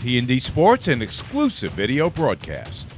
T&D Sports, an exclusive video broadcast.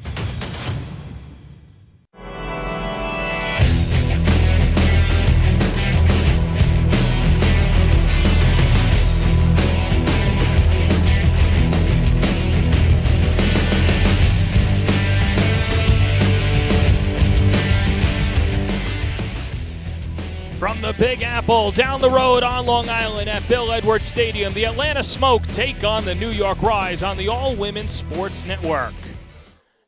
From the Big Apple, down the road on Long Island at Bill Edwards Stadium, the Atlanta Smoke take on the New York Rise on the All-Women's Sports Network.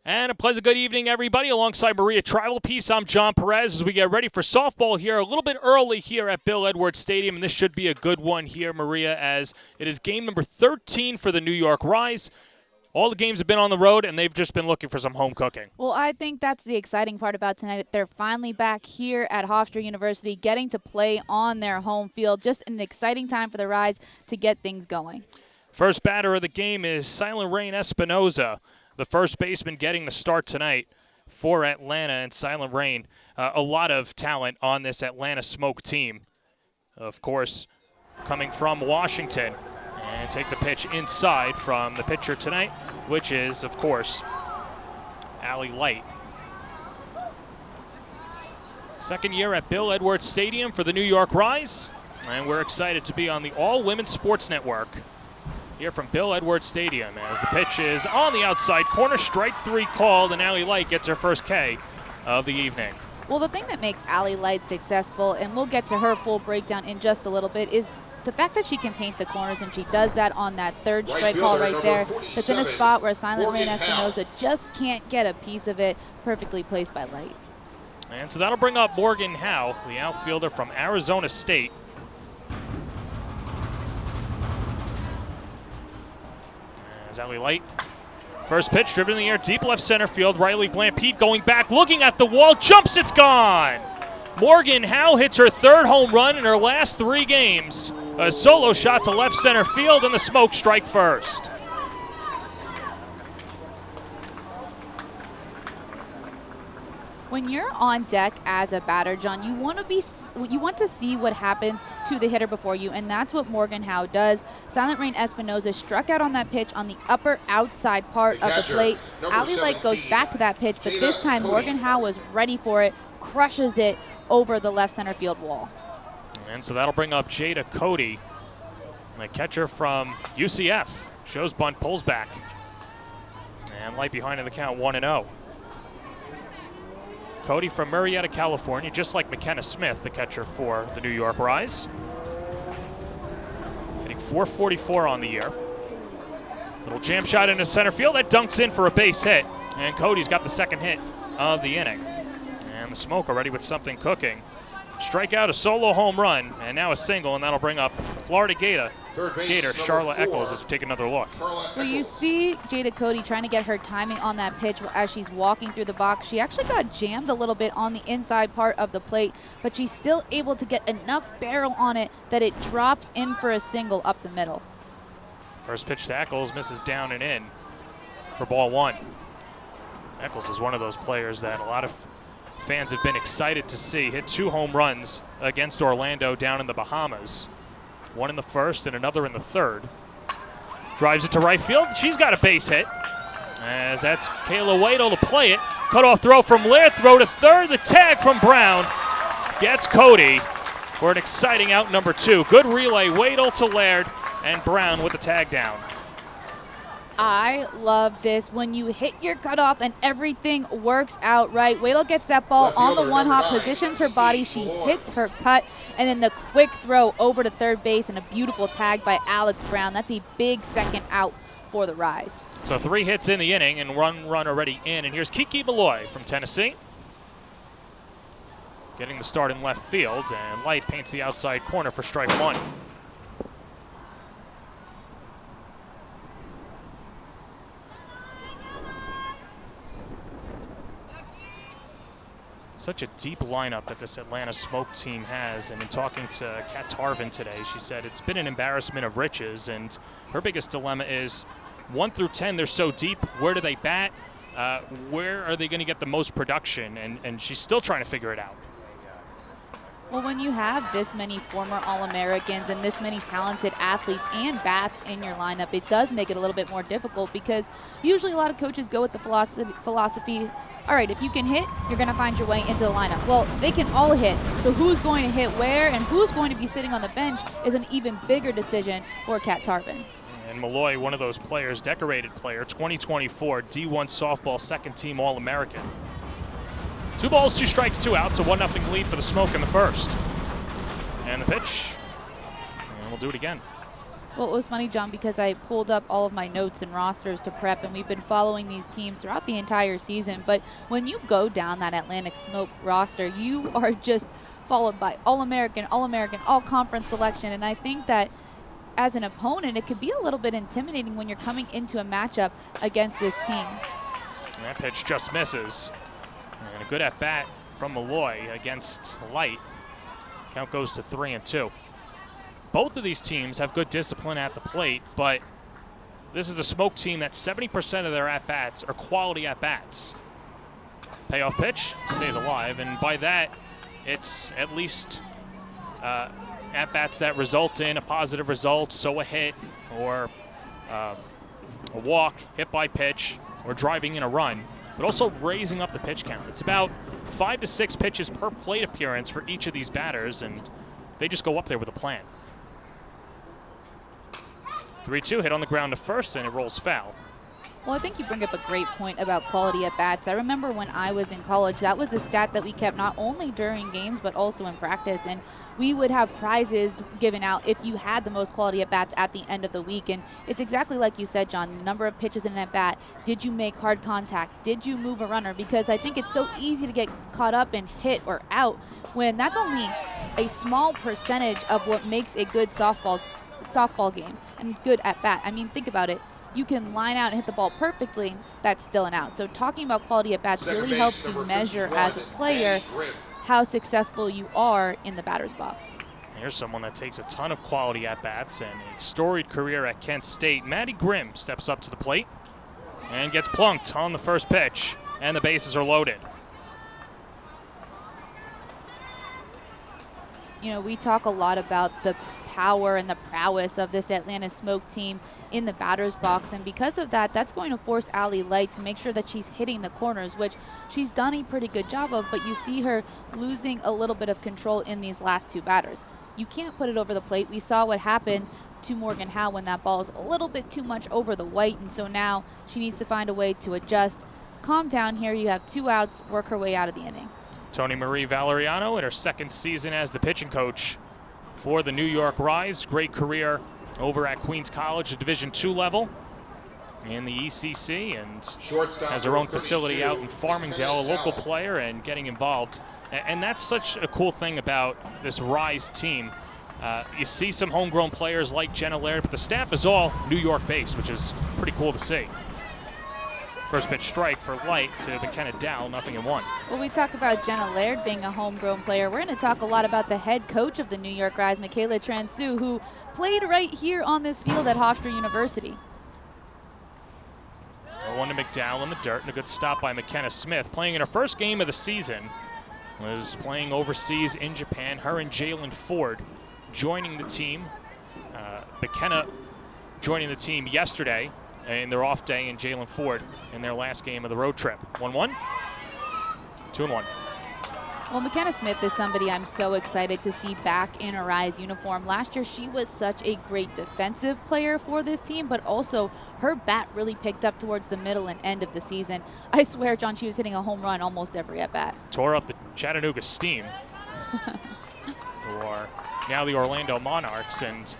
And a pleasant good evening, everybody. Alongside Maria Trivalpiece, I'm John Perez as we get ready for softball here a little bit early here at Bill Edwards Stadium. And this should be a good one here, Maria, as it is game number 13 for the New York Rise. All the games have been on the road, and they've just been looking for some home cooking. Well, I think that's the exciting part about tonight. They're finally back here at Hofstra University, getting to play on their home field. Just an exciting time for the Rise to get things going. First batter of the game is Silent Rain Espinoza, the first baseman getting the start tonight for Atlanta. And Silent Rain, a lot of talent on this Atlanta Smoke team. Of course, coming from Washington. And takes a pitch inside from the pitcher tonight, which is, of course, Allie Light. Second year at Bill Edwards Stadium for the New York Rise. And we're excited to be on the All-Women's Sports Network here from Bill Edwards Stadium as the pitch is on the outside corner. Strike three called, and Allie Light gets her first K of the evening. Well, the thing that makes Allie Light successful, and we'll get to her full breakdown in just a little bit, is the fact that she can paint the corners, and she does that on that third strike call right there. That's in a spot where Silent Rain Espinoza just can't get a piece of it. Perfectly placed by Light. And so that'll bring up Morgan Howe, the outfielder from Arizona State. As Allie Light, first pitch driven in the air, deep left center field. Riley Blampete going back, looking at the wall, jumps, it's gone. Morgan Howe hits her third home run in her last 3 games. A solo shot to left center field, and the Smoke strike first. When you're on deck as a batter, John, you want to see what happens to the hitter before you, and that's what Morgan Howe does. Silent Rain Espinoza struck out on that pitch on the upper outside part of the plate. Allie Light goes back to that pitch, but this time Morgan Howe was ready for it, crushes it over the left center field wall. And so that'll bring up Jada Cody, the catcher from UCF. Shows bunt, pulls back. And Light behind in the count, 1-0. Cody from Murrieta, California, just like McKenna Smith, the catcher for the New York Rise. Hitting .444 on the year. Little jam shot into center field. That dunks in for a base hit. And Cody's got the second hit of the inning. And the Smoke already with something cooking. Strikeout, a solo home run, and now a single, and that'll bring up Florida Gator Charlotte Eccles as we take another look. Well, you see Jada Cody trying to get her timing on that pitch as she's walking through the box. She actually got jammed a little bit on the inside part of the plate, but she's still able to get enough barrel on it that it drops in for a single up the middle. First pitch to Eccles, misses down and in for ball 1. Eccles is one of those players that a lot of fans have been excited to see. Hit 2 home runs against Orlando down in the Bahamas. One in the first and another in the third. Drives it to right field. She's got a base hit. As that's Kayla Waddle to play it. Cutoff throw from Laird. Throw to third. The tag from Brown gets Cody for an exciting out number 2. Good relay. Waddle to Laird and Brown with the tag down. I love this when you hit your cutoff and everything works out right. Waddle gets that ball on the one hop, positions her body, she hits her cut, and then the quick throw over to third base and a beautiful tag by Alex Brown. That's a big second out for the Rise. So 3 hits in the inning and 1 run already in. And here's Kiki Malloy from Tennessee. Getting the start in left field, and Light paints the outside corner for strike 1. Such a deep lineup that this Atlanta Smoke team has, and in talking to Kat Tarvin today, she said it's been an embarrassment of riches, and her biggest dilemma is 1 through 10, they're so deep. Where do they bat? Where are they going to get the most production? And she's still trying to figure it out. Well, when you have this many former All-Americans and this many talented athletes and bats in your lineup, it does make it a little bit more difficult because usually a lot of coaches go with the philosophy, all right, if you can hit, you're going to find your way into the lineup. Well, they can all hit, so who's going to hit where and who's going to be sitting on the bench is an even bigger decision for Kat Tarvin. And Malloy, one of those players, decorated player, 2024 D1 softball second team All-American. 2 balls, 2 strikes, 2 outs, a 1-0 lead for the Smoke in the first. And the pitch, and we'll do it again. Well, it was funny, John, because I pulled up all of my notes and rosters to prep, and we've been following these teams throughout the entire season. But when you go down that Atlantic Smoke roster, you are just followed by All-American, All-Conference selection. And I think that as an opponent, it could be a little bit intimidating when you're coming into a matchup against this team. And that pitch just misses. And a good at-bat from Malloy against Light. Count goes to 3-2. Both of these teams have good discipline at the plate, but this is a Smoke team that 70% of their at-bats are quality at-bats. Payoff pitch, stays alive, and by that, it's at least at-bats that result in a positive result, so a hit, or a walk, hit by pitch, or driving in a run, but also raising up the pitch count. It's about 5 to 6 pitches per plate appearance for each of these batters, and they just go up there with a plan. 3-2, hit on the ground to first, and it rolls foul. Well, I think you bring up a great point about quality at-bats. I remember when I was in college, that was a stat that we kept not only during games, but also in practice. And we would have prizes given out if you had the most quality at-bats at the end of the week. And it's exactly like you said, John, the number of pitches in an at-bat. Did you make hard contact? Did you move a runner? Because I think it's so easy to get caught up in hit or out when that's only a small percentage of what makes a good softball game and good at-bat. I mean, think about it. You can line out and hit the ball perfectly, that's still an out. So talking about quality at-bats really helps you measure as a player how successful you are in the batter's box. Here's someone that takes a ton of quality at-bats and a storied career at Kent State. Maddie Grimm steps up to the plate and gets plunked on the first pitch, and the bases are loaded. You know, we talk a lot about the power and the prowess of this Atlanta Smoke team in the batter's box, and because of that, that's going to force Allie Light to make sure that she's hitting the corners, which she's done a pretty good job of, but you see her losing a little bit of control in these last 2 batters. You can't put it over the plate. We saw what happened to Morgan Howe when that ball is a little bit too much over the white, and so now she needs to find a way to adjust. Calm down here. You have 2 outs. Work her way out of the inning. Tony Marie Valeriano in her second season as the pitching coach for the New York Rise. Great career over at Queens College, the Division II level in the ECC, and has her own facility out in Farmingdale, a local player and getting involved. And that's such a cool thing about this Rise team. You see some homegrown players like Jenna Laird, but the staff is all New York-based, which is pretty cool to see. First pitch strike for Light to McKenna Dow, 0-1. Well, we talk about Jenna Laird being a homegrown player. We're going to talk a lot about the head coach of the New York Rise, Michaela Transu, who played right here on this field at Hofstra University. 1 to McDowell in the dirt, and a good stop by McKenna Smith. Playing in her first game of the season, was playing overseas in Japan. Her and Jalen Ford joining the team. McKenna joining the team yesterday in their off day, and Jalen Ford in their last game of the road trip. 1-1, 2-1. Well, McKenna Smith is somebody I'm so excited to see back in a Rise uniform. Last year, she was such a great defensive player for this team, but also her bat really picked up towards the middle and end of the season. I swear, John, she was hitting a home run almost every at-bat. Tore up the Chattanooga Steam, or now the Orlando Monarchs, and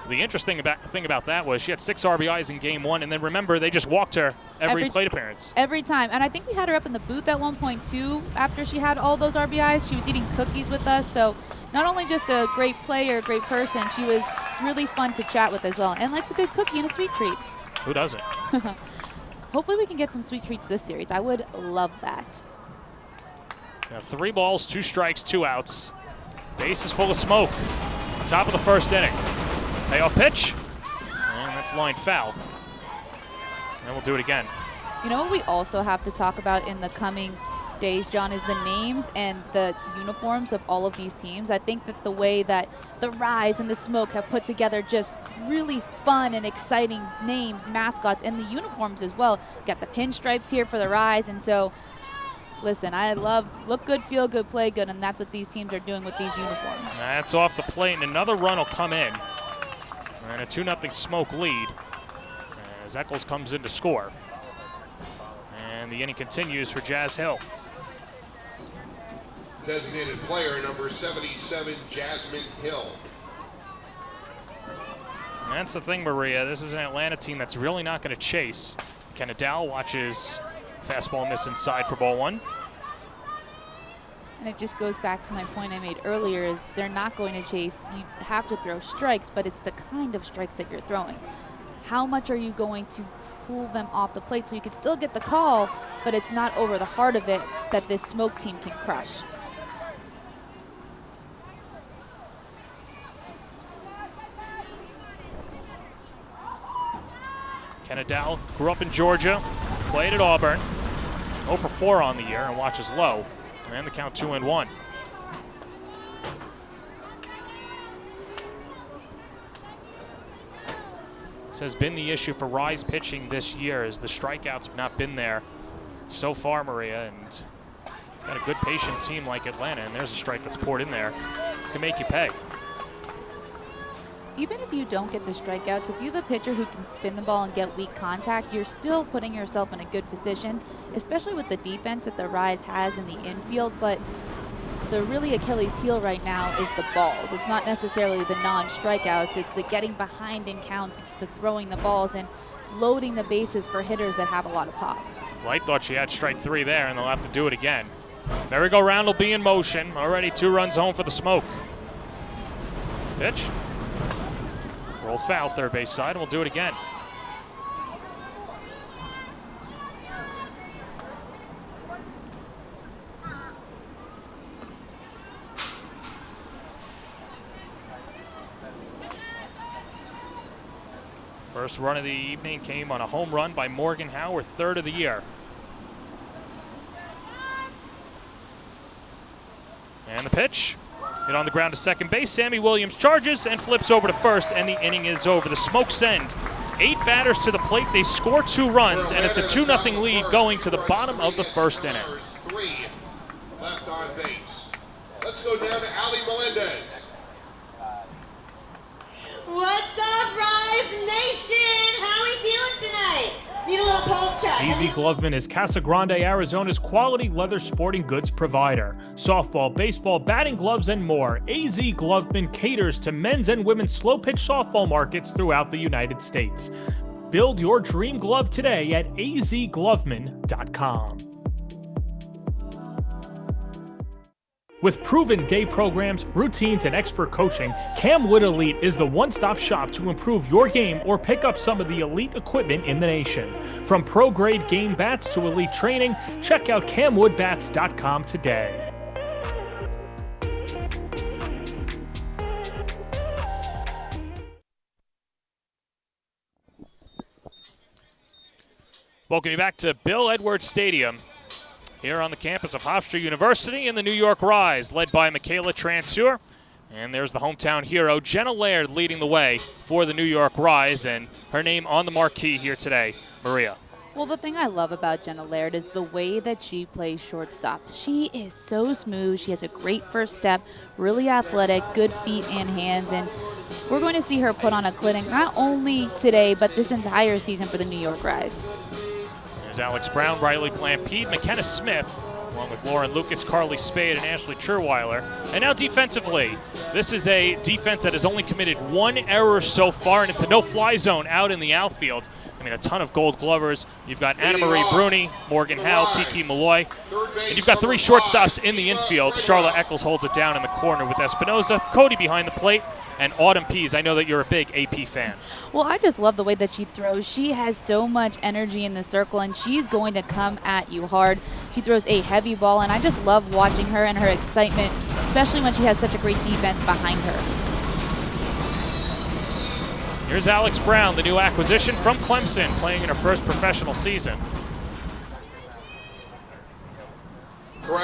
the interesting thing about that was she had 6 RBIs in game 1, and then remember, they just walked her every plate appearance. Every time. And I think we had her up in the booth at one point, too, after she had all those RBIs. She was eating cookies with us. So not only just a great player, a great person, she was really fun to chat with as well, and likes a good cookie and a sweet treat. Who doesn't? Hopefully we can get some sweet treats this series. I would love that. Now 3 balls, 2 strikes, 2 outs. Base is full of smoke. Top of the first inning. Payoff pitch, and that's line foul. And we'll do it again. You know what we also have to talk about in the coming days, John, is the names and the uniforms of all of these teams. I think that the way that the Rise and the Smoke have put together just really fun and exciting names, mascots, and the uniforms as well. Got the pinstripes here for the Rise, and so listen, I love look good, feel good, play good, and that's what these teams are doing with these uniforms. That's off the plate, and another run will come in. And a 2-0 Smoke lead as Eccles comes in to score. And the inning continues for Jazz Hill. Designated player number 77, Jasmine Hill. And that's the thing, Maria. This is an Atlanta team that's really not going to chase. McKenna Dow watches fastball miss inside for ball 1. And it just goes back to my point I made earlier is they're not going to chase. You have to throw strikes, but it's the kind of strikes that you're throwing. How much are you going to pull them off the plate so you can still get the call, but it's not over the heart of it that this Smoke team can crush. Kenna Dow grew up in Georgia, played at Auburn, 0 for 4 on the year, and watches low. And the count 2-1. This has been the issue for Rise pitching this year, as the strikeouts have not been there so far, Maria. And got a good patient team like Atlanta, and there's a strike that's poured in there. Can make you pay. Even if you don't get the strikeouts, if you have a pitcher who can spin the ball and get weak contact, you're still putting yourself in a good position, especially with the defense that the Rise has in the infield. But the really Achilles heel right now is the balls. It's not necessarily the non-strikeouts. It's the getting behind in counts. It's the throwing the balls and loading the bases for hitters that have a lot of pop. Light thought she had strike 3 there, and they'll have to do it again. Merry-go-round will be in motion. Already 2 runs home for the Smoke. Pitch. Rolled foul, third base side, and we'll do it again. First run of the evening came on a home run by Morgan Howe, her 3rd of the year. And the pitch. Hit on the ground to second base. Sammy Williams charges and flips over to first, and the inning is over. The Smoke send 8 batters to the plate. They score 2 runs, and it's a 2-0 lead going to the bottom of the first inning. 3 left on base. Let's go down to Ali Melendez. What's up, Rise Nation? How we feeling tonight? Need a little pulse check. AZ Gloveman is Casa Grande, Arizona's quality leather sporting goods provider. Softball, baseball, batting gloves, and more. AZ Gloveman caters to men's and women's slow-pitch softball markets throughout the United States. Build your dream glove today at azgloveman.com. With proven day programs, routines, and expert coaching, Camwood Elite is the one-stop shop to improve your game or pick up some of the elite equipment in the nation. From pro-grade game bats to elite training, check out camwoodbats.com today. Welcome you back to Bill Edwards Stadium, here on the campus of Hofstra University in the New York Rise, led by Michaela Transeur. And there's the hometown hero, Jenna Laird, leading the way for the New York Rise, and her name on the marquee here today. Maria. Well, the thing I love about Jenna Laird is the way that she plays shortstop. She is so smooth. She has a great first step, really athletic, good feet and hands, and we're going to see her put on a clinic not only today, but this entire season for the New York Rise. There's Alex Brown, Riley Blampede, McKenna Smith, along with Lauren Lucas, Carly Spade, and Ashley Truweiler. And now defensively, this is a defense that has only committed 1 error so far, and it's a no-fly zone out in the outfield. I mean, a ton of Gold Glovers. You've got Anna Marie Bruni, Morgan Howe, Kiki Malloy, and you've got 3 shortstops in the infield. Charlotte Eccles holds it down in the corner with Espinoza, Cody behind the plate, and Autumn Pease. I know that you're a big AP fan. Well, I just love the way that she throws. She has so much energy in the circle, and she's going to come at you hard. She throws a heavy ball, and I just love watching her and her excitement, especially when she has such a great defense behind her. Here's Alex Brown, the new acquisition from Clemson, playing in her first professional season.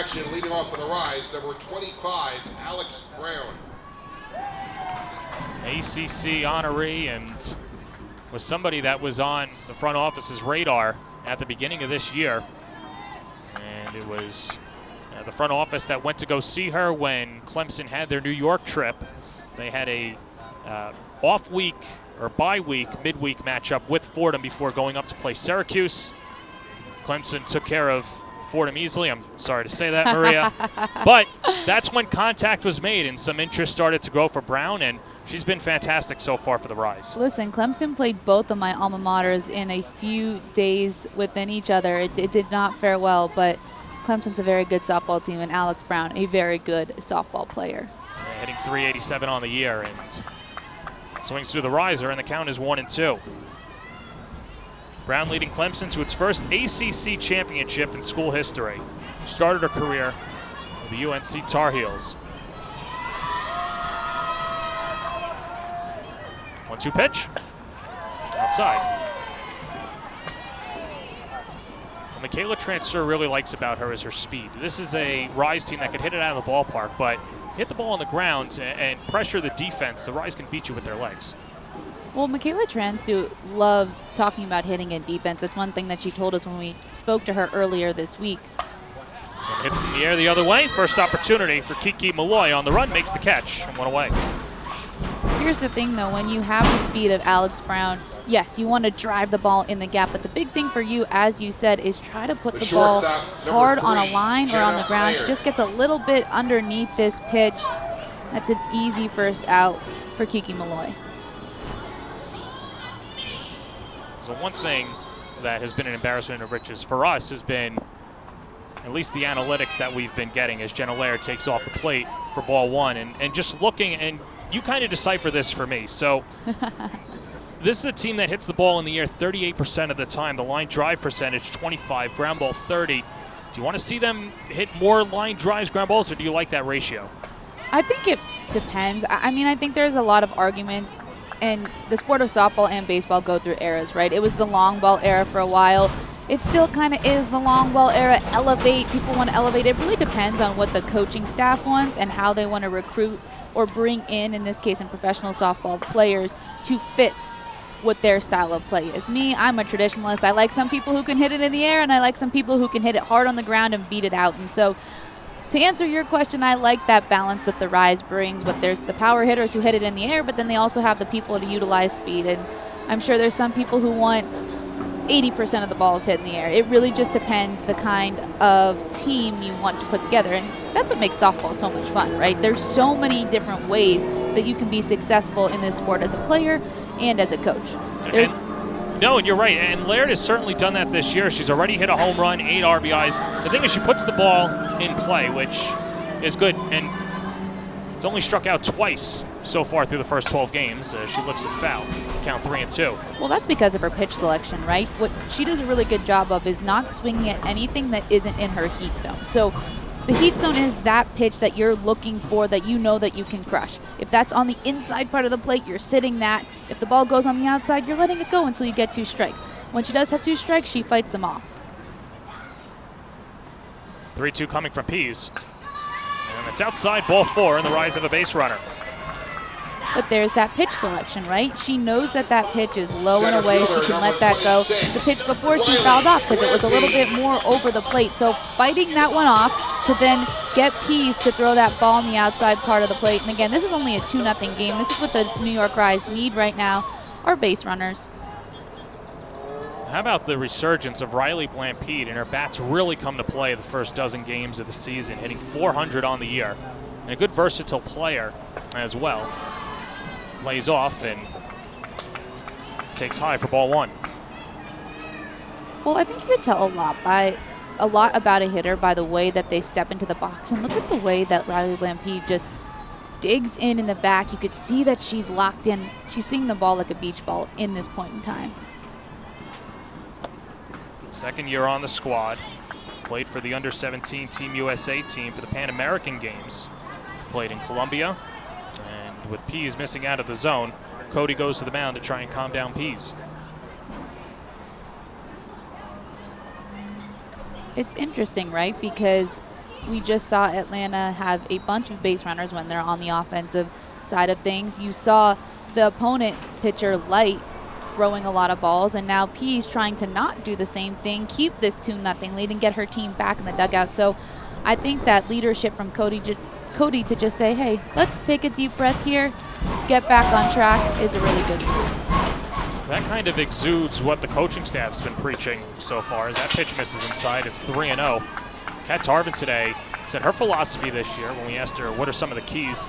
action, leading off for the Rise, number 25, Alex Brown. ACC honoree and was somebody that was on the front office's radar at the beginning of this year. And it was the front office that went to go see her when Clemson had their New York trip. They had a off week or bye week, midweek matchup with Fordham before going up to play Syracuse. Clemson took care of Fordham easily. I'm sorry to say that, Maria. But that's when contact was made and some interest started to grow for Brown, and she's been fantastic so far for the Rise. Listen, Clemson played both of my alma maters in a few days within each other. It did not fare well, but Clemson's a very good softball team, and Alex Brown, a very good softball player. Yeah, hitting .387 on the year, and swings through the riser, and the count is 1-2. Brown leading Clemson to its first ACC championship in school history. Started her career with the UNC Tar Heels. 1-2 pitch. Outside. What Michaela Transfer really likes about her is her speed. This is a Rise team that could hit it out of the ballpark, but hit the ball on the ground and pressure the defense. The Rise can beat you with their legs. Well, Michaela Transu loves talking about hitting and defense. That's one thing that she told us when we spoke to her earlier this week. Hit in the air the other way. First opportunity for Kiki Malloy on the run, makes the catch and one away. Here's the thing, though. When you have the speed of Alex Brown, yes, you want to drive the ball in the gap. But the big thing for you, as you said, is try to put the ball hard on a line or on the ground. She just gets a little bit underneath this pitch. That's an easy first out for Kiki Malloy. So one thing that has been an embarrassment of riches for us has been at least the analytics that we've been getting as Jenna Laird takes off the plate for ball one. And just looking, and you kind of decipher this for me. So this is a team that hits the ball in the air 38% of the time. The line drive percentage, 25, ground ball 30. Do you want to see them hit more line drives, ground balls, or do you like that ratio? I think it depends. I mean, I think there's a lot of arguments. And the sport of softball and baseball go through eras, right? It was the long ball era for a while. It still kind of is the long ball era. Elevate, people want to elevate. It really depends on what the coaching staff wants and how they want to recruit or bring in this case, in professional softball players to fit what their style of play is. Me, I'm a traditionalist. I like some people who can hit it in the air, and I like some people who can hit it hard on the ground and beat it out. And so to answer your question, I like that balance that the Rise brings, but there's the power hitters who hit it in the air, but then they also have the people to utilize speed. And I'm sure there's some people who want 80% of the balls hit in the air. It really just depends the kind of team you want to put together. And that's what makes softball so much fun, right? There's so many different ways that you can be successful in this sport as a player and as a coach. No, and you're right. And Laird has certainly done that this year. She's already hit a home run, 8 RBIs. The thing is, she puts the ball in play, which is good. And has only struck out twice so far through the first 12 games. She lifts it foul. Count 3-2. Well, that's because of her pitch selection, right? What she does a really good job of is not swinging at anything that isn't in her heat zone. So the heat zone is that pitch that you're looking for that you know that you can crush. If that's on the inside part of the plate, you're sitting that. If the ball goes on the outside, you're letting it go until you get 2 strikes. When she does have 2 strikes, she fights them off. 3-2 coming from Pease. And it's outside, ball 4, and the Rise of a base runner. But there's that pitch selection, right? She knows that that pitch is low and away. She can let that go. The pitch before, she fouled off because it was a little bit more over the plate. So fighting that one off to then get Pease to throw that ball on the outside part of the plate. And again, this is only a 2-0 game. This is what the New York Rise need right now, are base runners. How about the resurgence of Riley Blampede, and her bats really come to play the first dozen games of the season, hitting .400 on the year. And a good versatile player as well. Lays off and takes high for ball 1. Well, I think you could tell a lot about a hitter by the way that they step into the box. And look at the way that Riley Blampede just digs in the back. You could see that she's locked in. She's seeing the ball like a beach ball in this point in time. Second year on the squad. Played for the under-17 Team USA team for the Pan American Games. Played in Colombia. And with Pease missing out of the zone, Cody goes to the mound to try and calm down Pease. It's interesting, right? Because we just saw Atlanta have a bunch of base runners when they're on the offensive side of things. You saw the opponent pitcher Light throwing a lot of balls, and now Pease trying to not do the same thing, keep this 2-0 lead and get her team back in the dugout. So I think that leadership from Cody to just say, hey, let's take a deep breath here, get back on track, is a really good move. That kind of exudes what the coaching staff's been preaching so far. As that pitch misses inside, it's 3-0. Kat Tarvin today said her philosophy this year, when we asked her what are some of the keys,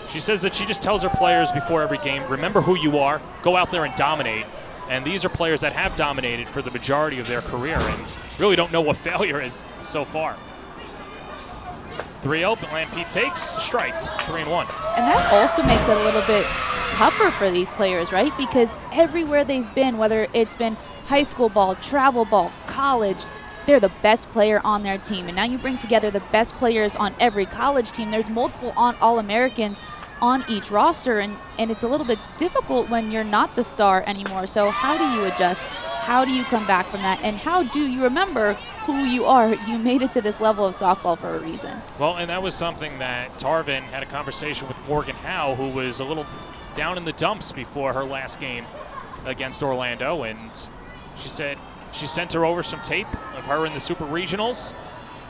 she says that she just tells her players before every game, remember who you are, go out there and dominate. And these are players that have dominated for the majority of their career and really don't know what failure is so far. 3-0, but Lampete takes strike, 3-1. And that also makes it a little bit tougher for these players, right? Because everywhere they've been, whether it's been high school ball, travel ball, college, they're the best player on their team. And now you bring together the best players on every college team. There's multiple All-Americans on each roster, and it's a little bit difficult when you're not the star anymore. So how do you adjust? How do you come back from that? And how do you remember who you are? You made it to this level of softball for a reason. Well, and that was something that Tarvin had a conversation with Morgan Howe, who was a little down in the dumps before her last game against Orlando, and she said she sent her over some tape of her in the Super Regionals.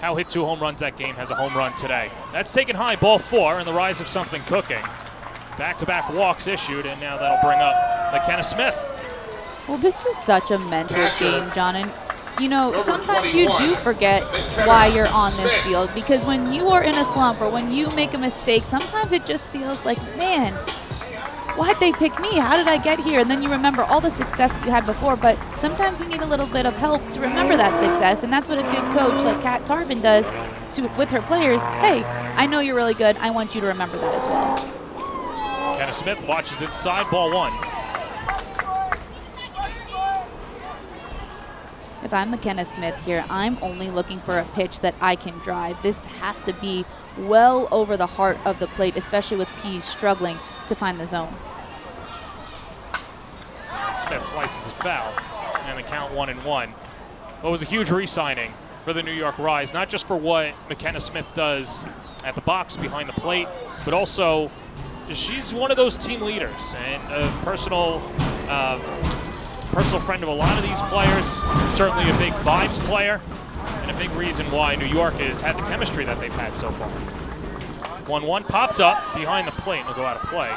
Howe hit 2 home runs that game, has a home run today. That's taken high, ball 4, and the rise of something cooking. Back-to-back walks issued, and now that'll bring up McKenna Smith. Well, this is such a mental game, John, and you know, sometimes you do forget why you're on this field, because when you are in a slump or when you make a mistake, sometimes it just feels like, man, why'd they pick me? How did I get here? And then you remember all the success that you had before, but sometimes you need a little bit of help to remember that success, and that's what a good coach like Kat Tarvin does with her players. Hey, I know you're really good. I want you to remember that as well. McKenna Smith watches inside, ball 1. If I'm McKenna Smith here, I'm only looking for a pitch that I can drive. This has to be well over the heart of the plate, especially with Pease struggling to find the zone. And Smith slices it foul, and the count 1-1. Well, it was a huge re-signing for the New York Rise, not just for what McKenna Smith does at the box behind the plate, but also she's one of those team leaders and a personal friend of a lot of these players, certainly a big vibes player, and a big reason why New York has had the chemistry that they've had so far. 1-1 popped up behind the plate and will go out of play.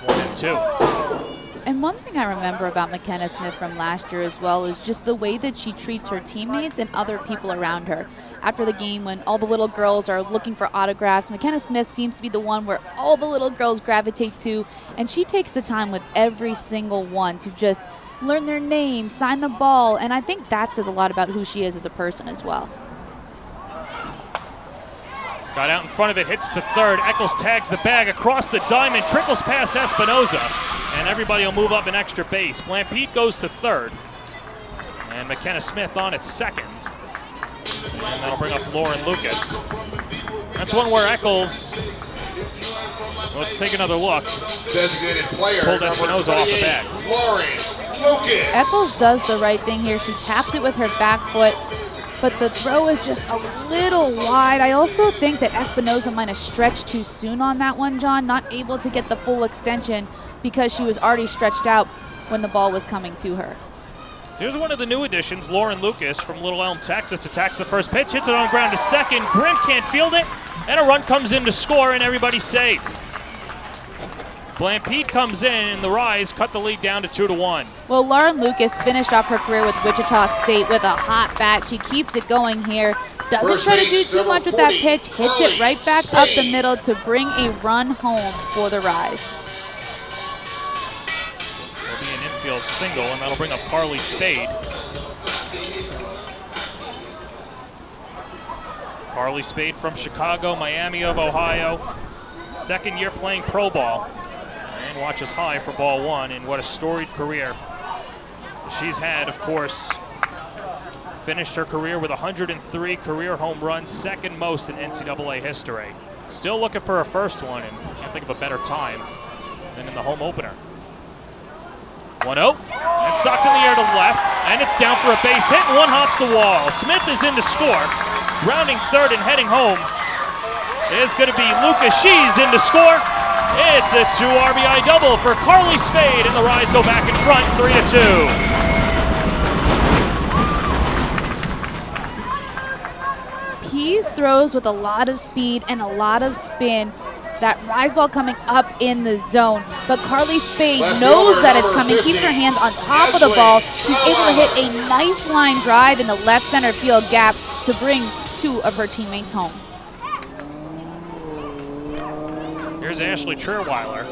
1-2. And one thing I remember about McKenna Smith from last year as well is just the way that she treats her teammates and other people around her. After the game, when all the little girls are looking for autographs, McKenna Smith seems to be the one where all the little girls gravitate to, and she takes the time with every single one to just learn their name, sign the ball, and I think that says a lot about who she is as a person as well. Got out in front of it, hits to third. Eccles tags the bag across the diamond, trickles past Espinoza, and everybody will move up an extra base. Lampete goes to third, and McKenna Smith on at second. And that'll bring up Lauren Lucas. That's one where Eccles, let's take another look, Designated player, pulled Espinoza off the bag. Lauren Lucas. Eccles does the right thing here. She taps it with her back foot, but the throw is just a little wide. I also think that Espinoza might have stretched too soon on that one, John, not able to get the full extension because she was already stretched out when the ball was coming to her. Here's one of the new additions, Lauren Lucas from Little Elm, Texas, attacks the first pitch, hits it on ground to second. Grimm can't field it, and a run comes in to score, and everybody's safe. Lampete comes in, and the Rise cut the lead down to 2-1. Well, Lauren Lucas finished off her career with Wichita State with a hot bat. She keeps it going here. Doesn't try to do too much with that pitch. Hits it right back up the middle to bring a run home for the Rise. So it'll be an infield single, and that'll bring up Carly Spade. Carly Spade from Chicago, Miami of Ohio. Second year playing pro ball. And watches high for ball 1, and what a storied career she's had. Of course, finished her career with 103 career home runs, second most in NCAA history. Still looking for her first one, and can't think of a better time than in the home opener. 1-0, and socked in the air to left, and it's down for a base hit, and one hops the wall. Smith is in to score. Rounding third and heading home is going to be Lucas Shees in to score. It's a 2 RBI double for Carly Spade, and the Rise go back in front, 3-2. Pease throws with a lot of speed and a lot of spin. That rise ball coming up in the zone. But Carly Spade knows that it's coming, keeps her hands on top of the ball. She's able to hit a nice line drive in the left center field gap to bring 2 of her teammates home. Here's Ashley Trierweiler,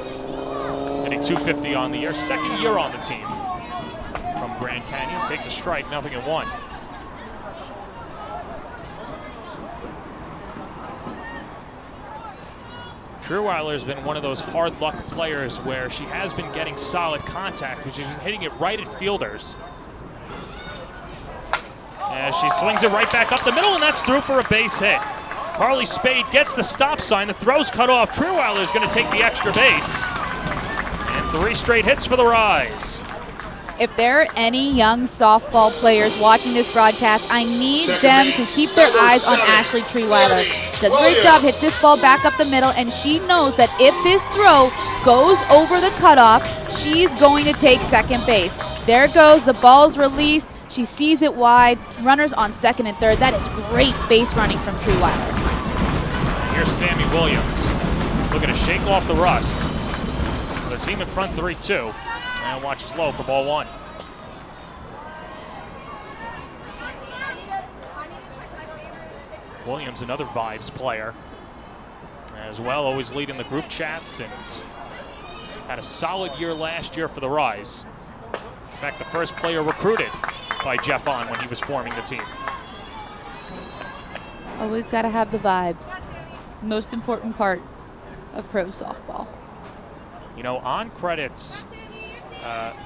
hitting 250 on the year, second year on the team. From Grand Canyon, takes a strike, 0-1. Trierweiler has been one of those hard luck players where she has been getting solid contact, but she's been hitting it right at fielders. As she swings it right back up the middle, and that's through for a base hit. Carly Spade gets the stop sign. The throw's cut off. Trierweiler is going to take the extra base. And 3 straight hits for the Rise. If there are any young softball players watching this broadcast, I need them to keep their eyes on Ashley Trierweiler. She does a great job, hits this ball back up the middle, and she knows that if this throw goes over the cutoff, she's going to take second base. There it goes, the ball's released. She sees it wide. Runners on second and third. That is great base running from Trierweiler. Here's Sammy Williams looking to shake off the rust. Their team in front 3-2. And watches low for ball 1. Williams, another Vibes player as well, always leading the group chats and had a solid year last year for the Rise. In fact, the first player recruited by Jeff On when he was forming the team. Always got to have the vibes. Most important part of pro softball. You know, On credits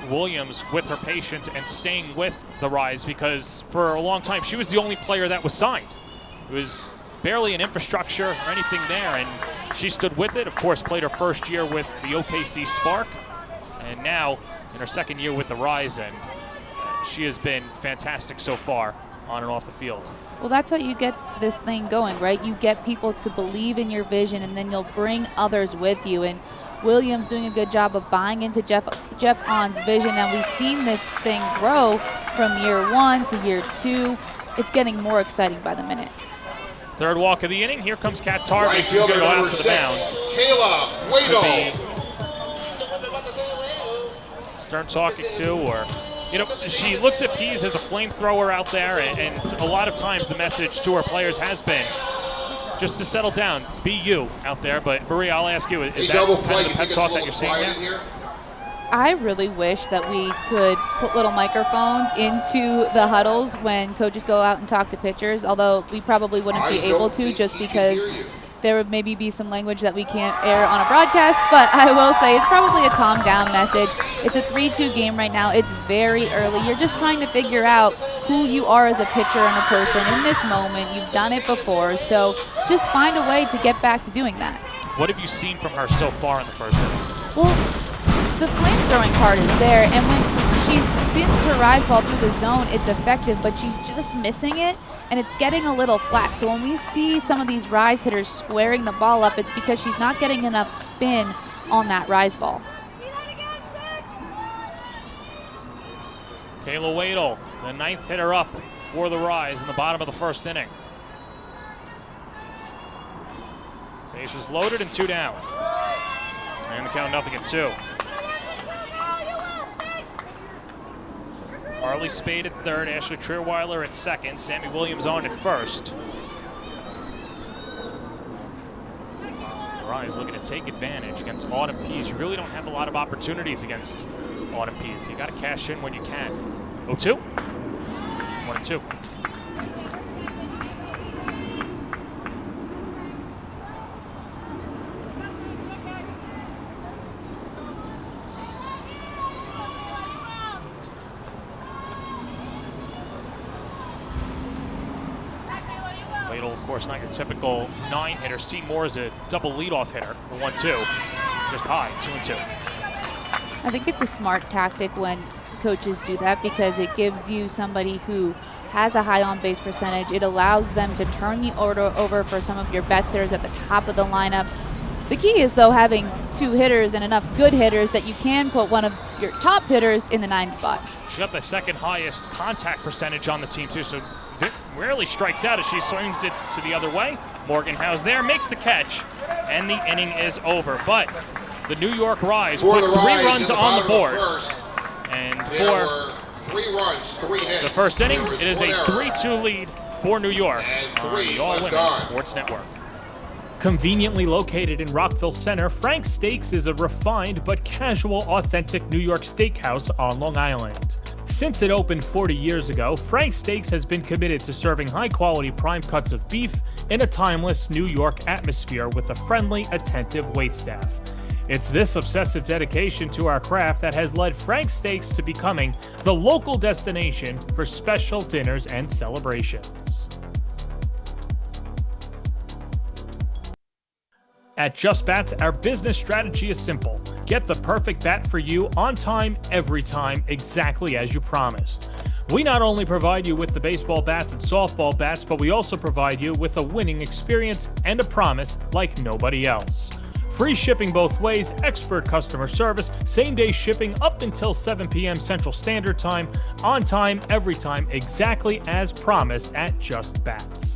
Williams with her patience and staying with the Rise, because for a long time she was the only player that was signed. It was barely an infrastructure or anything there, and she stood with it. Of course, played her first year with the OKC Spark, and now in her second year with the Rise, and she has been fantastic so far on and off the field. Well, that's how you get this thing going, right? You get people to believe in your vision, and then you'll bring others with you. And Williams doing a good job of buying into Jeff On's vision, and we've seen this thing grow from year 1 to year 2. It's getting more exciting by the minute. Third walk of the inning. Here comes Kat Tarvik. She's going to go out to the mound. Kayla Waddle. Stern talking to, or, you know, she looks at Pease as a flamethrower out there, and a lot of times the message to her players has been just to settle down, be you out there. But Maria, I'll ask you, is that kind of the pep talk that you're seeing there? I really wish that we could put little microphones into the huddles when coaches go out and talk to pitchers, although we probably wouldn't be able to, just because there would maybe be some language that we can't air on a broadcast. But I will say it's probably a calm down message. It's a 3-2 game right now. It's very early. You're just trying to figure out who you are as a pitcher and a person in this moment. You've done it before, so just find a way to get back to doing that. What have you seen from her so far in the first inning? Well, the flame-throwing part is there, and when she spins her rise ball through the zone, it's effective, but she's just missing it, and it's getting a little flat. So when we see some of these rise hitters squaring the ball up, it's because she's not getting enough spin on that rise ball. Kayla Waddle, the 9th hitter up for the Rise in the bottom of the first inning. Bases loaded and 2 down. And the count 0-2. Carly Spade at third, Ashley Trierweiler at second, Sammy Williams on at first. Rise looking to take advantage against Autumn Pease. You really don't have a lot of opportunities against Autumn Pease. You got to cash in when you can. 0-2. 1-2. Waddle, of course, not your typical 9 hitter. Seen more as a double leadoff hitter. The 1-2. Just high. 2-2. I think it's a smart tactic when coaches do that because it gives you somebody who has a high on-base percentage. It allows them to turn the order over for some of your best hitters at the top of the lineup. The key is, though, having 2 hitters and enough good hitters that you can put one of your top hitters in the 9 spot. She got the second highest contact percentage on the team, too, so rarely strikes out as she swings it to the other way. Morgan Howe's there, makes the catch, and the inning is over. But the New York Rise put 3 runs on the board. And for 3 runs, 3 hits. the first inning, it is a 3-2 lead for New York on the All Women's Sports Network. Conveniently located in Rockville Center, Frank's Steaks is a refined but casual, authentic New York steakhouse on Long Island. Since it opened 40 years ago, Frank's Steaks has been committed to serving high-quality prime cuts of beef in a timeless New York atmosphere with a friendly, attentive waitstaff. It's this obsessive dedication to our craft that has led Frank's Steaks to becoming the local destination for special dinners and celebrations. At Just Bats, our business strategy is simple. Get the perfect bat for you on time, every time, exactly as you promised. We not only provide you with the baseball bats and softball bats, but we also provide you with a winning experience and a promise like nobody else. Free shipping both ways, expert customer service, same-day shipping up until 7 p.m. Central Standard Time, on time, every time, exactly as promised at Just Bats.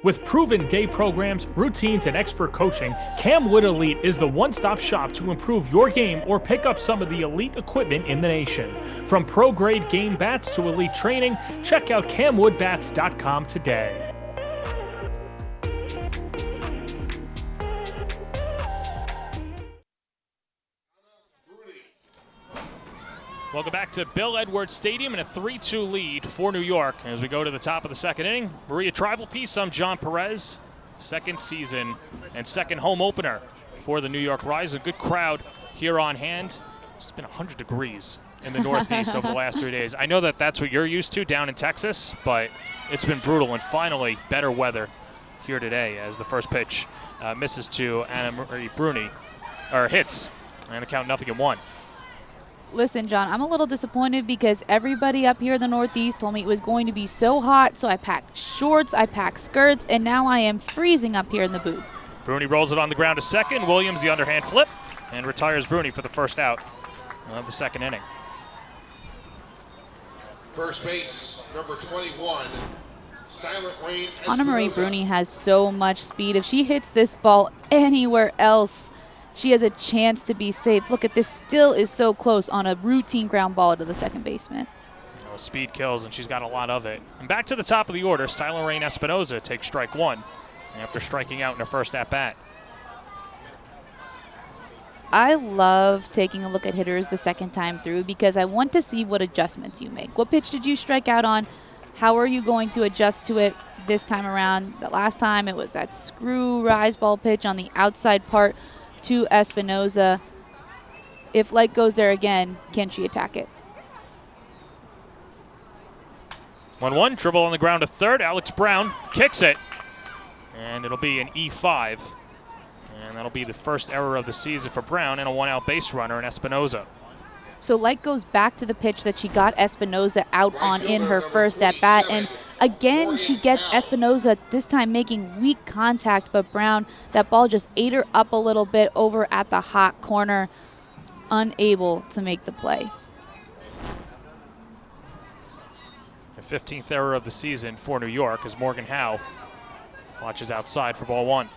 With proven day programs, routines, and expert coaching, Camwood Elite is the one-stop shop to improve your game or pick up some of the elite equipment in the nation. From pro-grade game bats to elite training, check out camwoodbats.com today. Welcome back to Bill Edwards Stadium and a 3-2 lead for New York. As we go to the top of the second inning, Maria Trivalpiece, I'm John Perez. Second season and second home opener for the New York Rise. A good crowd here on hand. It's been 100 degrees in the Northeast over the last 3 days. I know that that's what you're used to down in Texas, but it's been brutal, and finally better weather here today as the first pitch misses to Anna Marie Bruni, or hits, and the count 0-1. Listen, John, I'm a little disappointed because everybody up here in the Northeast told me it was going to be so hot, so I packed shorts, I packed skirts, and now I am freezing up here in the booth. Bruni rolls it on the ground to second. Williams, the underhand flip, and retires Bruni for the first out of the second inning. First base, number 21, Silent Rain. Anna Marie Bruni has so much speed. If she hits this ball anywhere else, she has a chance to be safe. Look at this, still is so close on a routine ground ball to the second baseman. Speed kills, and she's got a lot of it. And back to the top of the order, Silent Rain Espinoza takes strike 1 after striking out in her first at-bat. I love taking a look at hitters the second time through because I want to see what adjustments you make. What pitch did you strike out on? How are you going to adjust to it this time around? The last time it was that screw rise ball pitch on the outside part to Espinoza. If light goes there again, can she attack it? 1-1, dribble on the ground to third. Alex Brown kicks it, and it'll be an E5. And that'll be the first error of the season for Brown and a one-out base runner in Espinoza. So light goes back to the pitch that she got Espinoza out on in her first at-bat. And again, she gets Espinoza, this time making weak contact, but Brown, that ball just ate her up a little bit over at the hot corner, unable to make the play. The 15th error of the season for New York as Morgan Howe watches outside for ball 1.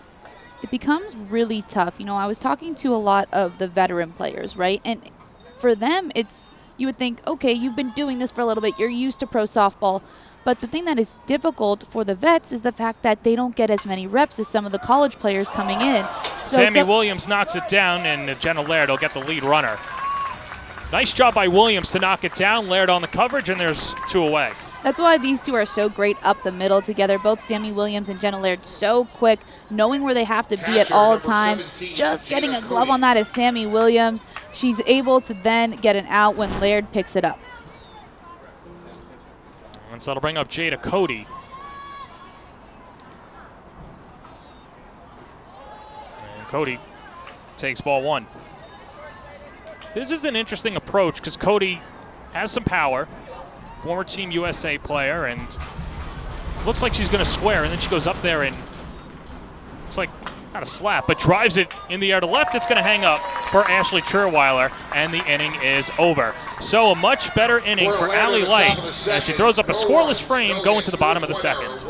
It becomes really tough. You know, I was talking to a lot of the veteran players, right? And for them, you would think, okay, you've been doing this for a little bit. You're used to pro softball. But the thing that is difficult for the vets is the fact that they don't get as many reps as some of the college players coming in. So Sammy Williams knocks it down, and Jenna Laird will get the lead runner. Nice job by Williams to knock it down. Laird on the coverage, and there's 2 away. That's why these two are so great up the middle together. Both Sammy Williams and Jenna Laird so quick, knowing where they have to be at all times. Just getting a glove on that is Sammy Williams. She's able to then get an out when Laird picks it up. And so it'll bring up Jada Cody. And Cody takes ball 1. This is an interesting approach because Cody has some power, former Team USA player, and looks like she's going to square, and then she goes up there and it's like not a slap, but drives it in the air to left. It's going to hang up for Ashley Cherweiler, and the inning is over. So a much better inning for Allie Light as she throws up a scoreless frame going to the bottom of the second.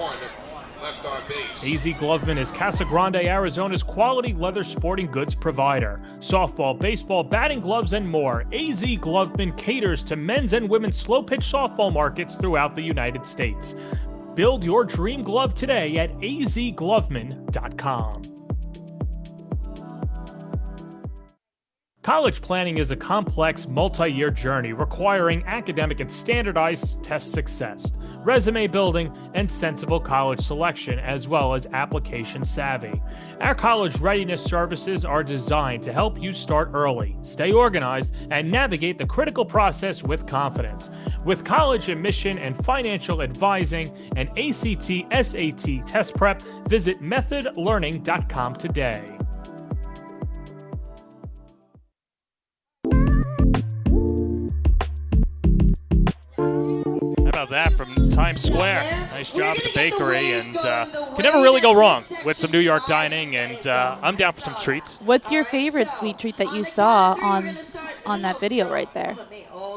AZ Gloveman is Casa Grande, Arizona's quality leather sporting goods provider. Softball, baseball, batting gloves, and more. AZ Gloveman caters to men's and women's slow-pitch softball markets throughout the United States. Build your dream glove today at azgloveman.com. College planning is a complex, multi-year journey requiring academic and standardized test success, resume building, and sensible college selection, as well as application savvy. Our college readiness services are designed to help you start early, stay organized, and navigate the critical process with confidence. With college admission and financial advising and ACT, SAT test prep, visit methodlearning.com today. That from Times Square. Nice job at the bakery, and can never really go wrong with some New York dining, and I'm down for some treats. What's your favorite sweet treat that you saw on that video right there?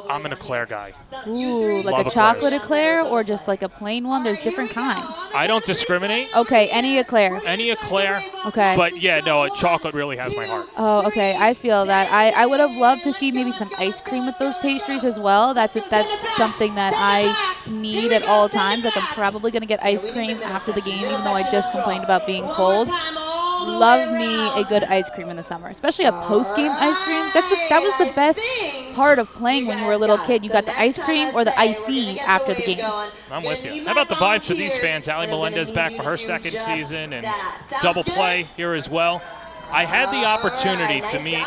I'm an eclair guy. Ooh, like Love a chocolate eclairs. eclair or just like a plain one? There's different kinds. I don't discriminate. Okay, any eclair. Any eclair. Okay. But yeah, no, chocolate really has my heart. Oh, okay. I feel that. I would have loved to see maybe some ice cream with those pastries as well. That's something that I need at all times. Like I'm probably going to get ice cream after the game, even though I just complained about being cold. Love me a good ice cream in the summer, especially a post-game ice cream. That was the best part of playing when you were a little kid. You got the ice cream or the icy after the game. I'm with you. How about the vibes for these fans? Ali Melendez back for her second season and double play here as well. I had the opportunity to meet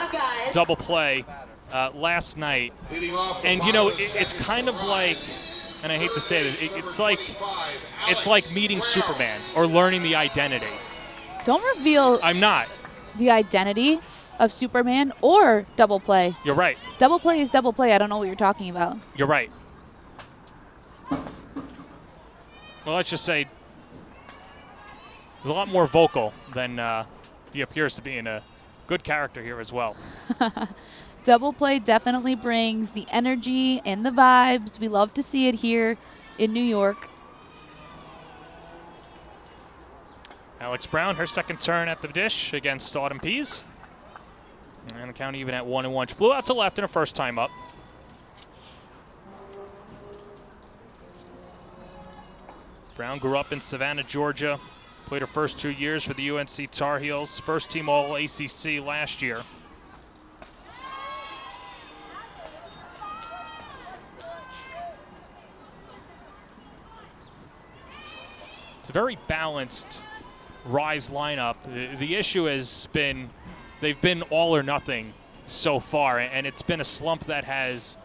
double play last night, and you know it's kind of like, and I hate to say this, it's like meeting Superman or learning the identity. Don't reveal I'm not. the identity of Superman or double play. You're right. Double play is double play. I don't know what you're talking about. You're right. Well, let's just say he's a lot more vocal than he appears to be, in a good character here as well. Double play definitely brings the energy and the vibes. We love to see it here in New York. Alex Brown, her second turn at the dish against Autumn Pease. And the count even at 1-1. She flew out to left in her first time up. Brown grew up in Savannah, Georgia. Played her first 2 years for the UNC Tar Heels. First team All-ACC last year. It's a very balanced Rise lineup. The issue has been they've been all or nothing so far, and it's been a slump that has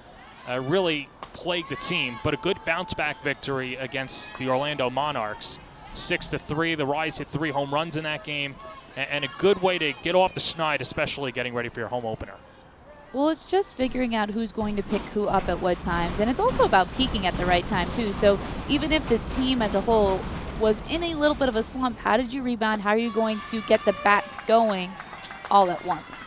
really plagued the team. But a good bounce-back victory against the Orlando Monarchs, 6-3. The Rise hit 3 home runs in that game, and a good way to get off the schneid, especially getting ready for your home opener. Well, it's just figuring out who's going to pick who up at what times, and it's also about peaking at the right time too. So even if the team as a whole was in a little bit of a slump, how did you rebound? How are you going to get the bats going all at once?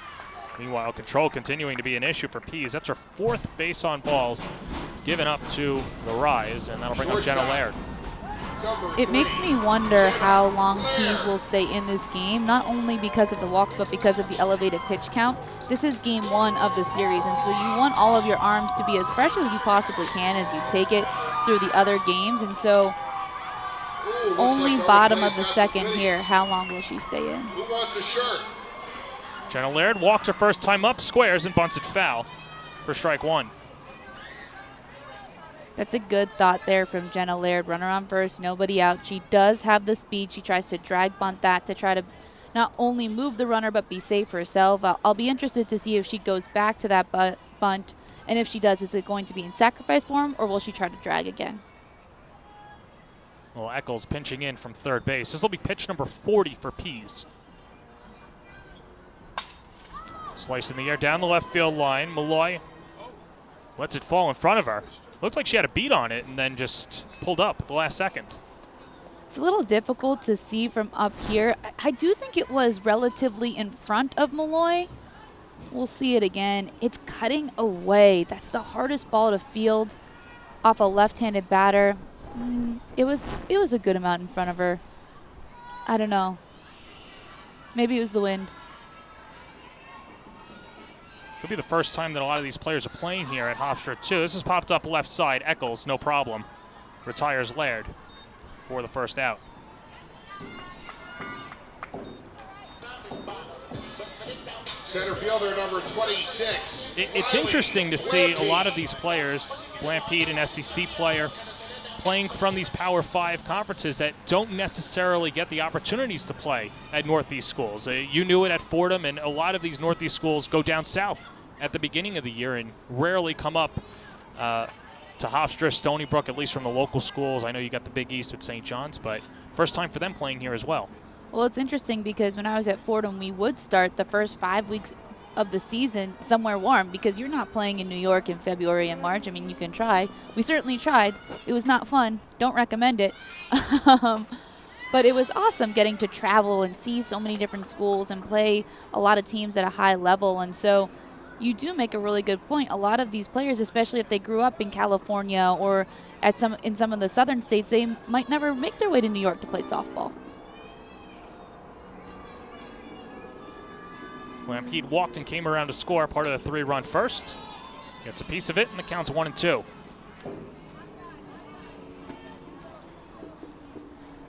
Meanwhile, control continuing to be an issue for Pease. That's her 4th base on balls given up to the Rise, and that'll bring up Jenna Laird. It makes me wonder how long Pease will stay in this game, not only because of the walks, but because of the elevated pitch count. This is game 1 of the series, and so you want all of your arms to be as fresh as you possibly can as you take it through the other games, and so only bottom of the second here. How long will she stay in? Who wants a shirt? Jenna Laird walks her first time up, squares, and bunts it foul for strike 1. That's a good thought there from Jenna Laird. Runner on first, nobody out. She does have the speed. She tries to drag bunt that to try to not only move the runner but be safe for herself. I'll be interested to see if she goes back to that bunt, and if she does, is it going to be in sacrifice form or will she try to drag again? Well, Eccles pinching in from third base. This will be pitch number 40 for Pease. Slice in the air down the left field line. Malloy lets it fall in front of her. Looked like she had a beat on it and then just pulled up at the last second. It's a little difficult to see from up here. I do think it was relatively in front of Malloy. We'll see it again. It's cutting away. That's the hardest ball to field off a left-handed batter. It was a good amount in front of her. I don't know. Maybe it was the wind. Could be the first time that a lot of these players are playing here at Hofstra too. This has popped up left side. Eccles, no problem. Retires Laird for the first out. Center fielder number 26. It's interesting to see a lot of these players, Blampede, an SEC player, playing from these Power 5 conferences that don't necessarily get the opportunities to play at Northeast schools. You knew it at Fordham, and a lot of these Northeast schools go down south at the beginning of the year and rarely come up to Hofstra, Stony Brook, at least from the local schools. I know you got the Big East with St. John's, but first time for them playing here as well. Well, it's interesting because when I was at Fordham, we would start the first 5 weeks of the season somewhere warm because you're not playing in New York in February and March. I mean, you can try. We certainly tried. It was not fun. Don't recommend it. But it was awesome getting to travel and see so many different schools and play a lot of teams at a high level. And so you do make a really good point. A lot of these players, especially if they grew up in California or in some of the southern states, they might never make their way to New York to play softball. Blampede walked and came around to score, part of the 3-run first. Gets a piece of it, and the count's 1-2.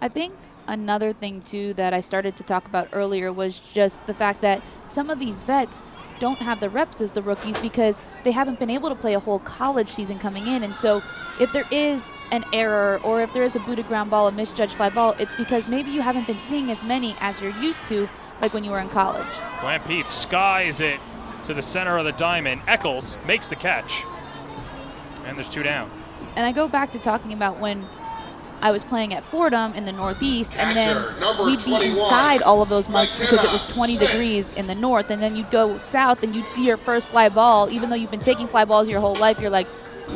I think another thing, too, that I started to talk about earlier was just the fact that some of these vets don't have the reps as the rookies because they haven't been able to play a whole college season coming in. And so if there is an error or if there is a booted ground ball, a misjudged fly ball, it's because maybe you haven't been seeing as many as you're used to like when you were in college. Blampede skies it to the center of the diamond. Eccles makes the catch. And there's 2 down. And I go back to talking about when I was playing at Fordham in the Northeast, and then we'd be inside all of those months because it was 20 degrees in the north, and then you'd go south and you'd see your first fly ball. Even though you've been taking fly balls your whole life, you're like,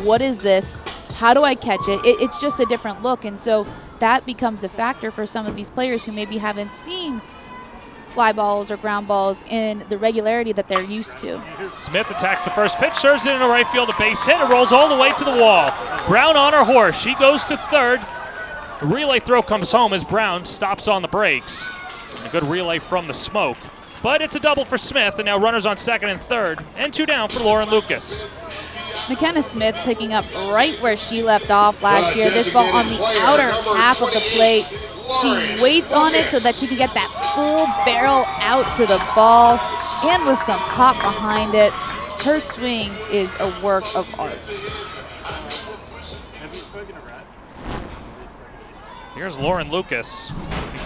what is this? How do I catch it? It's just a different look, and so that becomes a factor for some of these players who maybe haven't seen fly balls or ground balls in the regularity that they're used to. Smith attacks the first pitch, serves it in the right field, a base hit. It rolls all the way to the wall. Brown on her horse. She goes to third. The relay throw comes home as Brown stops on the brakes. A good relay from the smoke. But it's a double for Smith, and now runners on second and third, and 2 down for Lauren Lucas. McKenna Smith picking up right where she left off last year. This ball on the outer half of the plate. She waits on it so that she can get that full barrel out to the ball, and with some pop behind it. Her swing is a work of art. Here's Lauren Lucas,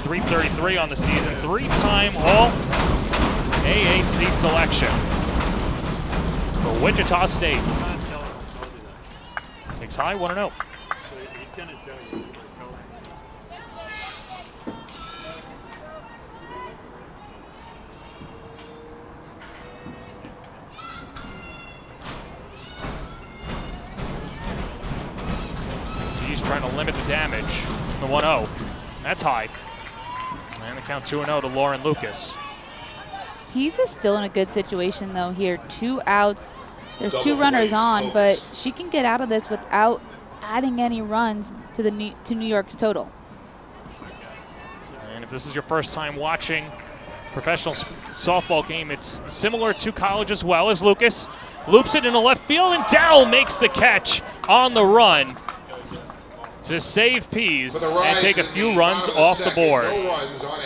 .333 on the season, 3-time All AAC selection for Wichita State. Takes high, 1-0. He's trying to limit the damage. The 1-0. That's high. And the count 2-0 to Lauren Lucas. Pease is still in a good situation, though, here. 2 outs. There's 2 runners on, but she can get out of this without adding any runs to New York's total. And if this is your first time watching professional softball game, it's similar to college as well, as Lucas loops it in the left field, and Dow makes the catch on the run to save Pease and take a few runs off the board.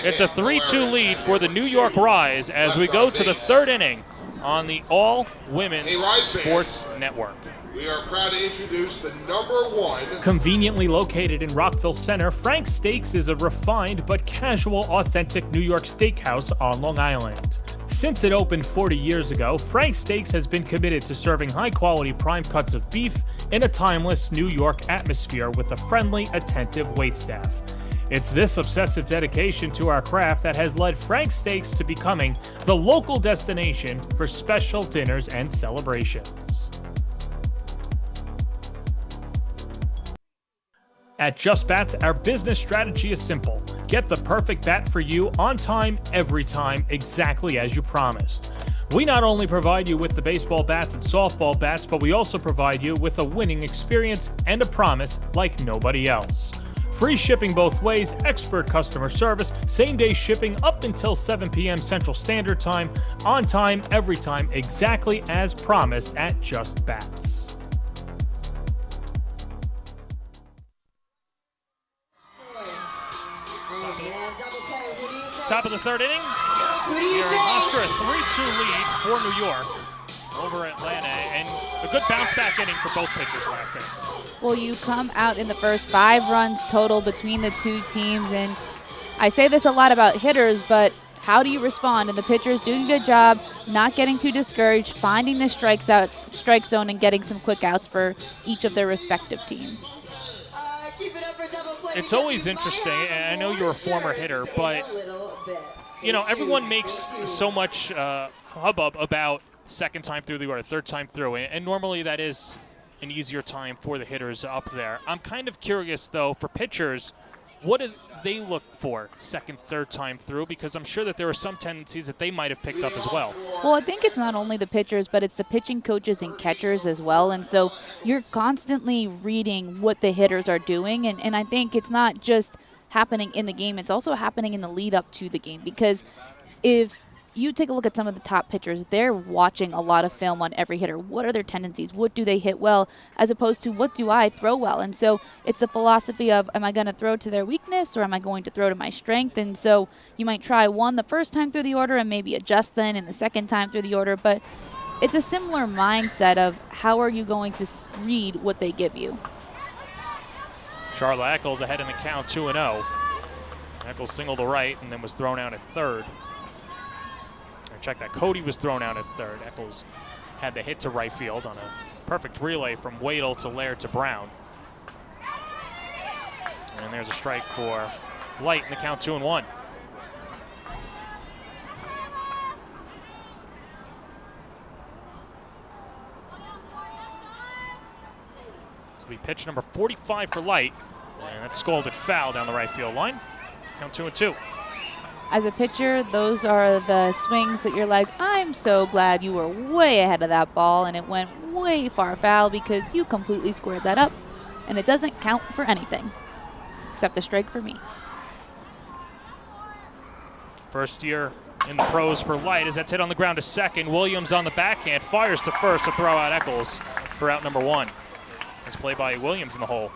It's a 3-2 lead for the New York Rise as we go to the 3rd inning on the All Women's Sports Network. We are proud to introduce the #1. Conveniently located in Rockville Center, Frank's Steaks is a refined but casual, authentic New York steakhouse on Long Island. Since it opened 40 years ago, Frank's Steaks has been committed to serving high-quality prime cuts of beef in a timeless New York atmosphere with a friendly, attentive waitstaff. It's this obsessive dedication to our craft that has led Frank Steaks to becoming the local destination for special dinners and celebrations. At Just Bats, our business strategy is simple. Get the perfect bat for you on time, every time, exactly as you promised. We not only provide you with the baseball bats and softball bats, but we also provide you with a winning experience and a promise like nobody else. Free shipping both ways, expert customer service, same-day shipping up until 7 p.m. Central Standard Time, on time, every time, exactly as promised at Just Bats. Top of the third inning. Here in Hofstra, a 3-2 lead for New York over Atlanta, and a good bounce-back inning for both pitchers last inning. Well, you come out in the first 5 runs total between the two teams, and I say this a lot about hitters, but how do you respond? And the pitcher's doing a good job, not getting too discouraged, finding the strike zone, and getting some quick outs for each of their respective teams. It's always interesting, and I know you're a former hitter, but you know, everyone makes so much hubbub about second time through the order, third time through, and normally that is an easier time for the hitters up there. I'm kind of curious, though, for pitchers, what do they look for second, third time through? Because I'm sure that there are some tendencies that they might have picked up as well. Well, I think it's not only the pitchers, but it's the pitching coaches and catchers as well. And so you're constantly reading what the hitters are doing. And I think it's not just happening in the game, it's also happening in the lead up to the game. Because if you take a look at some of the top pitchers, they're watching a lot of film on every hitter. What are their tendencies? What do they hit well? As opposed to what do I throw well? And so it's the philosophy of, am I going to throw to their weakness or am I going to throw to my strength? And so you might try one the first time through the order and maybe adjust then in the second time through the order. But it's a similar mindset of how are you going to read what they give you? Charlotte Eccles ahead in the count, 2-0. Eccles singled to right and then was thrown out at third. Check that. Cody was thrown out at third. Eccles had the hit to right field on a perfect relay from Wadle to Laird to Brown. And there's a strike for Light in the count, 2-1. This will be pitch number 45 for Light. And that's scolded foul down the right field line. Count 2-2. As a pitcher, those are the swings that you're like, I'm so glad you were way ahead of that ball and it went way far foul because you completely squared that up and it doesn't count for anything except a strike for me. First year in the pros for Light as that's hit on the ground to second. Williams on the backhand fires to first to throw out Eccles for out number 1. This play by Williams in the hole.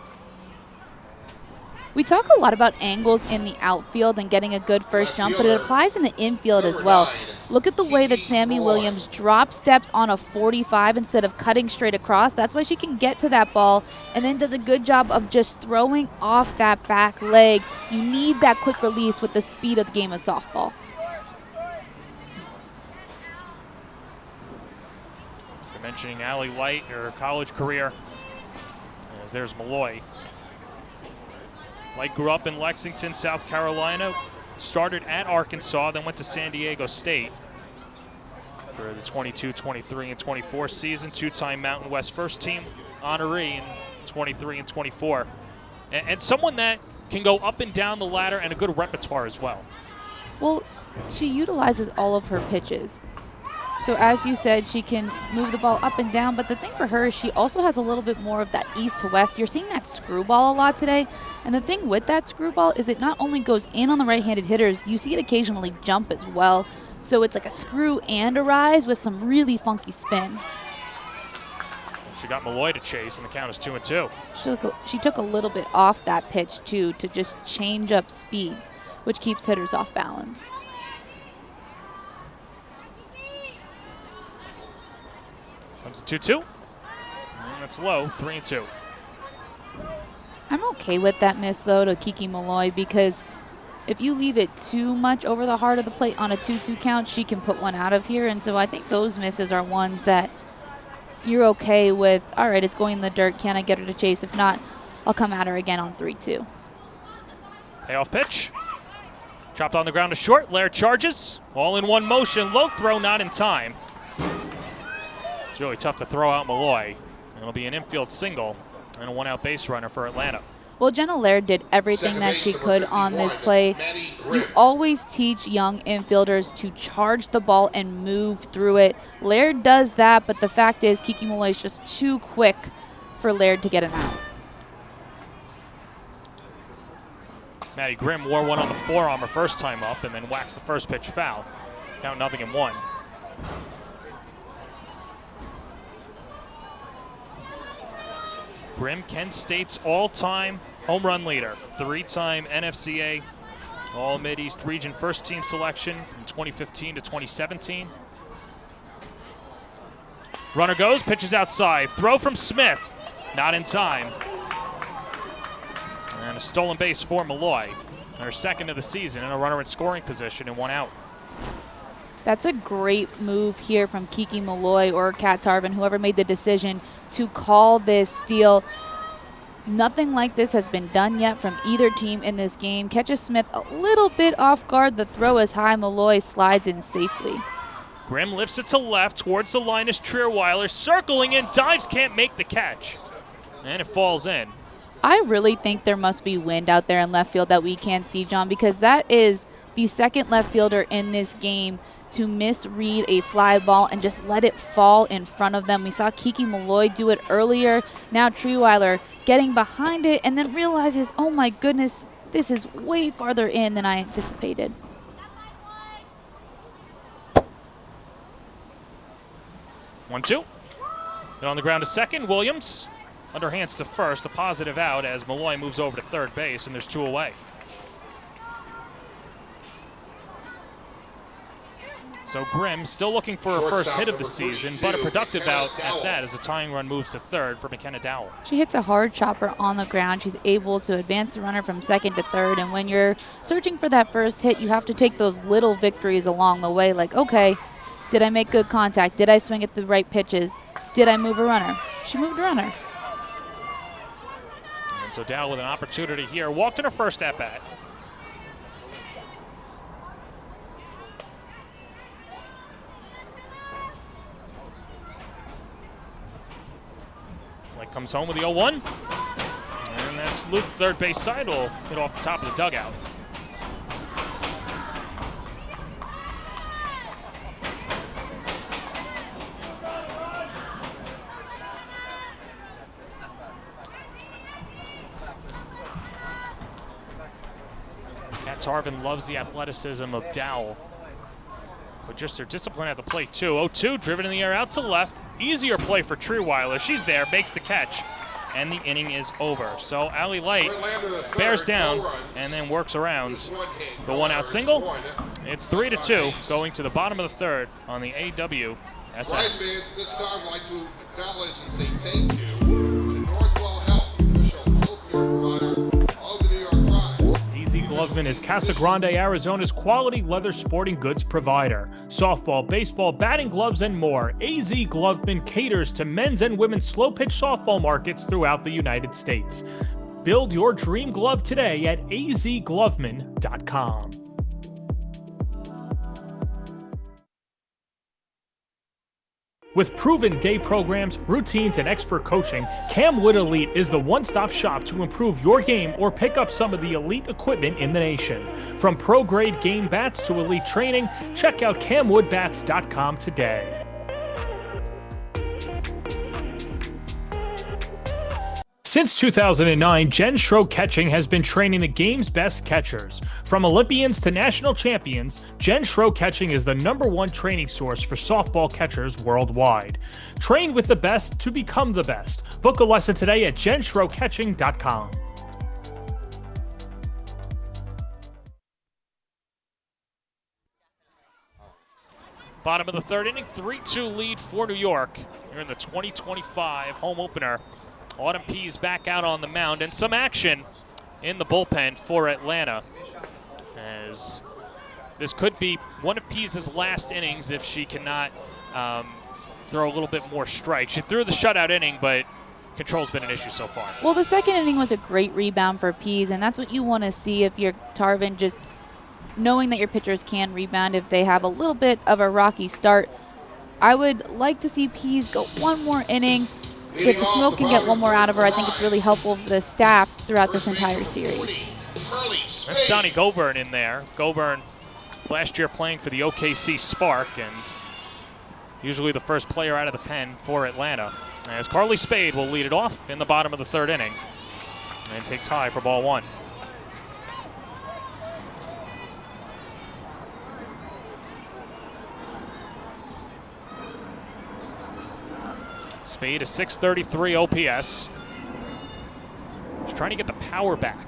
We talk a lot about angles in the outfield and getting a good first jump, but it applies in the infield as well. Look at the way that Sammy Williams drop steps on a 45 instead of cutting straight across. That's why she can get to that ball and then does a good job of just throwing off that back leg. You need that quick release with the speed of the game of softball. You're mentioning Allie Light, her college career, as there's Malloy. Light grew up in Lexington, South Carolina, started at Arkansas, then went to San Diego State for the 22, 23, and 24 season. Two-time Mountain West first team honoree in 23 and 24. And someone that can go up and down the ladder and a good repertoire as well. Well, she utilizes all of her pitches. So as you said, she can move the ball up and down, but the thing for her is she also has a little bit more of that east to west. You're seeing that screwball a lot today, and the thing with that screwball is it not only goes in on the right-handed hitters, you see it occasionally jump as well. So it's like a screw and a rise with some really funky spin. She got Malloy to chase, and the count is 2-2. She took a little bit off that pitch, too, to just change up speeds, which keeps hitters off balance. Comes 2-2. And that's low, 3-2. I'm okay with that miss, though, to Kiki Malloy, because if you leave it too much over the heart of the plate on a 2-2 count, she can put one out of here. And so I think those misses are ones that you're okay with. All right, it's going in the dirt. Can I get her to chase? If not, I'll come at her again on 3-2. Payoff pitch. Chopped on the ground to short. Laird charges. All in one motion. Low throw, not in time. It's really tough to throw out Malloy. It'll be an infield single and a one-out base runner for Atlanta. Well, Jenna Laird did everything that she could on this play. You always teach young infielders to charge the ball and move through it. Laird does that, but the fact is Kiki Malloy is just too quick for Laird to get an out. Maddie Grimm wore one on the forearm her first time up and then waxed the first pitch foul. Count 0-1. Grimm, Kent State's all-time home run leader, 3-time NFCA All-Mid-East Region first-team selection from 2015 to 2017. Runner goes, pitches outside. Throw from Smith, not in time. And a stolen base for Malloy. Her second of the season and a runner in scoring position and one out. That's a great move here from Kiki Malloy or Kat Tarvin, whoever made the decision to call this steal. Nothing like this has been done yet from either team in this game. Catches Smith a little bit off guard. The throw is high. Malloy slides in safely. Grimm lifts it to left towards the line as Trierweiler circling in, dives, can't make the catch. And it falls in. I really think there must be wind out there in left field that we can't see, John, because that is the second left fielder in this game to misread a fly ball and just let it fall in front of them. We saw Kiki Malloy do it earlier. Now Trierweiler getting behind it and then realizes, oh my goodness, this is way farther in than I anticipated. One, two. Then on the ground to second, Williams. Underhands to first, a positive out as Malloy moves over to third base, and there's two away. So Grimm still looking for her first hit of the season, but a productive out at that as the tying run moves to third for McKenna Dowell. She hits a hard chopper on the ground. She's able to advance the runner from second to third, and when you're searching for that first hit, you have to take those little victories along the way, like, okay, did I make good contact? Did I swing at the right pitches? Did I move a runner? She moved a runner. And so Dowell with an opportunity here. Walked in her first at-bat. Light comes home with the 0-1. And that's Luke, third base side, will hit off the top of the dugout. Tarvin loves the athleticism of Dowell, but just her discipline at the plate too. 0-2, driven in the air out to left. Easier play for Trierweiler. She's there, makes the catch, and the inning is over. So Allie Light bears down and then works around the one-out single. It's 3-2, going to the bottom of the third on the AWSM. Right, fans, this time I'd like to acknowledge and say thank you to Northwell Health, official health care provider of the New York Pride. AZ Gloveman is Casa Grande, Arizona's quality leather sporting goods provider. Softball, baseball, batting gloves, and more. AZ Gloveman caters to men's and women's slow-pitch softball markets throughout the United States. Build your dream glove today at azgloveman.com. With proven day programs, routines, and expert coaching, Camwood Elite is the one-stop shop to improve your game or pick up some of the elite equipment in the nation. From pro-grade game bats to elite training, check out camwoodbats.com today. Since 2009, Jen Schroe Catching has been training the game's best catchers. From Olympians to national champions, Jen Schroe Catching is the #1 training source for softball catchers worldwide. Train with the best to become the best. Book a lesson today at jenschroecatching.com. Bottom of the third inning, 3-2 lead for New York. Here in the 2025 home opener. Autumn Pease back out on the mound, and some action in the bullpen for Atlanta, as this could be one of Pease's last innings if she cannot throw a little bit more strikes. She threw the shutout inning, but control's been an issue so far. Well, the second inning was a great rebound for Pease, and that's what you want to see if you're Tarvin, just knowing that your pitchers can rebound if they have a little bit of a rocky start. I would like to see Pease go one more inning. If the Smoke can get one more out of her, I think it's really helpful for the staff throughout this entire series. That's Donnie Goburn in there. Goburn last year playing for the OKC Spark and usually the first player out of the pen for Atlanta. As Carly Spade will lead it off in the bottom of the third inning and takes high for ball one. Spade a 633 OPS. She's trying to get the power back.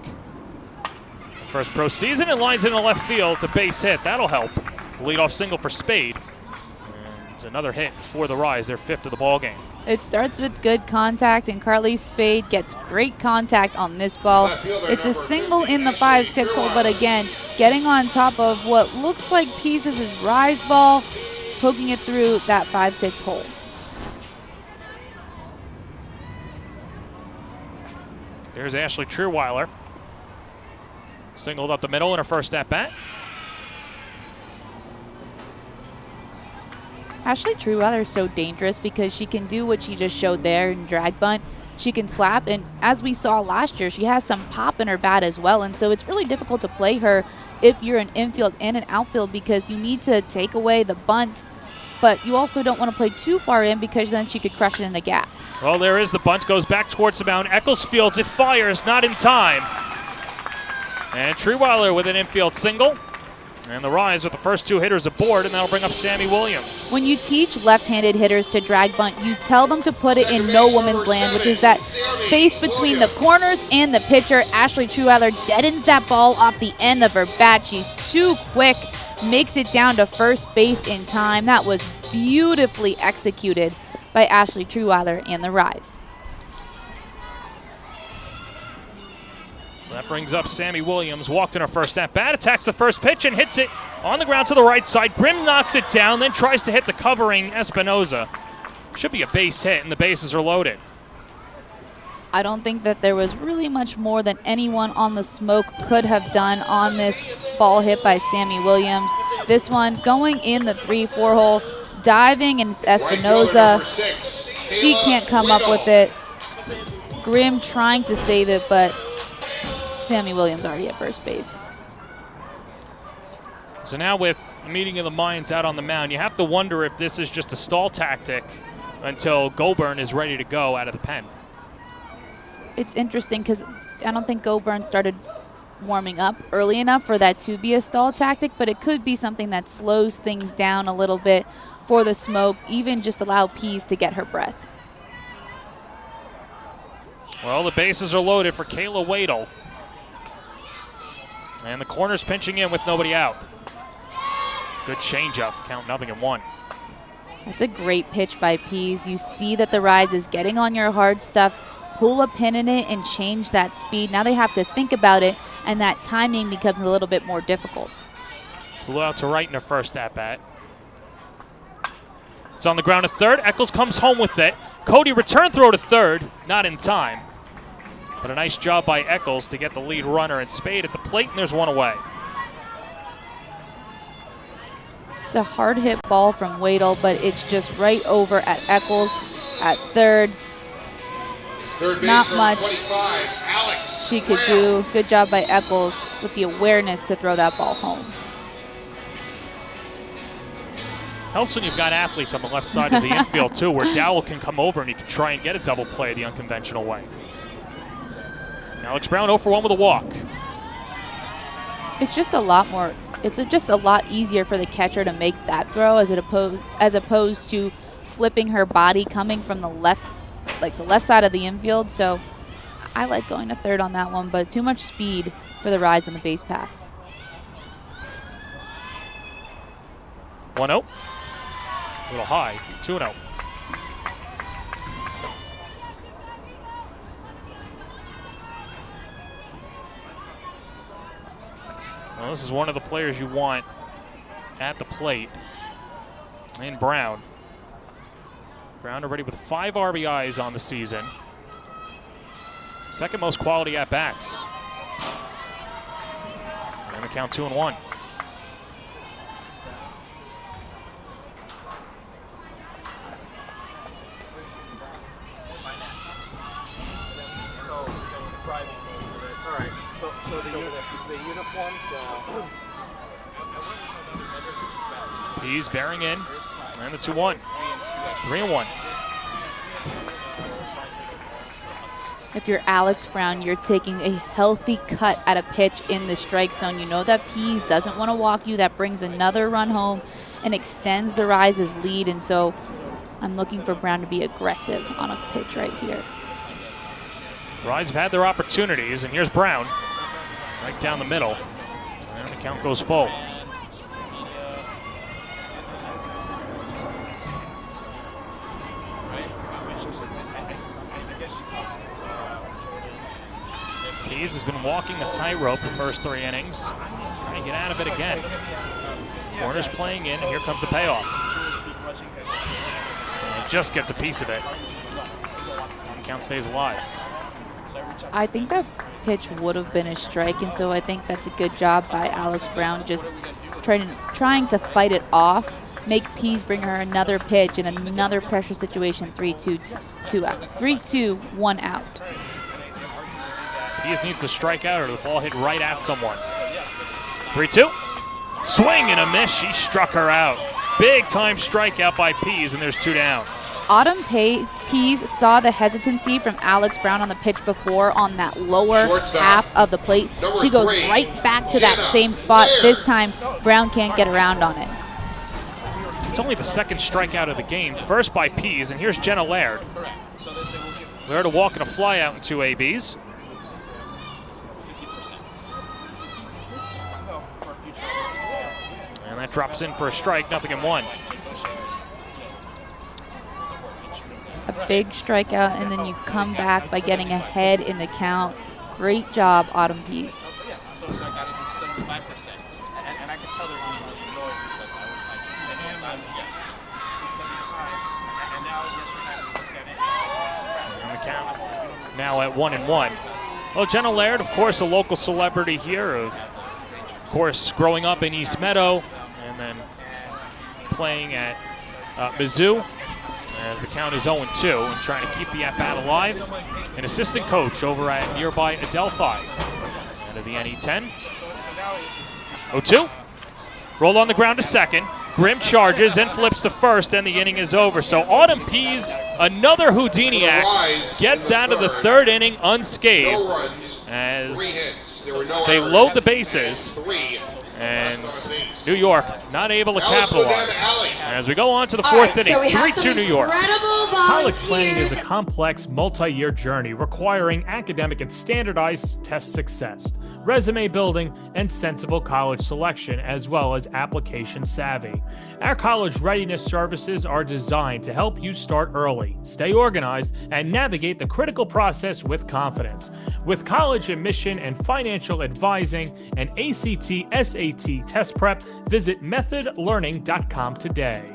First pro season and lines in the left field to base hit. That'll help. Leadoff single for Spade. And another hit for the Rise, their fifth of the ball game. It starts with good contact, and Carly Spade gets great contact on this ball. It's a single in the 5-6 hole, but again, getting on top of what looks like Pease's Rise ball, poking it through that 5-6 hole. Here's Ashley Trueweiler. Singled up the middle in her first at-bat. Ashley Trueweiler is so dangerous because she can do what she just showed there in drag bunt. She can slap, and as we saw last year, she has some pop in her bat as well, and so it's really difficult to play her if you're an infield and an outfield because you need to take away the bunt, but you also don't want to play too far in because then she could crush it in a gap. Well, there is the bunt, goes back towards the mound. Eccles fields it, fires, not in time. And Trueweiler with an infield single. And the Rise with the first two hitters aboard, and that'll bring up Sammy Williams. When you teach left-handed hitters to drag bunt, you tell them to put it in no woman's land, which is that space between the corners and the pitcher. Ashley Trueweiler deadens that ball off the end of her bat. She's too quick, makes it down to first base in time. That was beautifully executed by Ashley Trueweiler and the Rise. That brings up Sammy Williams. Walked in her first at-bat, attacks the first pitch and hits it on the ground to the right side. Grimm knocks it down, then tries to hit the covering Espinoza. Should be a base hit, and the bases are loaded. I don't think that there was really much more than anyone on the Smoke could have done on this ball hit by Sammy Williams. This one going in the 3-4 hole, diving, and it's Espinoza. She can't come up with it. Grimm trying to save it, but Sammy Williams already at first base. So now with the meeting of the minds out on the mound, you have to wonder if this is just a stall tactic until Goburn is ready to go out of the pen. It's interesting because I don't think Goburn started warming up early enough for that to be a stall tactic, but it could be something that slows things down a little bit for the Smoke, even just allow Pease to get her breath. Well, the bases are loaded for Kayla Wadle. And the corner's pinching in with nobody out. Good changeup, count 0-1. That's a great pitch by Pease. You see that the Rise is getting on your hard stuff, pull a pin in it and change that speed. Now they have to think about it, and that timing becomes a little bit more difficult. Flew out to right in her first at-bat. It's on the ground at third. Eccles comes home with it. Cody return throw to third, not in time. But a nice job by Eccles to get the lead runner and Spade at the plate, and there's one away. It's a hard hit ball from Wadle, but it's just right over at Eccles at third. Not much she could do. Good job by Eccles with the awareness to throw that ball home. Helps when you've got athletes on the left side of the infield too, where Dowell can come over and he can try and get a double play the unconventional way. Alex Brown 0 for 1 with a walk. It's just a lot more. It's just a lot easier for the catcher to make that throw as opposed to flipping her body coming from the left, like the left side of the infield. So I like going to third on that one, but too much speed for the Rise on the base paths. 1-0. A little high. 2-0. Well, this is one of the players you want at the plate in Brown. Brown already with 5 RBIs on the season. Second most quality at-bats. And the count 2-1. So the uniforms. Pease bearing in, and the 2-1. 3-1. If you're Alex Brown, you're taking a healthy cut at a pitch in the strike zone. You know that Pease doesn't want to walk you. That brings another run home and extends the Rise's lead. And so I'm looking for Brown to be aggressive on a pitch right here. Rise have had their opportunities, and here's Brown. Right down the middle. And the count goes full. Pease has been walking the tightrope the first 3 innings. Trying to get out of it again. Warner's playing in, and here comes the payoff. And just gets a piece of it. And the count stays alive. I think that pitch would have been a strike, and so I think that's a good job by Alex Brown, just trying to fight it off, make Pease bring her another pitch in another pressure situation. 3-2 out. 3-2, 1 out. Pease needs to strike out or the ball hit right at someone. 3-2. Swing and a miss. She struck her out. Big time strikeout by Pease, and there's 2 down. Autumn Pease saw the hesitancy from Alex Brown on the pitch before on that lower half of the plate. She goes right back to that same spot. This time, Brown can't get around on it. It's only the second strikeout of the game. First by Pease, and here's Jenna Laird. Laird a walk and a fly out in 2 ABs. And that drops in for a strike, 0-1. A big strikeout, and then you come back by getting ahead in the count. Great job, Autumn Pease. And the count now at 1-1. Well, Jenna Laird, of course, a local celebrity here, of course, growing up in East Meadow and then playing at Mizzou. As the count is 0-2 and trying to keep the at-bat alive. An assistant coach over at nearby Adelphi. End of the NE10. 0-2. Roll on the ground to second. Grimm charges and flips to first, and the inning is over. So Autumn Pease, another Houdini act, gets out of the 3rd inning unscathed as they load the bases. And New York not able to capitalize. As we go on to the 4th inning, 3-2 New York. College planning is a complex, multi-year journey requiring academic and standardized test success, resume building, and sensible college selection, as well as application savvy. Our college readiness services are designed to help you start early, stay organized, and navigate the critical process with confidence. With college admission and financial advising and ACT, SAT test prep, visit methodlearning.com today.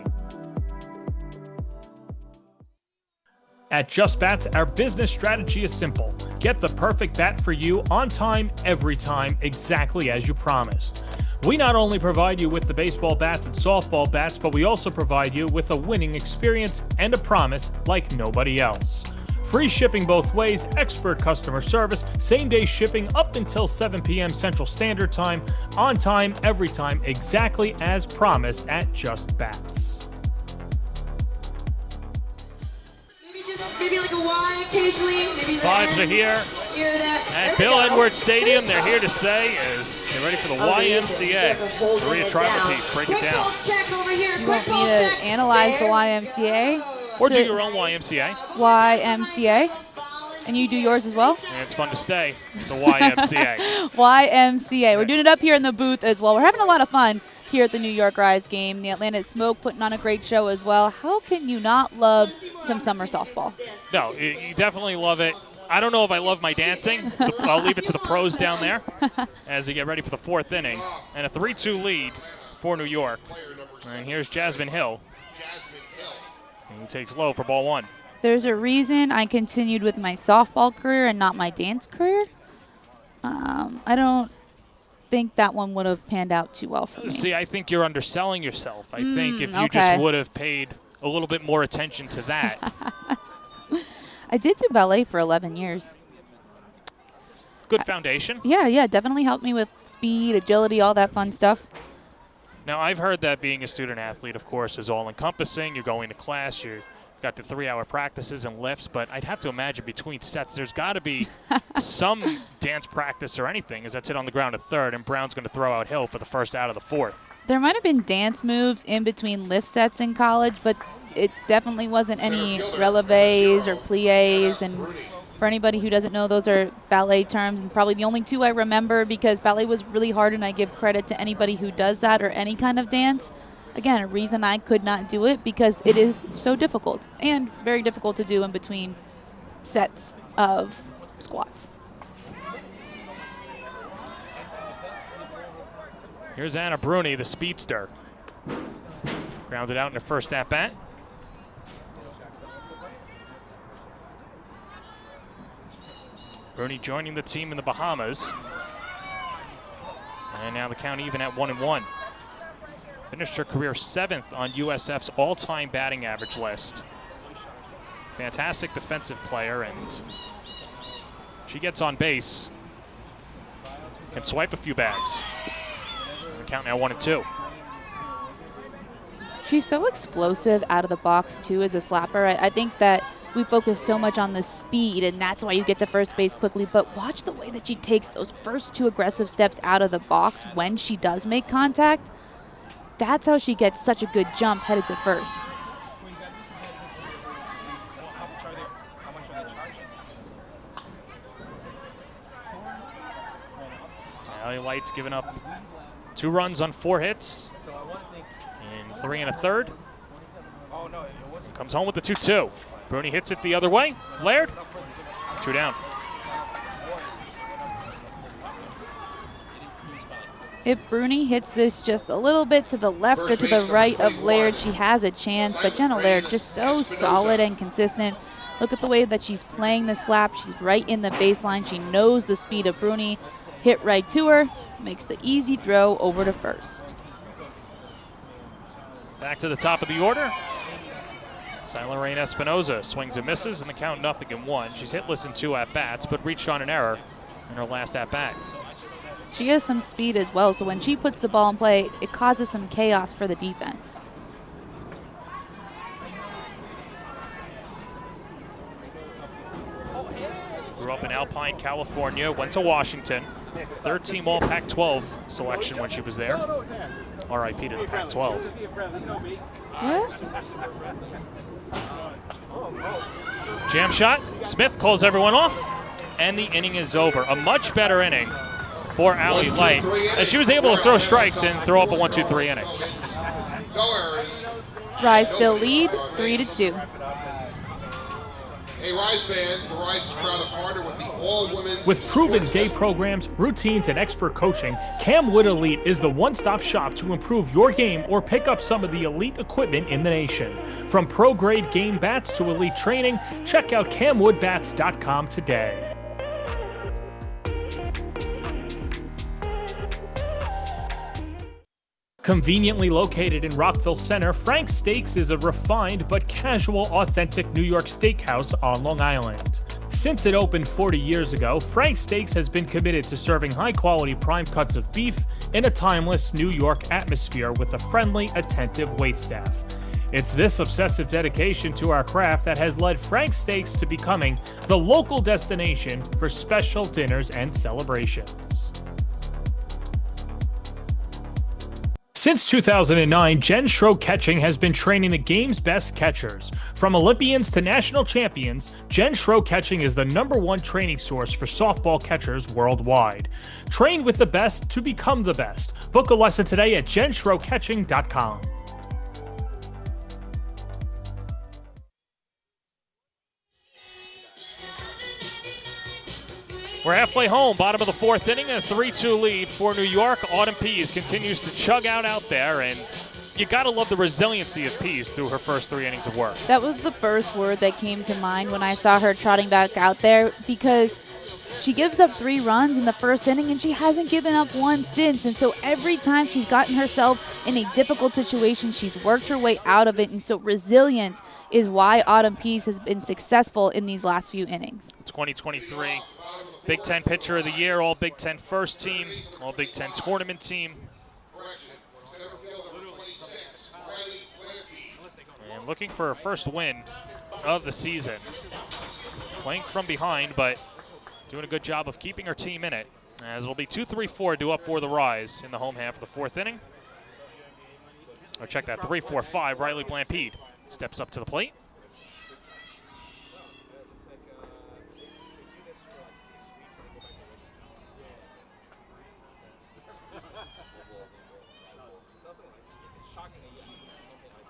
At Just Bats, our business strategy is simple. Get the perfect bat for you on time, every time, exactly as you promised. We not only provide you with the baseball bats and softball bats, but we also provide you with a winning experience and a promise like nobody else. Free shipping both ways, expert customer service, same-day shipping up until 7 p.m. Central Standard Time, on time, every time, exactly as promised at Just Bats. Maybe like a Y occasionally. Maybe Vibes are here at Bill Edwards Stadium. They're here to say is get ready for the YMCA. Maria Tribal-Piece, break it down. You want me to analyze the YMCA? Or do your own YMCA. YMCA. And you do yours as well? And it's fun to stay at the YMCA. YMCA. We're doing it up here in the booth as well. We're having a lot of fun here at the New York Rise game. The Atlantic Smoke putting on a great show as well. How can you not love some summer softball? No, you definitely love it. I don't know if I love my dancing. I'll leave it to the pros down there as they get ready for the 4th inning. And a 3-2 lead for New York. And here's Jasmine Hill. He takes low for ball 1. There's a reason I continued with my softball career and not my dance career. I don't think that one would have panned out too well for me. See, I think you're underselling yourself. I think if you okay. just would have paid a little bit more attention to that. I did do ballet for 11 years. Good foundation. Yeah, definitely helped me with speed, agility, all that fun stuff. Now, I've heard that being a student athlete, of course, is all-encompassing. You're going to class, you've got the 3-hour practices and lifts, but I'd have to imagine between sets there's got to be some dance practice or anything, as that's it on the ground at third, and Brown's going to throw out Hill for the first out of the fourth. There might have been dance moves in between lift sets in college, but it definitely wasn't any releves or pliés. And for anybody who doesn't know, those are ballet terms, and probably the only two I remember because ballet was really hard, and I give credit to anybody who does that or any kind of dance. Again, a reason I could not do it because it is so difficult and very difficult to do in between sets of squats. Here's Anna Bruni, the speedster. Grounded out in her first at-bat. Bruni joining the team in the Bahamas. And now the count even at 1-1. Finished her career 7th on USF's all-time batting average list. Fantastic defensive player, and she gets on base. Can swipe a few bags. The count now 1-2. She's so explosive out of the box, too, as a slapper. I think that we focus so much on the speed, and that's why you get to first base quickly. But watch the way that she takes those first 2 aggressive steps out of the box when she does make contact. That's how she gets such a good jump headed to first. LA Light's given up 2 runs on 4 hits in 3 1/3. Comes home with the 2-2. Bruni hits it the other way. Laird, 2 down. If Bruni hits this just a little bit to the left or to the right of Laird, she has a chance. But Jenna Laird just so solid and consistent. Look at the way that she's playing the slap. She's right in the baseline. She knows the speed of Bruni. Hit right to her. Makes the easy throw over to first. Back to the top of the order. Silent Rain Espinoza swings and misses, and the count 0-1. She's hitless in 2 at-bats, but reached on an error in her last at-bat. She has some speed as well, so when she puts the ball in play, it causes some chaos for the defense. Grew up in Alpine, California, went to Washington. 3rd-team All Pac-12 selection when she was there. RIP to the Pac-12. What? Jam shot. Smith calls everyone off, and the inning is over. A much better inning for Allie Light, as she was able to throw strikes and throw up a 1-2-3 inning. No errors. Rise still lead, 3-2. Hey, Rise fans, the Rise is proud to partner with the all-women's... With proven day programs, routines, and expert coaching, Camwood Elite is the one-stop shop to improve your game or pick up some of the elite equipment in the nation. From pro-grade game bats to elite training, check out camwoodbats.com today. Conveniently located in Rockville Center, Frank's Steaks is a refined but casual, authentic New York steakhouse on Long Island. Since it opened 40 years ago, Frank's Steaks has been committed to serving high-quality prime cuts of beef in a timeless New York atmosphere with a friendly, attentive waitstaff. It's this obsessive dedication to our craft that has led Frank's Steaks to becoming the local destination for special dinners and celebrations. Since 2009, Jen Schroe Catching has been training the game's best catchers. From Olympians to national champions, Jen Schroe Catching is the #1 training source for softball catchers worldwide. Train with the best to become the best. Book a lesson today at jenschroecatching.com. We're halfway home, bottom of the 4th inning, and a 3-2 lead for New York. Autumn Pease continues to chug out there, and you got to love the resiliency of Pease through her first 3 innings of work. That was the first word that came to mind when I saw her trotting back out there, because she gives up 3 runs in the first inning and she hasn't given up one since. And so every time she's gotten herself in a difficult situation, she's worked her way out of it. And so resilience is why Autumn Pease has been successful in these last few innings. 2023 Big Ten Pitcher of the Year, All Big Ten First Team, All Big Ten Tournament Team. And looking for her first win of the season. Playing from behind, but doing a good job of keeping her team in it, as it'll be 2-3-4 due up for the Rise in the home half of the 4th inning. Or check that, 3-4-5. Riley Blampede steps up to the plate.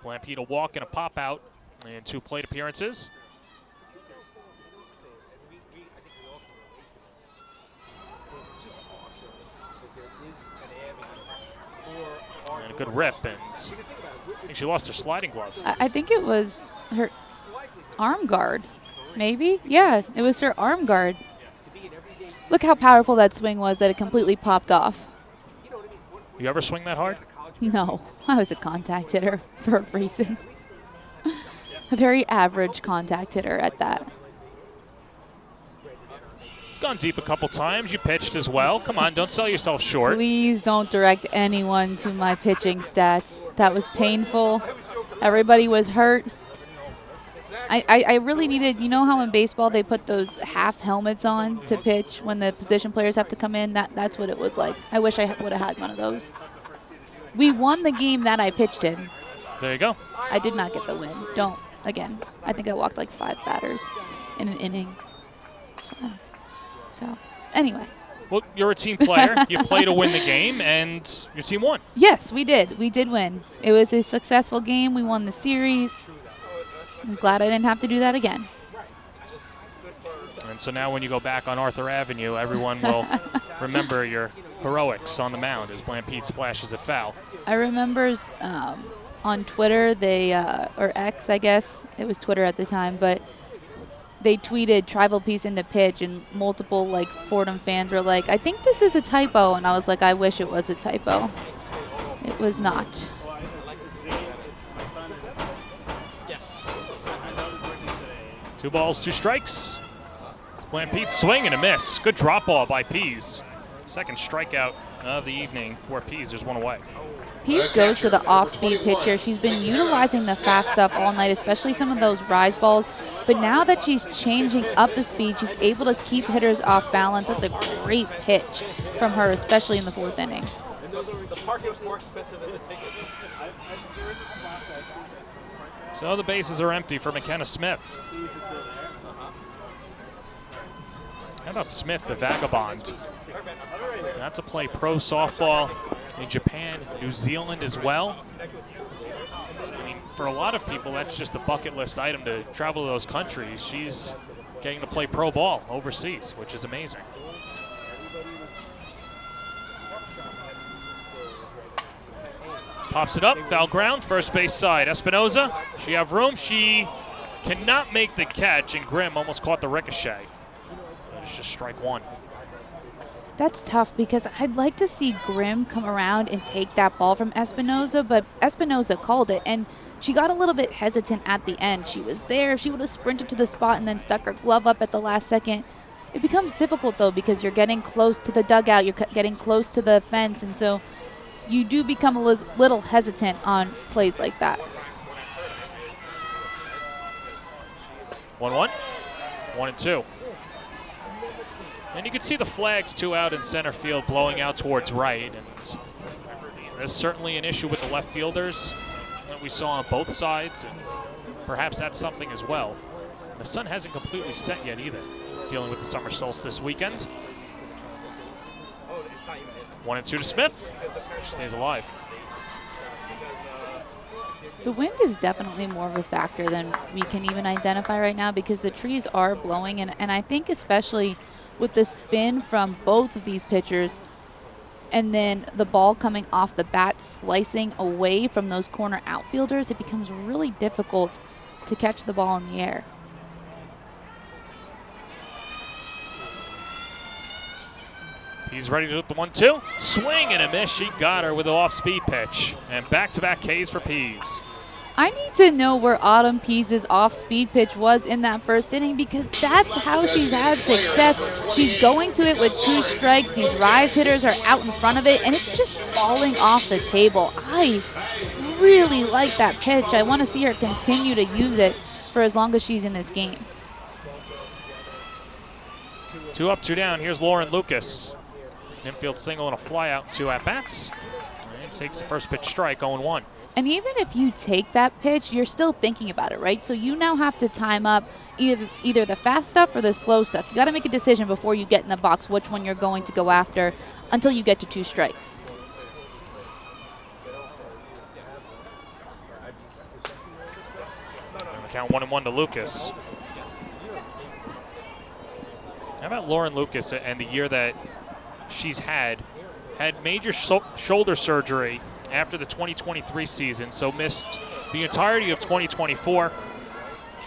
Blampede a walk and a pop out in 2 plate appearances. And a good rip, and I think she lost her sliding glove. I think it was her arm guard, maybe? Yeah, it was her arm guard. Look how powerful that swing was that it completely popped off. You ever swing that hard? No, I was a contact hitter for a reason. A very average contact hitter at that. Gone deep a couple times. You pitched as well. Come on, don't sell yourself short. Please don't direct anyone to my pitching stats. That was painful. Everybody was hurt. I really needed, you know how in baseball they put those half helmets on to pitch when the position players have to come in? That's what it was like. I wish I would have had one of those. We won the game that I pitched in. There you go. I did not get the win. Again, I think I walked like 5 batters in an inning. It's fun. So, anyway. Well, you're a team player. You play to win the game, and your team won. Yes, we did. We did win. It was a successful game. We won the series. I'm glad I didn't have to do that again. And so now when you go back on Arthur Avenue, everyone will remember your heroics on the mound as Blampede splashes it foul. I remember on Twitter, or X, I guess. It was Twitter at the time, but they tweeted tribal piece into pitch, and multiple Fordham fans were like, I think this is a typo. And I was like, I wish it was a typo. It was not. Two balls, 2 strikes. Blampede swing and a miss. Good drop ball by Pease. Second strikeout of the evening for Pease. There's one away. Pease goes to the off-speed pitcher. She's been utilizing the fast stuff all night, especially some of those rise balls. But now that she's changing up the speed, she's able to keep hitters off balance. That's a great pitch from her, especially in the 4th inning. So the bases are empty for McKenna Smith. How about Smith, the vagabond? Got to play pro softball in Japan, New Zealand as well. I mean, for a lot of people, that's just a bucket list item to travel to those countries. She's getting to play pro ball overseas, which is amazing. Pops it up, foul ground, first base side. Espinoza, she have room. She cannot make the catch, and Grimm almost caught the ricochet. It's just strike 1. That's tough because I'd like to see Grimm come around and take that ball from Espinoza, but Espinoza called it, and she got a little bit hesitant at the end. She was there. If she would have sprinted to the spot and then stuck her glove up at the last second, it becomes difficult, though, because you're getting close to the dugout. You're getting close to the fence, and so you do become a little hesitant on plays like that. 1-1, 1-2. And you can see the flags, too, out in center field blowing out towards right. And there's certainly an issue with the left fielders that we saw on both sides. And perhaps that's something as well. And the sun hasn't completely set yet either, dealing with the summer solstice weekend. 1-2 to Smith. She stays alive. The wind is definitely more of a factor than we can even identify right now because the trees are blowing. And I think especially with the spin from both of these pitchers, and then the ball coming off the bat, slicing away from those corner outfielders, it becomes really difficult to catch the ball in the air. He's ready to hit the 1-2. Swing and a miss. She got her with an off-speed pitch. And back-to-back Ks for Pease. I need to know where Autumn Pease' off-speed pitch was in that first inning, because that's how she's had success. She's going to it with 2 strikes. These rise hitters are out in front of it, and it's just falling off the table. I really like that pitch. I want to see her continue to use it for as long as she's in this game. 2 up, 2 down. Here's Lauren Lucas. Infield single and a flyout, 2 at-bats. And takes the first pitch strike, 0-1. And even if you take that pitch, you're still thinking about it, right? So you now have to time up either the fast stuff or the slow stuff. You got to make a decision before you get in the box which one you're going to go after until you get to 2 strikes. And the count 1-1 to Lucas. How about Lauren Lucas and the year that she's had major shoulder surgery after the 2023 season, so missed the entirety of 2024.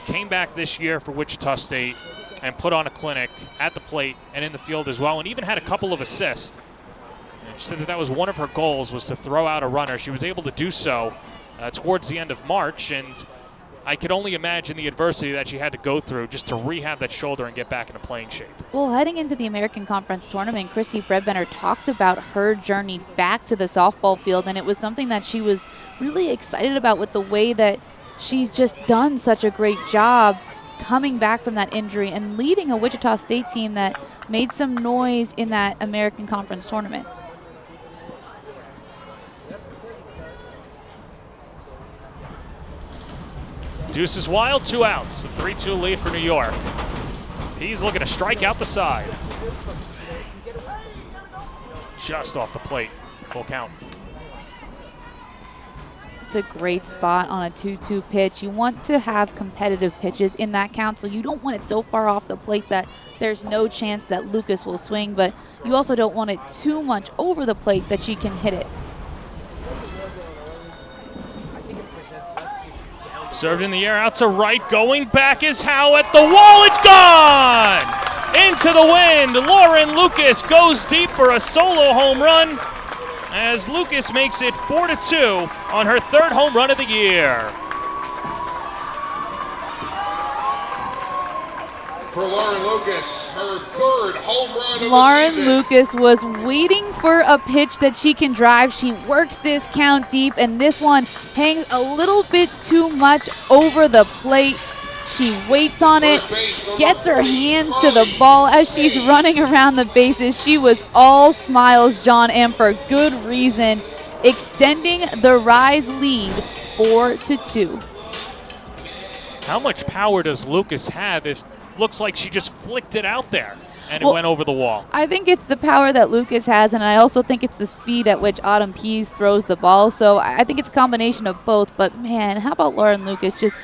Came back this year for Wichita State and put on a clinic at the plate and in the field as well, and even had a couple of assists. And she said that was one of her goals, was to throw out a runner. She was able to do so towards the end of March, and I could only imagine the adversity that she had to go through just to rehab that shoulder and get back into playing shape. Well, heading into the American Conference Tournament, Christy Bredbender talked about her journey back to the softball field, and it was something that she was really excited about with the way that she's just done such a great job coming back from that injury and leading a Wichita State team that made some noise in that American Conference Tournament. Deuce is wild, 2 outs. A 3-2 lead for New York. He's looking to strike out the side. Just off the plate. Full count. It's a great spot on a 2-2 pitch. You want to have competitive pitches in that count, so you don't want it so far off the plate that there's no chance that Lucas will swing, but you also don't want it too much over the plate that she can hit it. Served in the air, out to right, going back is Howe at the wall, it's gone! Into the wind, Lauren Lucas goes deep for a solo home run as Lucas makes it 4-2 on her 3rd home run of the year. For Lauren Lucas, her 3rd home run of the Lauren season. Lucas was waiting for a pitch that she can drive. She works this count deep, and this one hangs a little bit too much over the plate. She waits on it, gets her hands to the ball as she's running around the bases. She was all smiles, John, and for good reason, extending the Rise lead 4-2. How much power does Lucas have if looks like she just flicked it out there and it went over the wall? I think it's the power that Lucas has, and I also think it's the speed at which Autumn Pease throws the ball. So I think it's a combination of both. But, man, how about Lauren Lucas just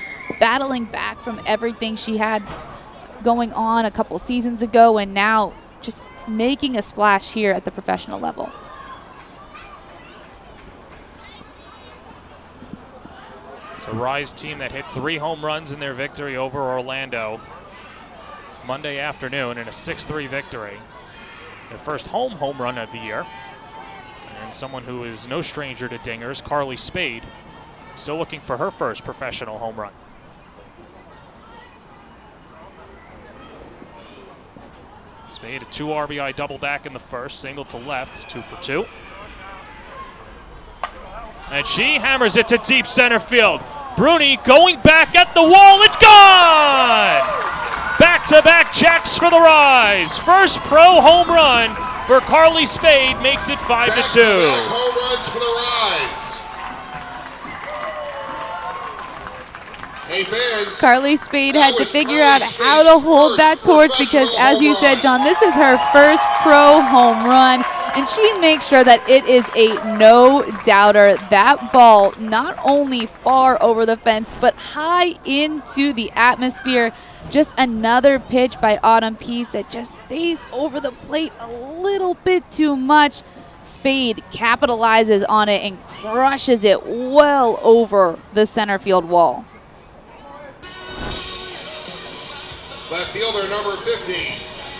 battling back from everything she had going on a couple seasons ago and now just making a splash here at the professional level. It's a Rise team that hit 3 home runs in their victory over Orlando Monday afternoon in a 6-3 victory. Their first home run of the year. And someone who is no stranger to dingers, Carly Spade, still looking for her first professional home run. Spade a 2 RBI double back in the first, single to left, 2 for 2. And she hammers it to deep center field. Bruni going back at the wall, it's gone! Back-to-back jacks for the Rise. First pro home run for Carly Spade makes it 5-2. Back-to-back home runs for the Rise. Hey, fans. Carly Spade had to figure out how to hold that torch because, as you said, John, this is her first pro home run, and she makes sure that it is a no-doubter. That ball not only far over the fence, but high into the atmosphere. Just another pitch by Autumn Pease that just stays over the plate a little bit too much. Spade capitalizes on it and crushes it well over the center field wall. Left fielder number 15,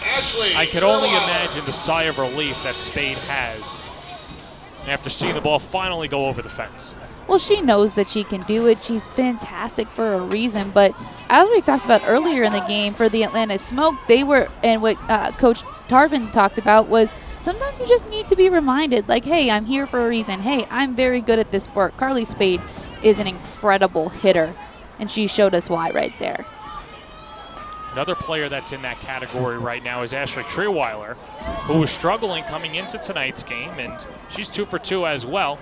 Ashley. I could only imagine the sigh of relief that Spade has after seeing the ball finally go over the fence. Well, she knows that she can do it. She's fantastic for a reason. But as we talked about earlier in the game for the Atlanta Smoke, they were, and what Coach Tarvin talked about was sometimes you just need to be reminded, like, hey, I'm here for a reason. Hey, I'm very good at this sport. Carly Spade is an incredible hitter, and she showed us why right there. Another player that's in that category right now is Ashley Trewiler, who was struggling coming into tonight's game, and she's 2 for 2 as well.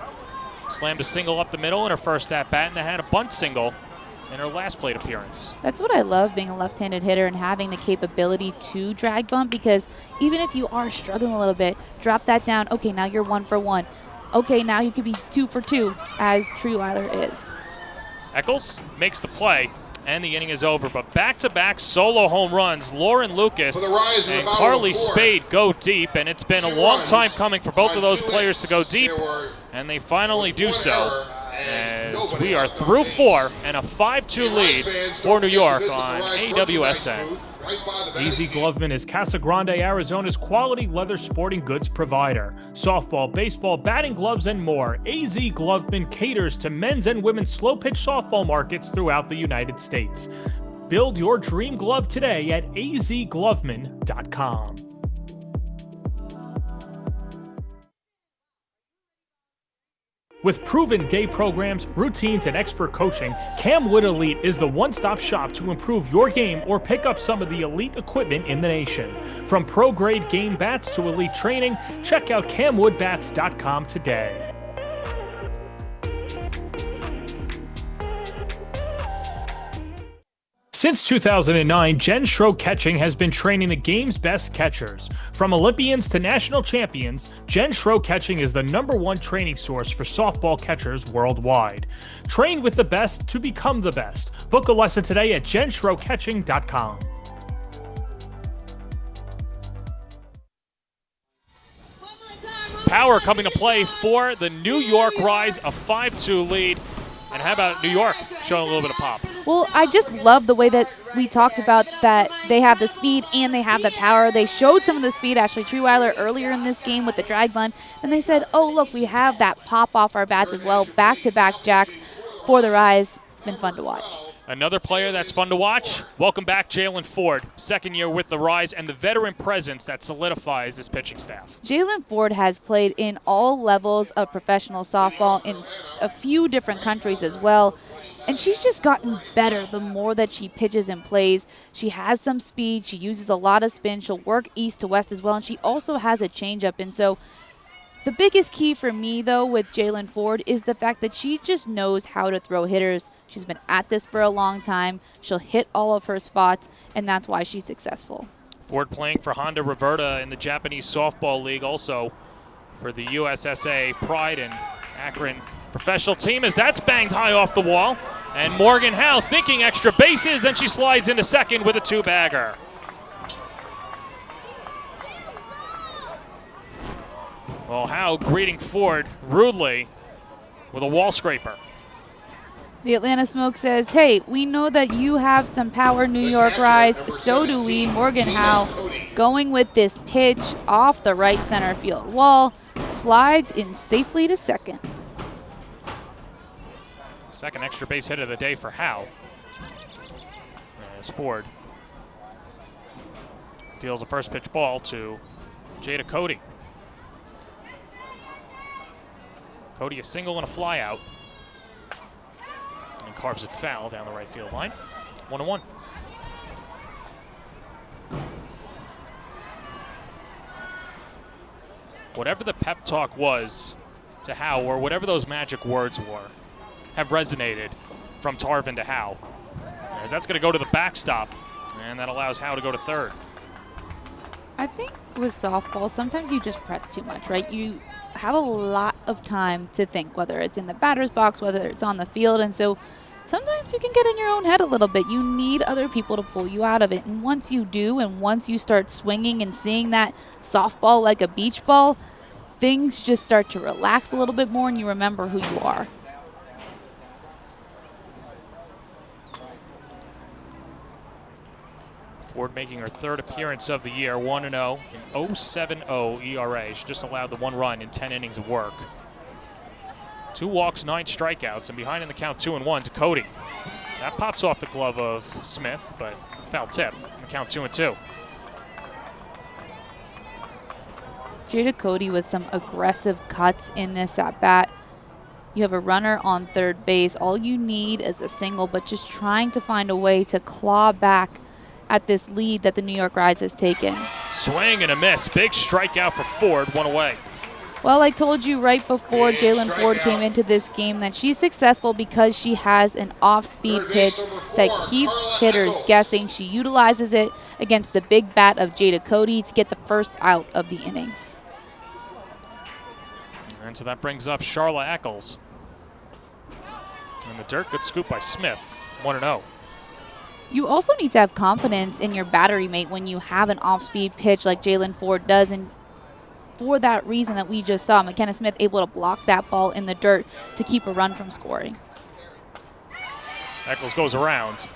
Slammed a single up the middle in her first at-bat, and they had a bunt single in her last plate appearance. That's what I love, being a left-handed hitter and having the capability to drag bunt, because even if you are struggling a little bit, drop that down. Okay, now you're 1 for 1. Okay, now you could be 2 for 2, as Trewiler is. Eccles makes the play, and the inning is over. But back-to-back solo home runs, Lauren Lucas and Carly Spade go deep, and it's been a long time coming for both of those players to go deep, and they finally do so as we are through 4 and a 5-2 lead for New York on AWSN. AZ Gloveman is Casa Grande, Arizona's quality leather sporting goods provider. Softball, baseball, batting gloves, and more. AZ Gloveman caters to men's and women's slow-pitch softball markets throughout the United States. Build your dream glove today at azgloveman.com. With proven day programs, routines, and expert coaching, Camwood Elite is the one-stop shop to improve your game or pick up some of the elite equipment in the nation. From pro-grade game bats to elite training, check out camwoodbats.com today. Since 2009, Jen Schroe Catching has been training the game's best catchers. From Olympians to national champions, Jen Schroe Catching is the #1 training source for softball catchers worldwide. Train with the best to become the best. Book a lesson today at jenschroecatching.com. Power coming to play for the New York Rise, a 5-2 lead. And how about New York showing a little bit of pop? Well, I just love the way that we talked about that they have the speed and they have the power. They showed some of the speed, Ashley Trewiler, earlier in this game with the drag bunt. And they said, oh, look, we have that pop off our bats as well. Back-to-back jacks for the Rise. It's been fun to watch. Another player that's fun to watch. Welcome back, Jalen Ford. Second year with the Rise and the veteran presence that solidifies this pitching staff. Jalen Ford has played in all levels of professional softball in a few different countries as well. And she's just gotten better the more that she pitches and plays. She has some speed. She uses a lot of spin. She'll work east to west as well. And she also has a changeup. And so the biggest key for me, though, with Jalen Ford is the fact that she just knows how to throw hitters. She's been at this for a long time. She'll hit all of her spots, and that's why she's successful. Ford playing for Honda Roberta in the Japanese Softball League, also for the USSA Pride and Akron professional team, as that's banged high off the wall. And Morgan Howe thinking extra bases, and she slides into second with a 2-bagger. Well, Howe greeting Ford rudely with a wall scraper. The Atlanta Smoke says, hey, we know that you have some power, New York Rise. So do we. Morgan Howe going with this pitch off the right center field wall. Slides in safely to second. Second extra base hit of the day for Howe. As Ford deals a first pitch ball to Jada Cody. Cody a single and a fly out. And carves it foul down the right field line. 1-1. Whatever the pep talk was to Howe, or whatever those magic words were, have resonated from Tarvin to Howe. As that's going to go to the backstop, and that allows Howe to go to third. I think with softball, sometimes you just press too much, right? You have a lot of time to think, whether it's in the batter's box, whether it's on the field, and so sometimes you can get in your own head a little bit. You need other people to pull you out of it, and once you do, and once you start swinging and seeing that softball like a beach ball, things just start to relax a little bit more and you remember who you are. Ford making her third appearance of the year, 1-0, an 0.70 ERA. She just allowed the 1 run in 10 innings of work. 2 walks, 9 strikeouts, and behind in the count 2-1 to Cody. That pops off the glove of Smith, but foul tip in the count 2-2. Jada Cody with some aggressive cuts in this at bat. You have a runner on third base. All you need is a single, but just trying to find a way to claw back at this lead that the New York Rise has taken. Swing and a miss. Big strikeout for Ford, 1 away. Well, I told you right before Jalen Ford came into this game that she's successful because she has an off-speed pitch that keeps hitters guessing. She utilizes it against the big bat of Jada Cody to get the first out of the inning. And so that brings up Charla Eccles. In the dirt, good scoop by Smith, 1-0. You also need to have confidence in your battery mate when you have an off-speed pitch like Jalen Ford does, and for that reason that we just saw, McKenna Smith able to block that ball in the dirt to keep a run from scoring. Eccles goes around,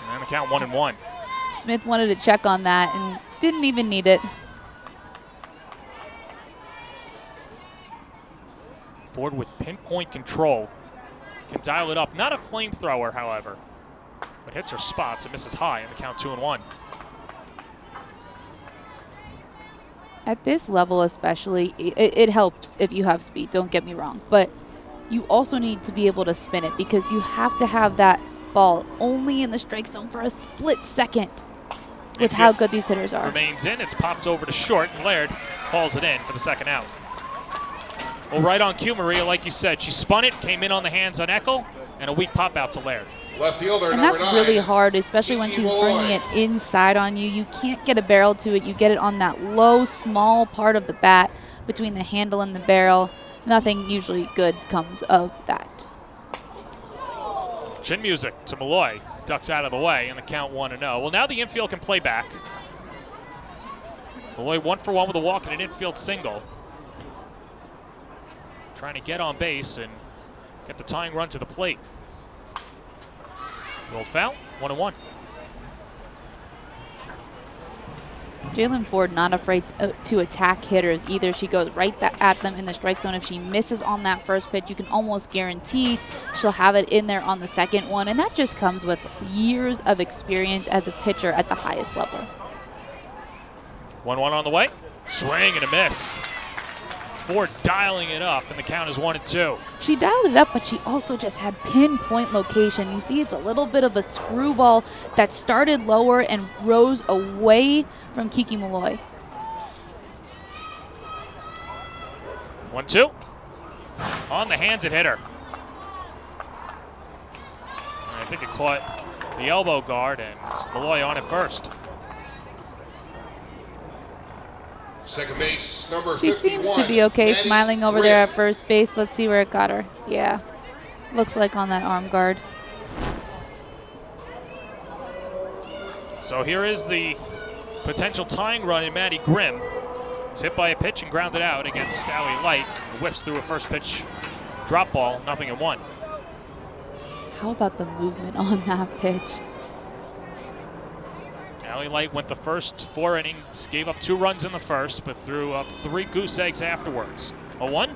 and the count 1-1. Smith wanted to check on that and didn't even need it. Ford with pinpoint control. Can dial it up. Not a flamethrower, however, but hits her spots and misses high in the count 2-1. At this level especially, it helps if you have speed, don't get me wrong. But you also need to be able to spin it because you have to have that ball only in the strike zone for a split second with how good these hitters are. Remains in. It's popped over to short, and Laird hauls it in for the second out. Well, right on cue, Maria, like you said. She spun it, came in on the hands on Eckel, and a weak pop out to Laird. Left fielder, and that's number 9, really hard, especially when she's bringing it inside on you. You can't get a barrel to it. You get it on that low, small part of the bat between the handle and the barrel. Nothing usually good comes of that. Chin music to Malloy. Ducks out of the way, and the count 1-0. Well, now the infield can play back. Malloy 1 for 1 with a walk and an infield single. Trying to get on base and get the tying run to the plate. Rolled foul, 1-1. Jalen Ford not afraid to attack hitters either. She goes right at them in the strike zone. If she misses on that first pitch, you can almost guarantee she'll have it in there on the second one. And that just comes with years of experience as a pitcher at the highest level. 1-1 on the way. Swing and a miss. Ford dialing it up, and the count is 1-2. She dialed it up, but she also just had pinpoint location. You see it's a little bit of a screwball that started lower and rose away from Kiki Malloy. 1-2. On the hands it hit her. And I think it caught the elbow guard, and Malloy on it first. Second base, number She 51, seems to be okay, Maddie smiling over Grimm. there at first base. Let's see where it got her. Yeah, looks like on that arm guard. So here is the potential tying run in Maddie Grimm. It's hit by a pitch and grounded out against Allie Light. Whips through a first pitch drop ball, 0-1. How about the movement on that pitch? Allie Light went the first 4 innings, gave up 2 runs in the first, but threw up 3 goose eggs afterwards. 0-1,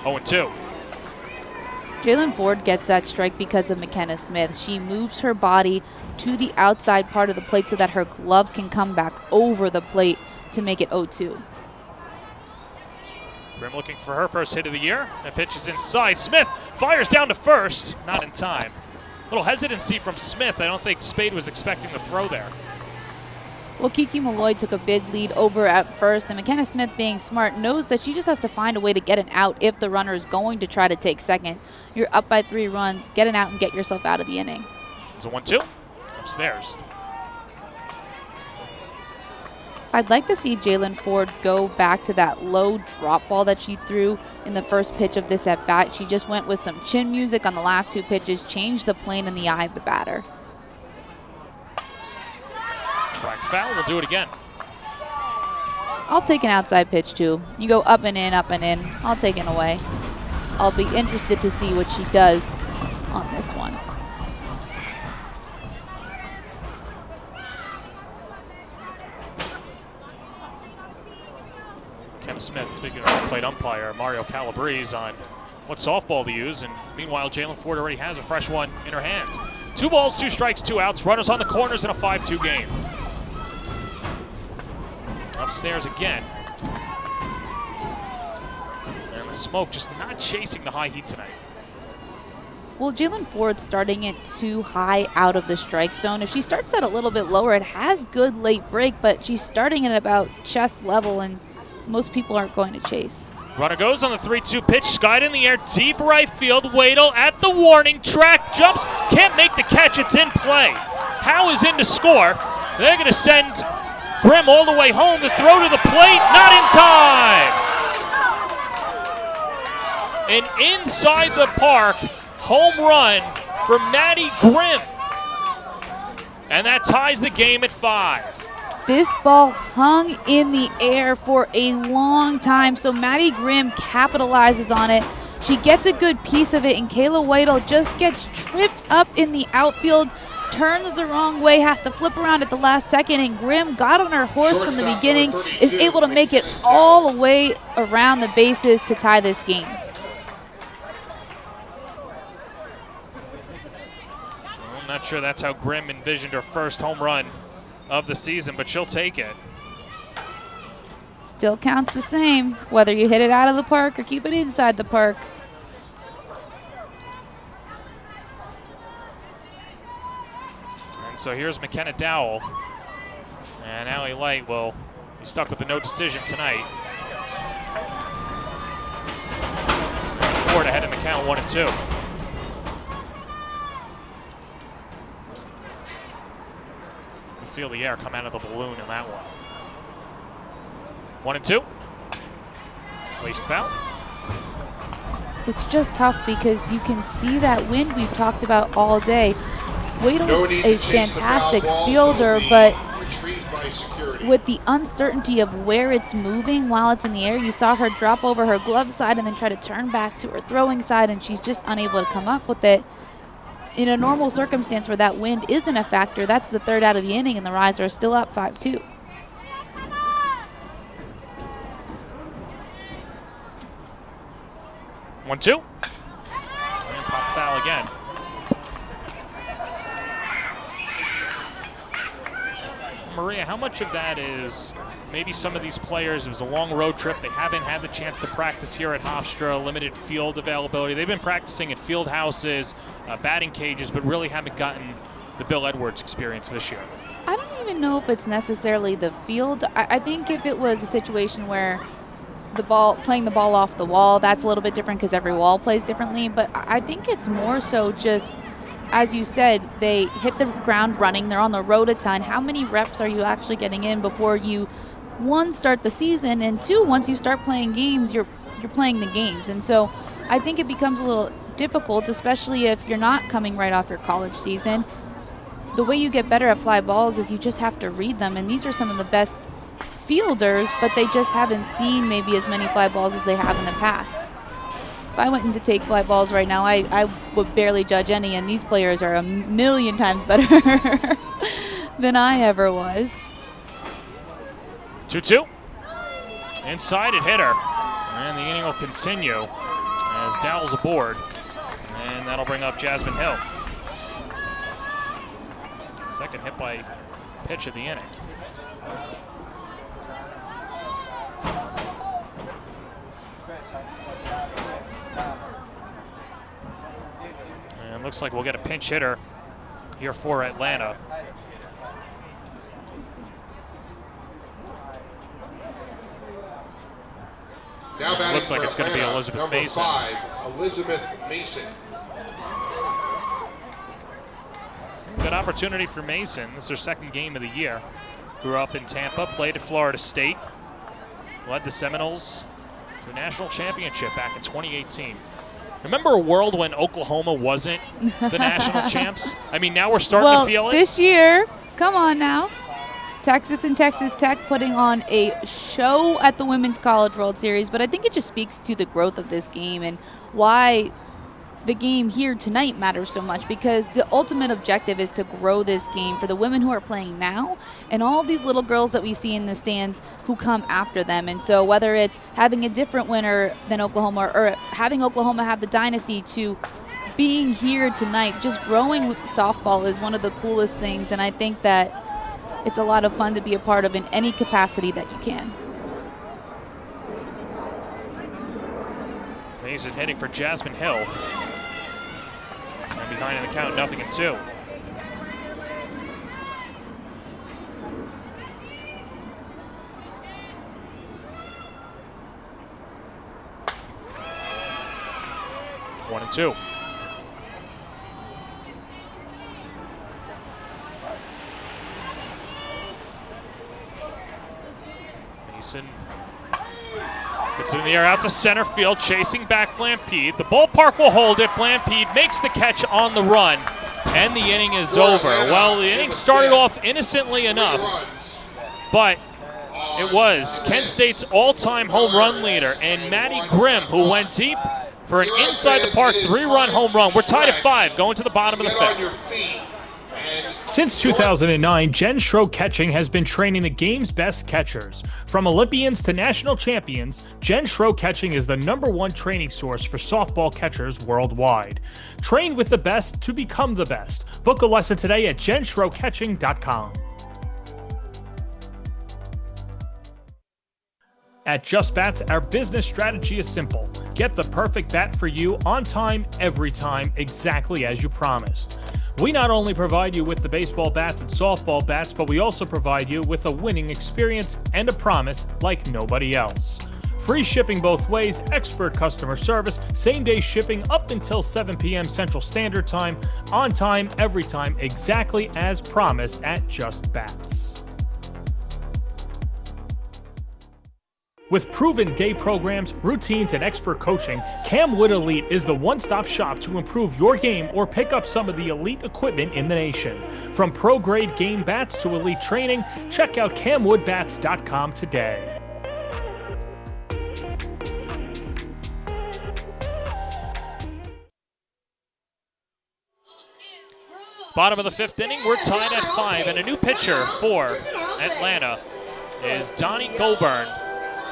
0-2. Jalen Ford gets that strike because of McKenna Smith. She moves her body to the outside part of the plate so that her glove can come back over the plate to make it 0-2. Grimm looking for her first hit of the year. That pitch is inside. Smith fires down to first, not in time. A little hesitancy from Smith. I don't think Spade was expecting the throw there. Well, Kiki Malloy took a big lead over at first, and McKenna Smith, being smart, knows that she just has to find a way to get an out if the runner is going to try to take second. You're up by 3 runs, get an out and get yourself out of the inning. It's a 1-2, upstairs. I'd like to see Jalen Ford go back to that low drop ball that she threw in the first pitch of this at-bat. She just went with some chin music on the last 2 pitches, changed the plane in the eye of the batter. Right foul, we'll do it again. I'll take an outside pitch too. You go up and in, I'll take it away. I'll be interested to see what she does on this one. Ken Smith, speaking of our plate umpire, Mario Calabrese on what softball to use, and meanwhile Jalen Ford already has a fresh one in her hand. 2 balls, 2 strikes, 2 outs. Runners on the corners in a 5-2 game. Upstairs again. And the smoke just not chasing the high heat tonight. Well, Jalen Ford's starting it too high out of the strike zone. If she starts that a little bit lower, it has good late break, but she's starting at about chest level, and most people aren't going to chase. Runner goes on the 3-2 pitch, skied in the air, deep right field. Wadle at the warning track, jumps, can't make the catch, it's in play. Howe is in to score. They're going to send Grimm all the way home. The throw to the plate, not in time. An inside the park home run for Maddie Grimm. And that ties the game at 5. This ball hung in the air for a long time, so Maddie Grimm capitalizes on it. She gets a good piece of it, and Kayla Wadle just gets tripped up in the outfield, turns the wrong way, has to flip around at the last second, and Grimm got on her horse from the beginning, is able to make it all the way around the bases to tie this game. Well, I'm not sure that's how Grimm envisioned her first home run of the season, but she'll take it. Still counts the same, whether you hit it out of the park or keep it inside the park. And so here's McKenna Dowell. And Allie Light will be stuck with the no decision tonight. Ford ahead in the count, 1-2. Feel the air come out of the balloon in that one. 1-2. Waste foul. It's just tough because you can see that wind we've talked about all day. Wadle's a fantastic fielder, but with the uncertainty of where it's moving while it's in the air, you saw her drop over her glove side and then try to turn back to her throwing side, and she's just unable to come up with it. In a normal circumstance where that wind isn't a factor, that's the 3rd out of the inning, and the Rise are still up 5-2. One, two. And pop foul again. Maria, how much of that is maybe some of these players, it was a long road trip, they haven't had the chance to practice here at Hofstra, limited field availability. They've been practicing at field houses, batting cages, but really haven't gotten the Bill Edwards experience this year. I don't even know if it's necessarily the field. I think if it was a situation where playing the ball off the wall, that's a little bit different because every wall plays differently, but I think it's more so just, as you said, they hit the ground running, they're on the road a ton. How many reps are you actually getting in before you, 1, start the season, and 2, once you start playing games, you're playing the games. And so I think it becomes a little difficult, especially if you're not coming right off your college season. The way you get better at fly balls is you just have to read them, and these are some of the best fielders, but they just haven't seen maybe as many fly balls as they have in the past. If I went in to take fly balls right now, I would barely judge any, and these players are a million times better than I ever was. 2-2. Inside it hit her. And the inning will continue as Dowell's aboard. And that'll bring up Jasmine Hill. Second hit by pitch of the inning. And looks like we'll get a pinch hitter here for Atlanta. Looks like it's going to be Elizabeth Mason. 5, Elizabeth Mason. Good opportunity for Mason. This is her second game of the year. Grew up in Tampa, played at Florida State, led the Seminoles to a national championship back in 2018. Remember a world when Oklahoma wasn't the national champs? I mean, now we're starting to feel it. This year, come on now. Texas and Texas Tech putting on a show at the Women's College World Series, but I think it just speaks to the growth of this game and why the game here tonight matters so much, because the ultimate objective is to grow this game for the women who are playing now and all these little girls that we see in the stands who come after them. And so whether it's having a different winner than Oklahoma or having Oklahoma have the dynasty to being here tonight, just growing softball is one of the coolest things, and I think that it's a lot of fun to be a part of in any capacity that you can. Mason hitting for Jasmine Hill. And behind in the count, 0-2. One and two. Mason gets it in the air out to center field, chasing back Blampede. The ballpark will hold it. Blampede makes the catch on the run, and the inning is over. Well, the inning started off innocently enough, but it was Kent State's all-time home run leader, and Maddie Grimm, who went deep for an inside-the-park 3-run home run. We're tied at 5, going to the bottom of the 5th. Since 2009, Jen Schroe Catching has been training the game's best catchers. From Olympians to national champions, Jen Schroe Catching is the #1 training source for softball catchers worldwide. Train with the best to become the best. Book a lesson today at jenschroecatching.com. At Just Bats, our business strategy is simple. Get the perfect bat for you on time, every time, exactly as you promised. We not only provide you with the baseball bats and softball bats, but we also provide you with a winning experience and a promise like nobody else. Free shipping both ways, expert customer service, same-day shipping up until 7 p.m. Central Standard Time, on time, every time, exactly as promised at Just Bats. With proven day programs, routines, and expert coaching, Camwood Elite is the one-stop shop to improve your game or pick up some of the elite equipment in the nation. From pro-grade game bats to elite training, check out camwoodbats.com today. Bottom of the 5th inning, we're tied at 5, and a new pitcher for Atlanta is Donnie Goburn,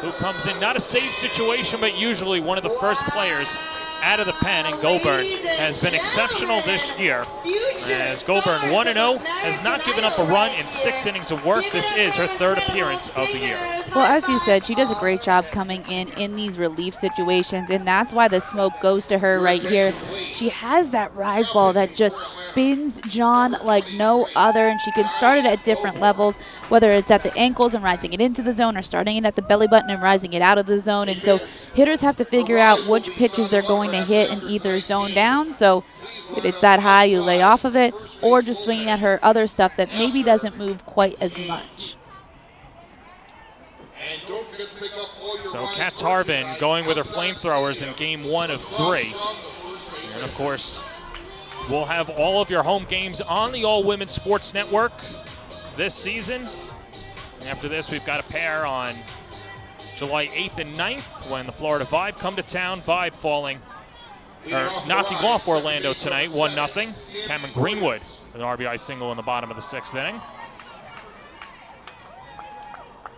who comes in, not a safe situation, but usually one of the first players out of the pen, and Goburn has been exceptional this year. As Goburn 1-0, has not given up a run in 6 innings of work. This is her 3rd appearance of the year. Well, as you said, she does a great job coming in these relief situations, and that's why the smoke goes to her right here. She has that rise ball that just spins John like no other, and she can start it at different levels, whether it's at the ankles and rising it into the zone or starting it at the belly button and rising it out of the zone. And so hitters have to figure out which pitches they're going to hit and either zone down. So if it's that high, you lay off of it, or just swinging at her other stuff that maybe doesn't move quite as much. So Kat Tarvin going with her flamethrowers in game 1 of 3. And of course, we'll have all of your home games on the All Women's Sports Network this season. And after this, we've got a pair on July 8th and 9th when the Florida Vibe come to town. Vibe knocking off Orlando tonight, 1-0. Cameron Greenwood with an RBI single in the bottom of the 6th inning.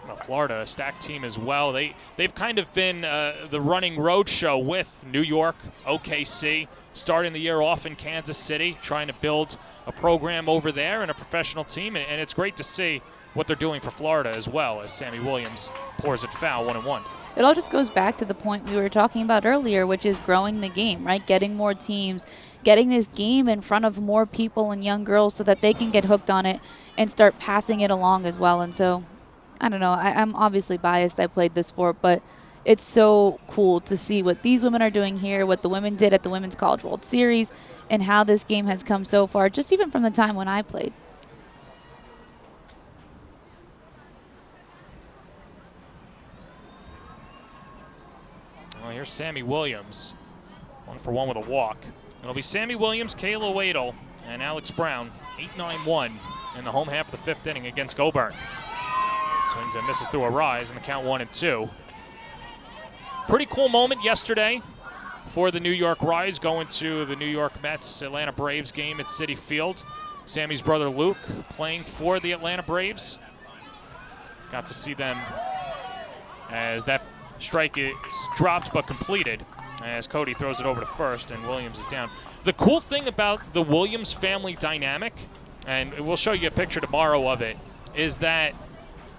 Well, Florida, a stacked team as well. They've kind of been the running road show with New York, OKC, starting the year off in Kansas City, trying to build a program over there and a professional team. And it's great to see what they're doing for Florida as well, as Sammy Williams pours it foul, 1-1. It all just goes back to the point we were talking about earlier, which is growing the game, right? Getting more teams, getting this game in front of more people and young girls so that they can get hooked on it and start passing it along as well. And so, I don't know, I'm obviously biased. I played the sport, but it's so cool to see what these women are doing here, what the women did at the Women's College World Series, and how this game has come so far, just even from the time when I played. Well, here's Sammy Williams, 1-for-1 with a walk. It'll be Sammy Williams, Kayla Wadle, and Alex Brown, 8-9-1 in the home half of the 5th inning against Goburn. Swings and misses through a rise in the count 1-2. Pretty cool moment yesterday for the New York Rise, going to the New York Mets Atlanta Braves game at Citi Field. Sammy's brother Luke playing for the Atlanta Braves. Got to see them as that strike is dropped but completed, as Cody throws it over to first and Williams is down. The cool thing about the Williams family dynamic, and we'll show you a picture tomorrow of it, is that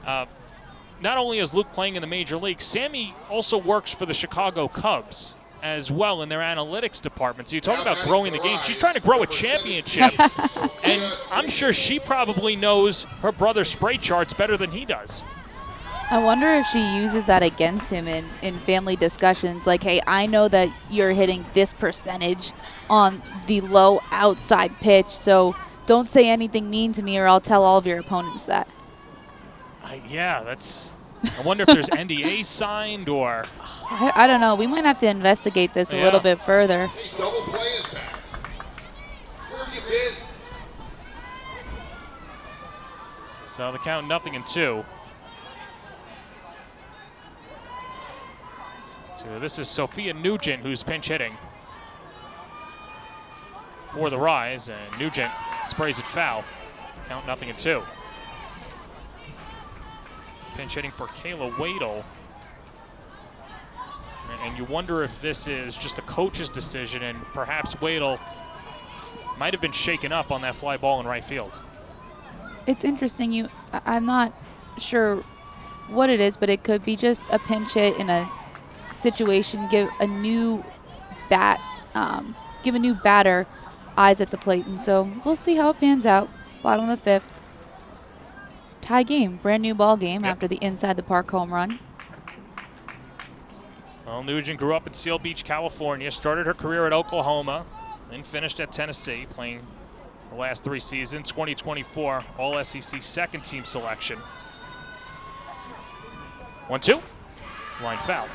not only is Luke playing in the major league, Sammy also works for the Chicago Cubs as well in their analytics department. So you talk about growing the game. She's trying to grow a championship, and I'm sure she probably knows her brother's spray charts better than he does. I wonder if she uses that against him in family discussions. Like, hey, I know that you're hitting this percentage on the low outside pitch, so don't say anything mean to me or I'll tell all of your opponents that. Yeah, that's... I wonder if there's NDAs signed or... I don't know. We might have to investigate this a little bit further. Hey, double play is back. Where have you been? So the count 0-2. So this is Sophia Nugent who's pinch hitting for the Rise, and Nugent sprays it foul. Count 0-2. Pinch hitting for Kayla Wadle. And you wonder if this is just a coach's decision and perhaps Wadle might have been shaken up on that fly ball in right field. It's interesting. I'm not sure what it is, but it could be just a pinch hit in a situation, give a new batter eyes at the plate. And so we'll see how it pans out. Bottom of the 5th. Tie game, brand new ball game after the inside the park home run. Well, Nugent grew up in Seal Beach, California, started her career at Oklahoma, then finished at Tennessee, playing the last 3 seasons. 2024 All-SEC second team selection. 1-2, line foul.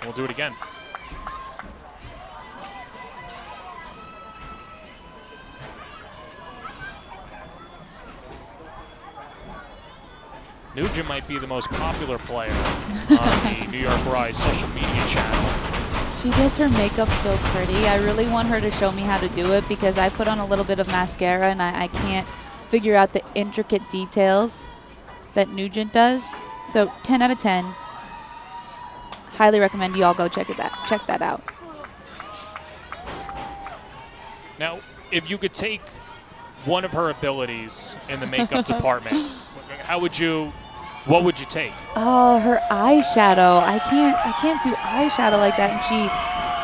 We'll do it again. Nugent might be the most popular player on the New York Rise social media channel. She does her makeup so pretty. I really want her to show me how to do it because I put on a little bit of mascara and I can't figure out the intricate details that Nugent does. So 10 out of 10. Highly recommend you all go check that out. Now, if you could take one of her abilities in the makeup department, what would you take? Oh, her eyeshadow. I can't do eyeshadow like that. And she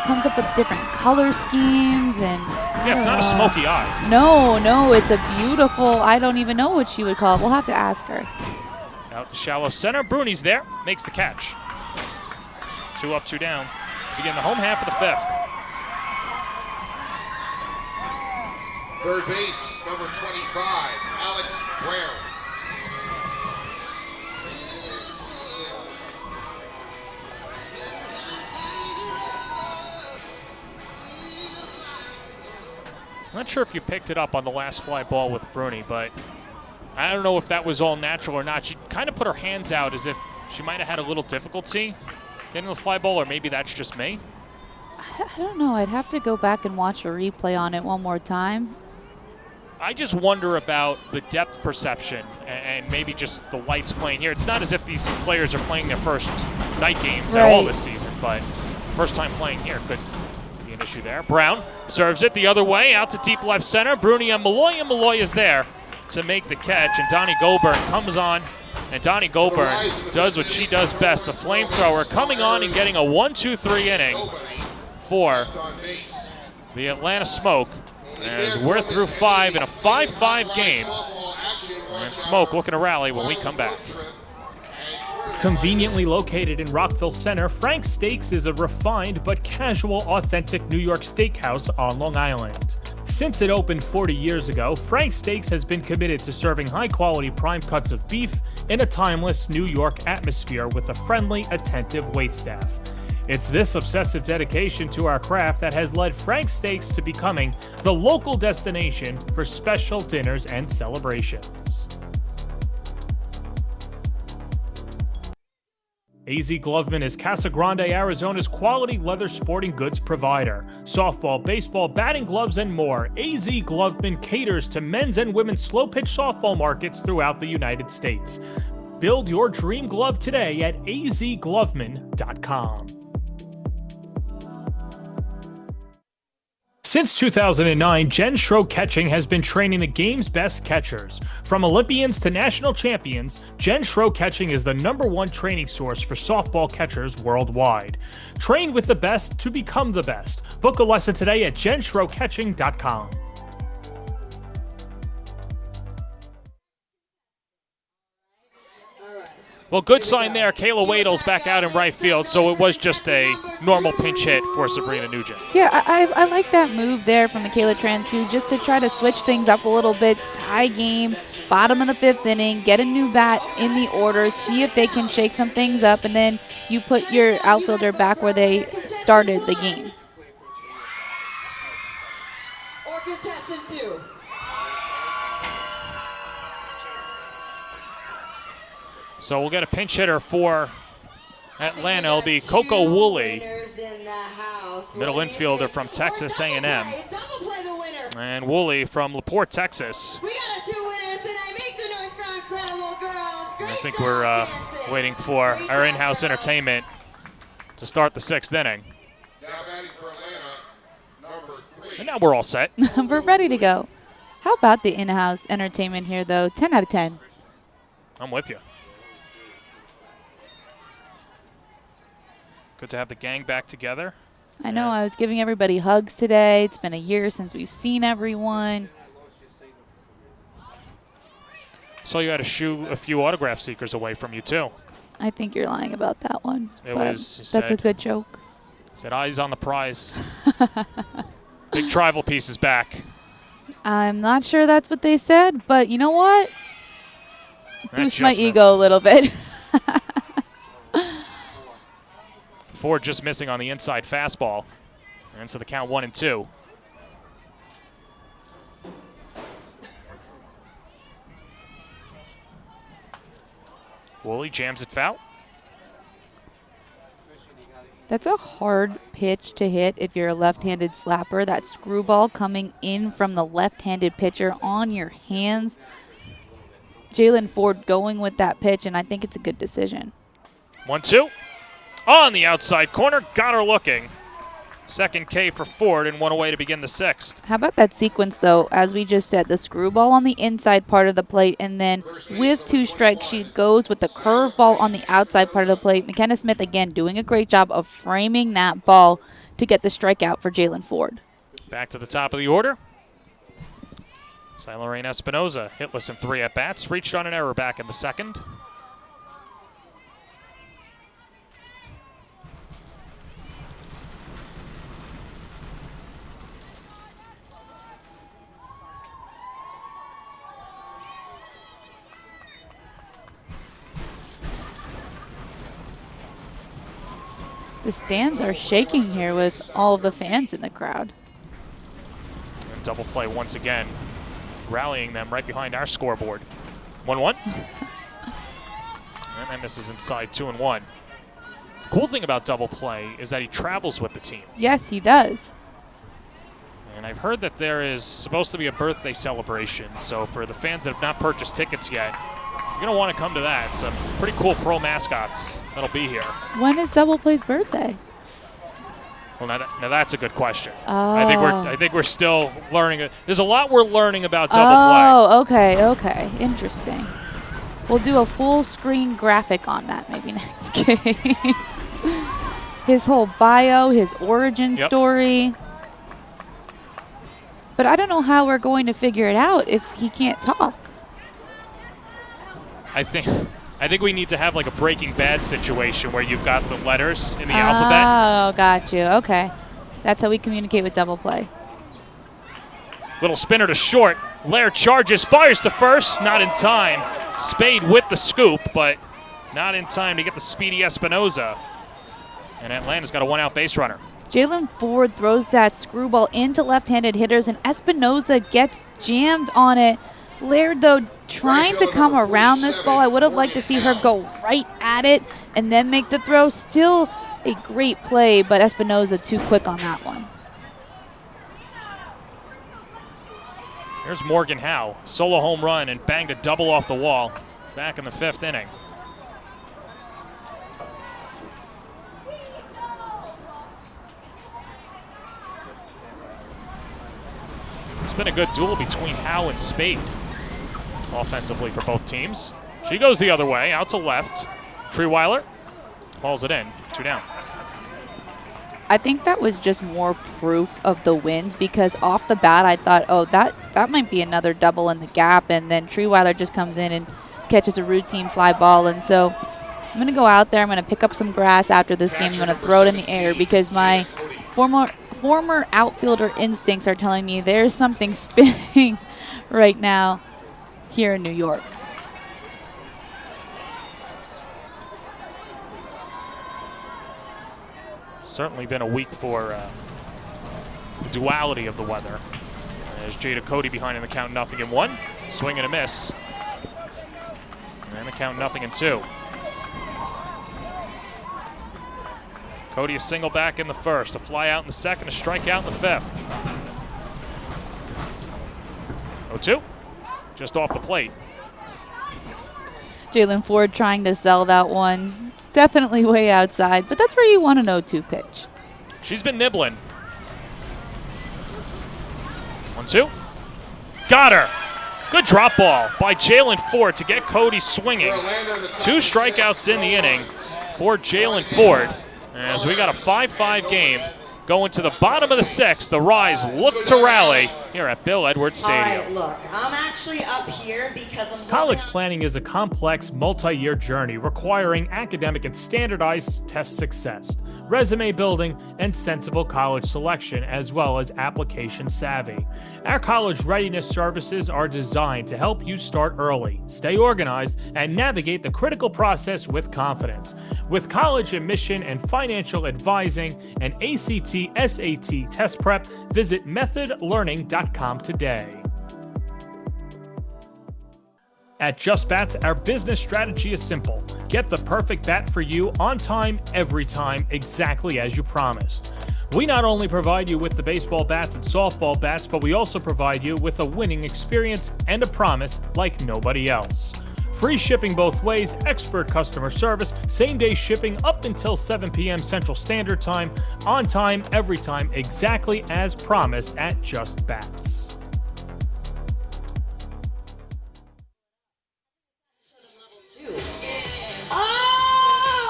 comes up with different color schemes and it's not a smoky eye. No, it's a beautiful, I don't even know what she would call it. We'll have to ask her. Out to shallow center. Bruni's there, makes the catch. 2 up, 2 down to begin the home half of the 5th. Third base, number 25, Alex Ware. I'm not sure if you picked it up on the last fly ball with Bruni, but I don't know if that was all natural or not. She kind of put her hands out as if she might have had a little difficulty getting the fly ball, or maybe that's just me. I don't know. I'd have to go back and watch a replay on it one more time. I just wonder about the depth perception and maybe just the lights playing here. It's not as if these players are playing their first night games at all this season, but first time playing here could be an issue there. Brown serves it the other way, out to deep left center. Bruni and Malloy is there to make the catch, and Donnie Goburn comes on, and Donnie Goburn does what she does best, the flamethrower, coming on and getting a 1-2-3 inning for the Atlanta Smoke, as we're through 5 in a 5-5 game. And Smoke looking to rally when we come back. Conveniently located in Rockville Center, Frank's Steaks is a refined but casual, authentic New York steakhouse on Long Island. Since it opened 40 years ago, Frank's Steaks has been committed to serving high-quality prime cuts of beef in a timeless New York atmosphere with a friendly, attentive waitstaff. It's this obsessive dedication to our craft that has led Frank Steaks to becoming the local destination for special dinners and celebrations. AZ Gloveman is Casa Grande, Arizona's quality leather sporting goods provider. Softball, baseball, batting gloves, and more. AZ Gloveman caters to men's and women's slow-pitch softball markets throughout the United States. Build your dream glove today at azgloveman.com. Since 2009, Jen Schroe Catching has been training the game's best catchers. From Olympians to national champions, Jen Schroe Catching is the #1 training source for softball catchers worldwide. Train with the best to become the best. Book a lesson today at jenschroecatching.com. Well, good sign there. Kayla Wadel's back out in right field, so it was just a normal pinch hit for Sabrina Nugent. Yeah, I like that move there from Michaela Transu just to try to switch things up a little bit. Tie game, bottom of the 5th inning, get a new bat in the order, see if they can shake some things up, and then you put your outfielder back where they started the game. Or contestant 2. So we'll get a pinch hitter for Atlanta. It'll be Coco Woolley, middle infielder from Texas A&M. And Woolley from LaPorte, Texas. We got 2 winners tonight. Make some noise for incredible girls. I think we're waiting for our in-house entertainment to start the 6th inning. Now batting for Atlanta, number 3. And now we're all set. We're ready to go. How about the in-house entertainment here, though? 10 out of 10. I'm with you. Good to have the gang back together. I know, I was giving everybody hugs today. It's been a year since we've seen everyone. So you had to shoo a few autograph seekers away from you, too. I think you're lying about that one. It but was, you that's a said. good joke. Said eyes on the prize. Big tribal piece is back. I'm not sure that's what they said, but you know what? Boost my just ego a little bit. Ford just missing on the inside fastball. And so the count 1-2. Woolley jams it foul. That's a hard pitch to hit if you're a left-handed slapper. That screwball coming in from the left-handed pitcher on your hands. Jalen Ford going with that pitch, and I think it's a good decision. 1-2. On the outside corner, got her looking. Second K for Ford and 1 away to begin the 6th. How about that sequence, though? As we just said, the screwball on the inside part of the plate, and then with 2 strikes, she goes with the curveball on the outside part of the plate. McKenna Smith, again, doing a great job of framing that ball to get the strikeout for Jalen Ford. Back to the top of the order. Lorraine Espinoza, hitless in 3 at-bats, reached on an error back in the 2nd. The stands are shaking here with all of the fans in the crowd. And double play once again, rallying them right behind our scoreboard. 1-1. And that misses inside 2-1. Cool thing about double play is that he travels with the team. Yes, he does. And I've heard that there is supposed to be a birthday celebration. So for the fans that have not purchased tickets yet, you're going to want to come to that. Some pretty cool pro mascots that'll be here. When is Double Play's birthday? Well, now that's a good question. Oh. I think we're still learning. There's a lot we're learning about double play. Oh, okay. Interesting. We'll do a full screen graphic on that maybe next game. His whole bio, his origin story. But I don't know how we're going to figure it out if he can't talk. I think we need to have like a Breaking Bad situation where you've got the letters in the alphabet. Oh, got you. Okay. That's how we communicate with double play. Little spinner to short. Lair charges, fires to first, not in time. Spade with the scoop, but not in time to get the speedy Espinoza. And Atlanta's got a one-out base runner. Jalen Ford throws that screwball into left-handed hitters, and Espinoza gets jammed on it. Laird, though, trying to come around this ball. I would have liked to see her go right at it and then make the throw. Still a great play, but Espinoza too quick on that one. Here's Morgan Howe, solo home run and banged a double off the wall back in the 5th inning. It's been a good duel between Howe and Spade offensively for both teams. She goes the other way, out to left. Treeweiler hauls it in, 2 down. I think that was just more proof of the wins, because off the bat I thought, oh, that might be another double in the gap, and then Treeweiler just comes in and catches a routine fly ball. And so I'm going to go out there, I'm going to pick up some grass after this game, I'm going to throw it in the air, because my former outfielder instincts are telling me there's something spinning right now here in New York. Certainly been a week for the duality of the weather. There's Jada Cody behind in the count, 0-1. Swing and a miss. And the count 0-2. Cody a single back in the 1st, a fly out in the 2nd, a strikeout in the 5th. 0-2, just off the plate. Jalen Ford trying to sell that one. Definitely way outside, but that's where you want an 0-2 pitch. She's been nibbling. 1-2. Got her. Good drop ball by Jalen Ford to get Cody swinging. 2 strikeouts in the inning for Jalen Ford. As we got a 5-5 game going to the bottom of the 6th, the Rise look to rally here at Bill Edwards Stadium. All right, look, I'm actually up here because I'm College planning is a complex, multi-year journey requiring academic and standardized test success, resume building, and sensible college selection, as well as application savvy. Our college readiness services are designed to help you start early, stay organized, and navigate the critical process with confidence. With college admission and financial advising and ACT, SAT test prep, visit methodlearning.com today. At Just Bats, our business strategy is simple. Get the perfect bat for you on time, every time, exactly as you promised. We not only provide you with the baseball bats and softball bats, but we also provide you with a winning experience and a promise like nobody else. Free shipping both ways, expert customer service, same-day shipping up until 7 p.m. Central Standard Time, on time, every time, exactly as promised at Just Bats.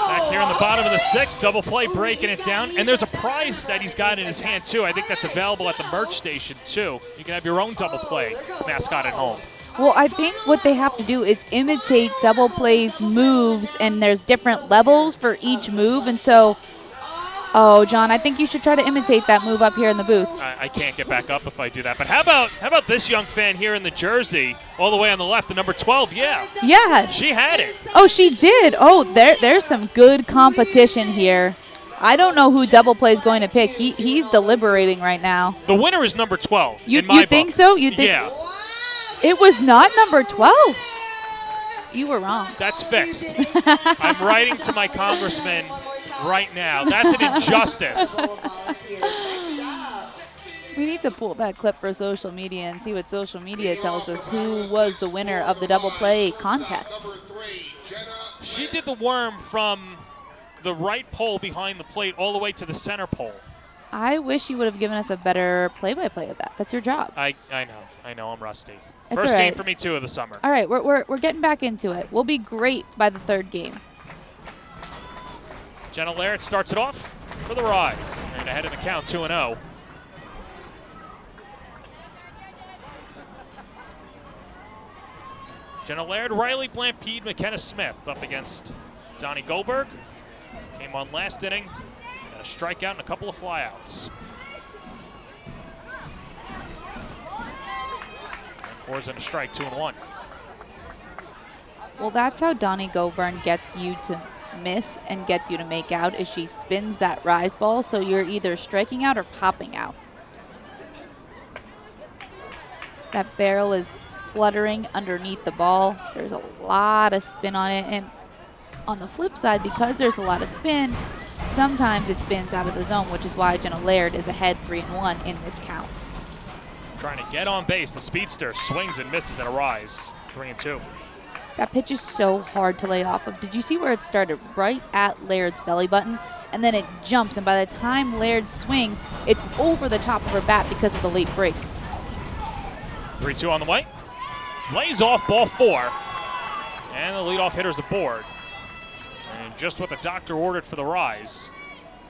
Back here in the bottom of the 6th, double play breaking it down. And there's a prize that he's got in his hand, too. I think that's available at the merch station, too. You can have your own double play mascot at home. Well, I think what they have to do is imitate double plays moves, and there's different levels for each move. And so, oh, John, I think you should try to imitate that move up here in the booth. I can't get back up if I do that. But how about this young fan here in the jersey, all the way on the left, the number 12? Yeah. She had it. Oh, she did. Oh, there's some good competition here. I don't know who double play is going to pick. He's deliberating right now. The winner is number 12. You think so? You think? Yeah. It was not number 12. You were wrong. That's fixed. I'm writing to my congressman right now. That's an injustice. We need to pull that clip for social media and see what social media tells us who was the winner of the double play contest. She did the worm from the right pole behind the plate all the way to the center pole. I wish you would have given us a better play-by-play of that. That's your job. I know, I'm rusty. It's First all right. game for me, too, of the summer. All right, we're getting back into it. We'll be great by the 3rd game. Jenna Laird starts it off for the Rise. And ahead in the count, 2-0. Jenna Laird, Riley Blampede, McKenna Smith up against Donnie Goldberg. Came on last inning. Got a strikeout and a couple of flyouts. Pours in a strike, 2-1. Well, that's how Donnie Goburn gets you to miss and gets you to make out is she spins that rise ball, so you're either striking out or popping out. That barrel is fluttering underneath the ball. There's a lot of spin on it, and on the flip side, because there's a lot of spin, sometimes it spins out of the zone, which is why Jenna Laird is ahead 3-1 in this count. Trying to get on base, the speedster swings and misses at a rise, 3-2. That pitch is so hard to lay off of. Did you see where it started? Right at Laird's belly button, and then it jumps, and by the time Laird swings, it's over the top of her bat because of the late break. 3-2 on the way. Lays off ball 4, and the leadoff hitter's aboard. And just what the doctor ordered for the rise.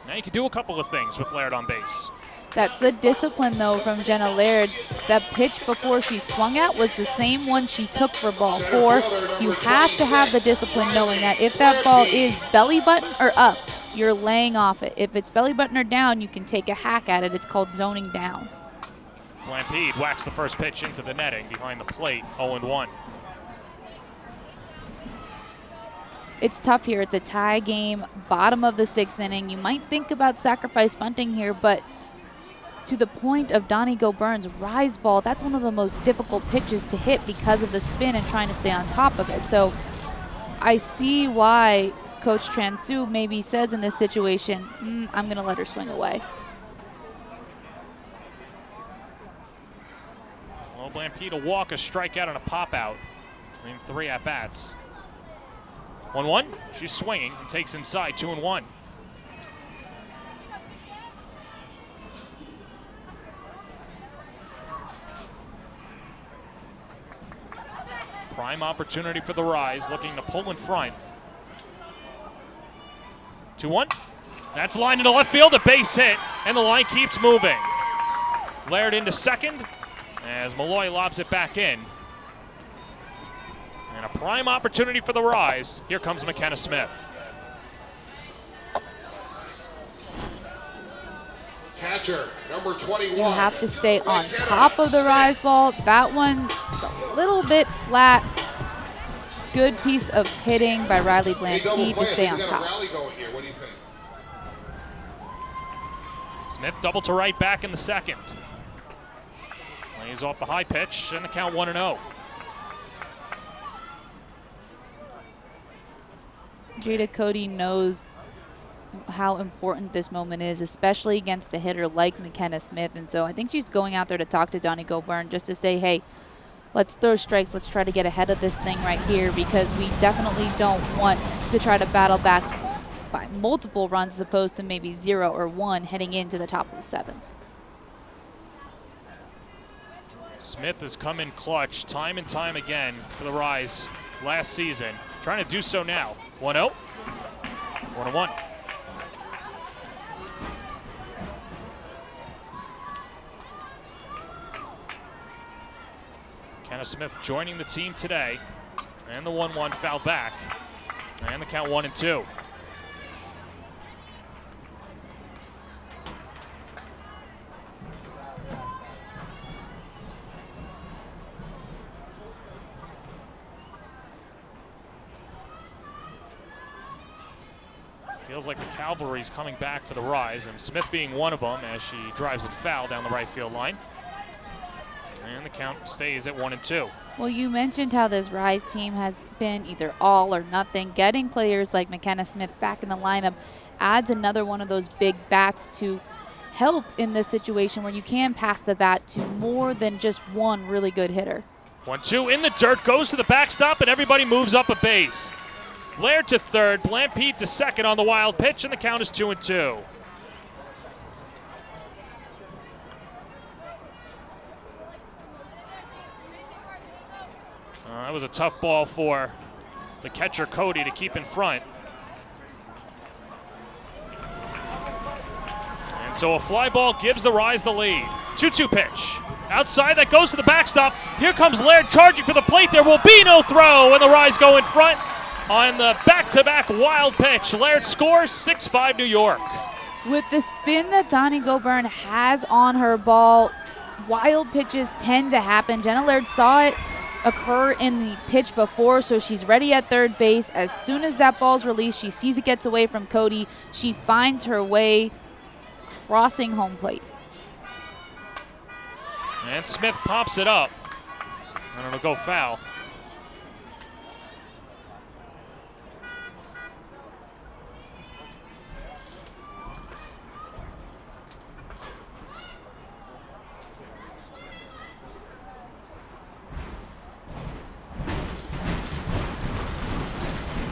Now you can do a couple of things with Laird on base. That's the discipline, though, from Jenna Laird. That pitch before she swung at was the same one she took for ball 4. You have to have the discipline knowing that if that ball is belly button or up, you're laying off it. If it's belly button or down, you can take a hack at it. It's called zoning down. Blampede whacks the first pitch into the netting behind the plate, 0-1. It's tough here. It's a tie game, bottom of the 6th inning. You might think about sacrifice bunting here, but to the point of Donnie Go-Byrne's rise ball, that's one of the most difficult pitches to hit because of the spin and trying to stay on top of it. So I see why Coach Transu maybe says in this situation, I'm going to let her swing away. Well, Blampede will walk, a strikeout, and a pop-out in 3 at-bats. 1-1, she's swinging and takes inside, 2-1. Prime opportunity for the rise, looking to pull in front. 2-1. That's lined into left field, a base hit, and the line keeps moving. Laird into second as Malloy lobs it back in. And a prime opportunity for the rise. Here comes McKenna Smith. Catcher, number 21. You have to stay on top of the rise ball. That one is a little bit flat. Good piece of hitting by Riley Blampede to stay on top. What do you think? Smith double to right back in the second. Lays off the high pitch and the count 1-0. Jada Cody knows how important this moment is, especially against a hitter like McKenna Smith. And so I think she's going out there to talk to Donnie Go-Byrne just to say, hey, let's throw strikes. Let's try to get ahead of this thing right here because we definitely don't want to try to battle back by multiple runs as opposed to maybe 0 or 1 heading into the top of the 7th. Smith has come in clutch time and time again for the rise last season. Trying to do so now. 1-0. 1-1. Kenna Smith joining the team today. And the 1-1 foul back. And the count 1-2. Feels like the cavalry's coming back for the rise, and Smith being one of them as she drives it foul down the right field line. And the count stays at 1-2. Well, you mentioned how this rise team has been either all or nothing. Getting players like McKenna Smith back in the lineup adds another one of those big bats to help in this situation where you can pass the bat to more than just one really good hitter. 1-2 in the dirt, goes to the backstop, and everybody moves up a base. Laird to third, Blampede to second on the wild pitch, and the count is 2-2. That was a tough ball for the catcher Cody to keep in front. And so a fly ball gives the rise the lead. 2-2 pitch. Outside, that goes to the backstop. Here comes Laird charging for the plate. There will be no throw, and the rise go in front. On the back-to-back wild pitch, Laird scores 6-5 New York. With the spin that Donnie Go-Byrne has on her ball, wild pitches tend to happen. Jenna Laird saw it occur in the pitch before, so she's ready at third base. As soon as that ball's released, she sees it gets away from Cody. She finds her way crossing home plate. And Smith pops it up. And it'll go foul.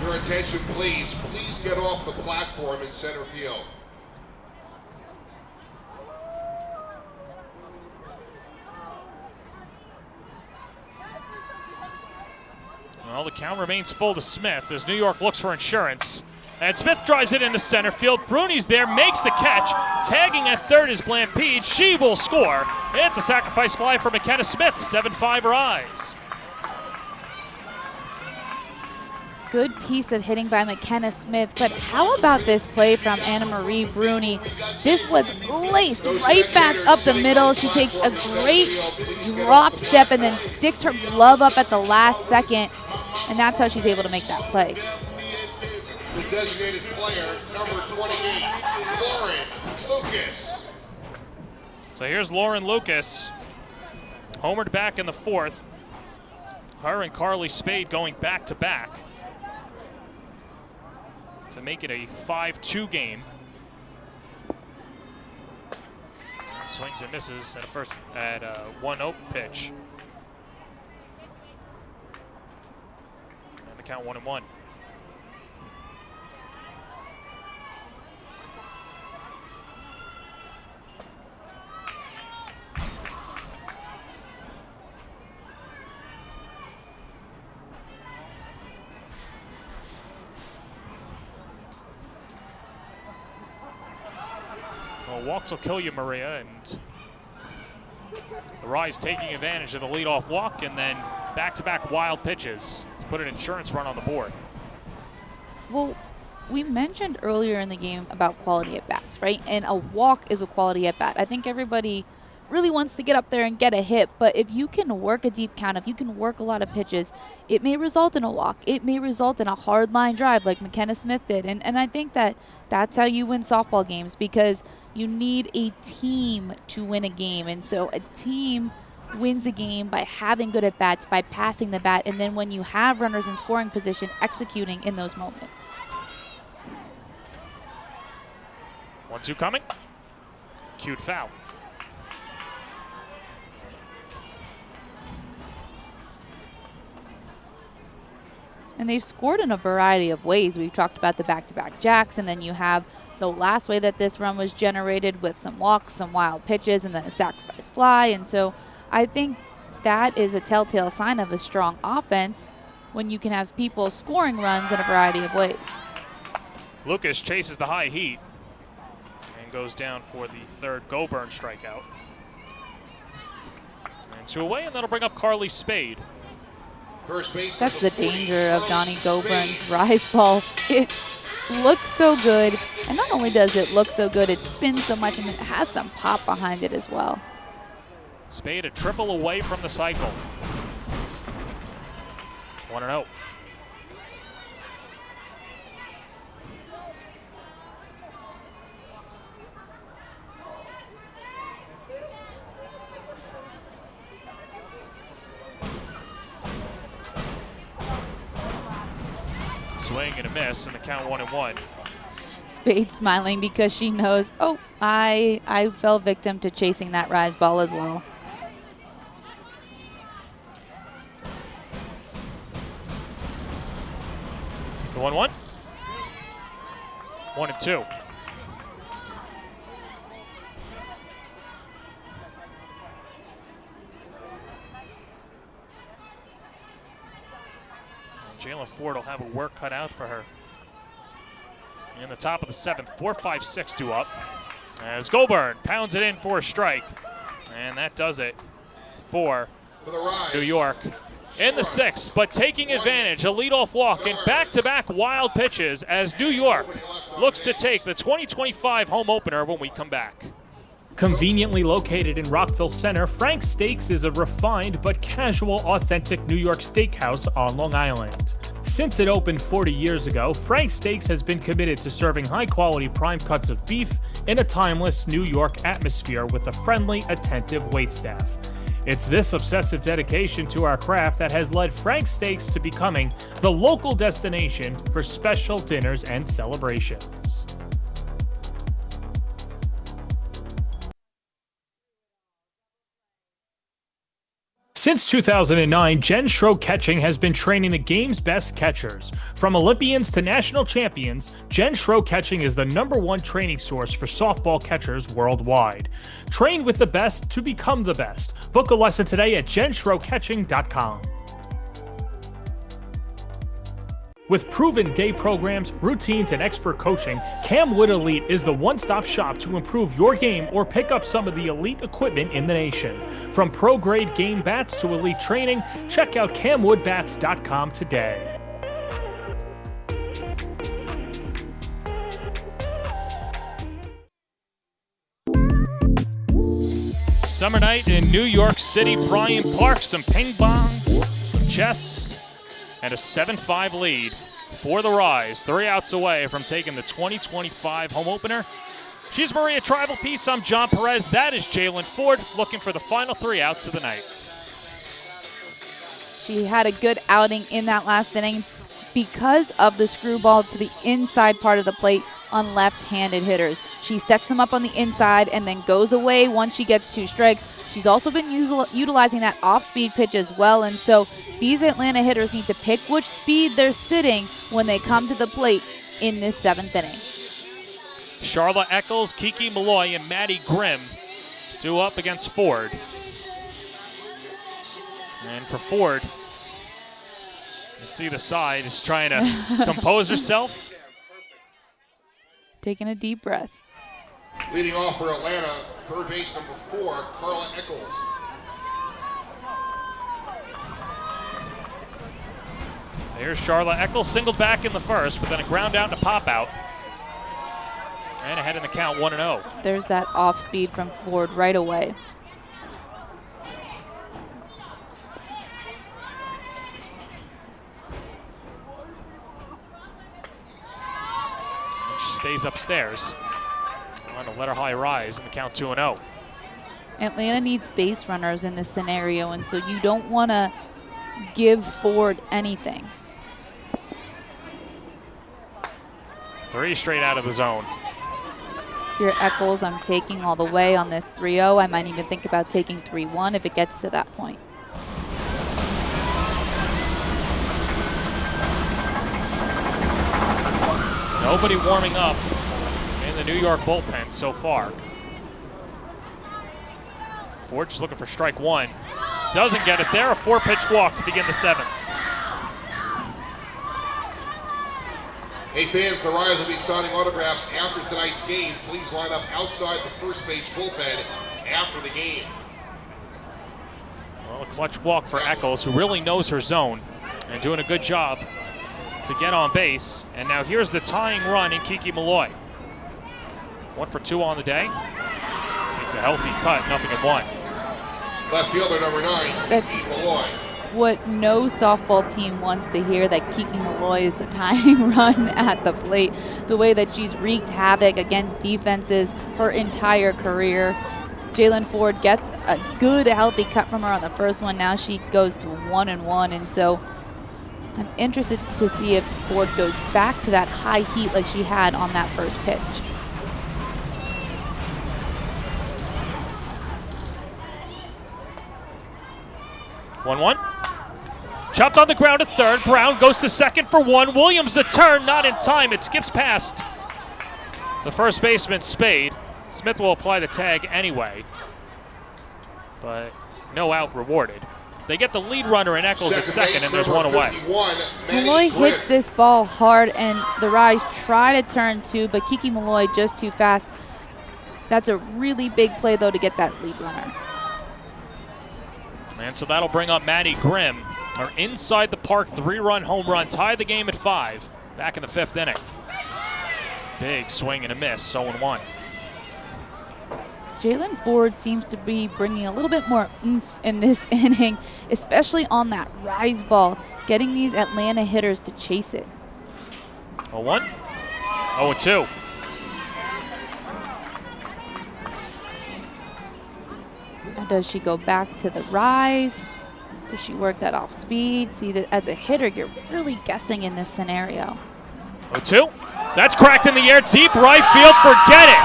Your attention, please. Please get off the platform in center field. Well, the count remains full to Smith as New York looks for insurance. And Smith drives it into center field. Bruni's there, makes the catch. Tagging at third is Blampede. She will score. It's a sacrifice fly for McKenna Smith. 7-5 rise. Good piece of hitting by McKenna Smith, but how about this play from Anna Marie Bruni? This was laced right back up the middle. She takes a great drop step and then sticks her glove up at the last second, and that's how she's able to make that play. The designated player, number 28, Lauren Lucas. So here's Lauren Lucas, homered back in the fourth. Her and Carly Spade going back to back to make it a 5-2 game. Swings and misses at a 1-0 pitch. And the count 1-1. Well, walks will kill you, Maria, and the Rise taking advantage of the leadoff walk and then back-to-back wild pitches to put an insurance run on the board. Well, we mentioned earlier in the game about quality at bats, right? And a walk is a quality at bat. I think everybody really wants to get up there and get a hit, but if you can work a deep count, if you can work a lot of pitches, it may result in a walk. It may result in a hard line drive like McKenna Smith did. And I think that that's how you win softball games, because you need a team to win a game. And so a team wins a game by having good at bats, by passing the bat, and then when you have runners in scoring position, executing in those moments. 1-2 coming. Cute foul. And they've scored in a variety of ways. We've talked about the back-to-back jacks, and then you have the last way that this run was generated with some walks, some wild pitches, and then a sacrifice fly. And so I think that is a telltale sign of a strong offense when you can have people scoring runs in a variety of ways. Lucas chases the high heat and goes down for the third Go-Burn strikeout. And 2 away, and that'll bring up Carly Spade. That's the danger of Donnie Go-Burn's rise ball. It looks so good, and not only does it look so good, it spins so much, and it has some pop behind it as well. Spade a triple away from the cycle. 1-0. Swing and a miss, and the count 1-1. Spade smiling because she knows, oh, I fell victim to chasing that rise ball as well. So 1-1. 1-2. Jayla Ford will have a work cut out for her. In the top of the 7th, 4-5-6 2 up. As Go-Burn pounds it in for a strike. And that does it for New York in the 6th. But taking advantage, a leadoff walk and back-to-back wild pitches as New York looks to take the 2025 home opener when we come back. Conveniently located in Rockville Center, Frank's Steaks is a refined but casual, authentic New York steakhouse on Long Island. Since it opened 40 years ago, Frank's Steaks has been committed to serving high-quality prime cuts of beef in a timeless New York atmosphere with a friendly, attentive waitstaff. It's this obsessive dedication to our craft that has led Frank's Steaks to becoming the local destination for special dinners and celebrations. Since 2009, Jen Schroe Catching has been training the game's best catchers. From Olympians to national champions, Jen Schroe Catching is the #1 training source for softball catchers worldwide. Train with the best to become the best. Book a lesson today at jenschroecatching.com. With proven day programs, routines, and expert coaching, Camwood Elite is the one-stop shop to improve your game or pick up some of the elite equipment in the nation. From pro-grade game bats to elite training, check out camwoodbats.com today. Summer night in New York City, Bryant Park. Some ping pong, some chess, and a 7-5 lead for the Rise. 3 outs away from taking the 2025 home opener. She's Maria Tribal Peace. I'm John Perez. That is Jalen Ford looking for the final 3 outs of the night. She had a good outing in that last inning because of the screwball to the inside part of the plate on left-handed hitters. She sets them up on the inside and then goes away once she gets 2 strikes. She's also been utilizing that off-speed pitch as well, and so these Atlanta hitters need to pick which speed they're sitting when they come to the plate in this 7th inning. Charlotte Eccles, Kiki Malloy, and Maddie Grimm due up against Ford. And for Ford, you see the side is trying to compose herself. Taking a deep breath. Leading off for Atlanta, third base number 4, Carla Eccles. So here's Charlotte Eccles, singled back in the first, but then a ground out and a pop out. And ahead in the count, 1-0. There's that off speed from Ford right away. And she stays upstairs. On to let her high rise in the count, 2-0. Atlanta needs base runners in this scenario, and so you don't want to give Ford anything. 3 straight out of the zone. If you're Eccles, I'm taking all the way on this 3-0. I might even think about taking 3-1 if it gets to that point. Nobody warming up in the New York bullpen so far. Ford just looking for strike 1. Doesn't get it there. A 4-pitch walk to begin the 7th. Hey fans, the Rise will be signing autographs after tonight's game. Please line up outside the first base bullpen after the game. Well, a clutch walk for Eccles, who really knows her zone and doing a good job to get on base. And now here's the tying run in Kiki Malloy. 1 for 2 on the day. Takes a healthy cut, 0-1. Left fielder number 9, Kiki Malloy. What no softball team wants to hear, that Kiki Malloy is the tying run at the plate. The way that she's wreaked havoc against defenses her entire career. Jalen Ford gets a good, healthy cut from her on the first one. Now she goes to 1-1, and so I'm interested to see if Ford goes back to that high heat like she had on that first pitch. One. Chopped on the ground at third. Brown goes to second for 1. Williams the turn, not in time. It skips past the first baseman, Spade. Smith will apply the tag anyway, but no out rewarded. They get the lead runner in Eccles at second, and there's 1 away. Malloy hits this ball hard, and the Rise try to turn 2, but Kiki Malloy just too fast. That's a really big play, though, to get that lead runner. And so that'll bring up Maddie Grimm. Her inside the park 3-run home run tied the game at 5 back in the 5th inning. Big swing and a miss, 0-1. Jalen Ford seems to be bringing a little bit more oomph in this inning, especially on that rise ball, getting these Atlanta hitters to chase it. 0-1, 0-2. Or does she go back to the rise? Does she work that off speed? See, that as a hitter, you're really guessing in this scenario. 0-2. That's cracked in the air, deep right field. Forget it.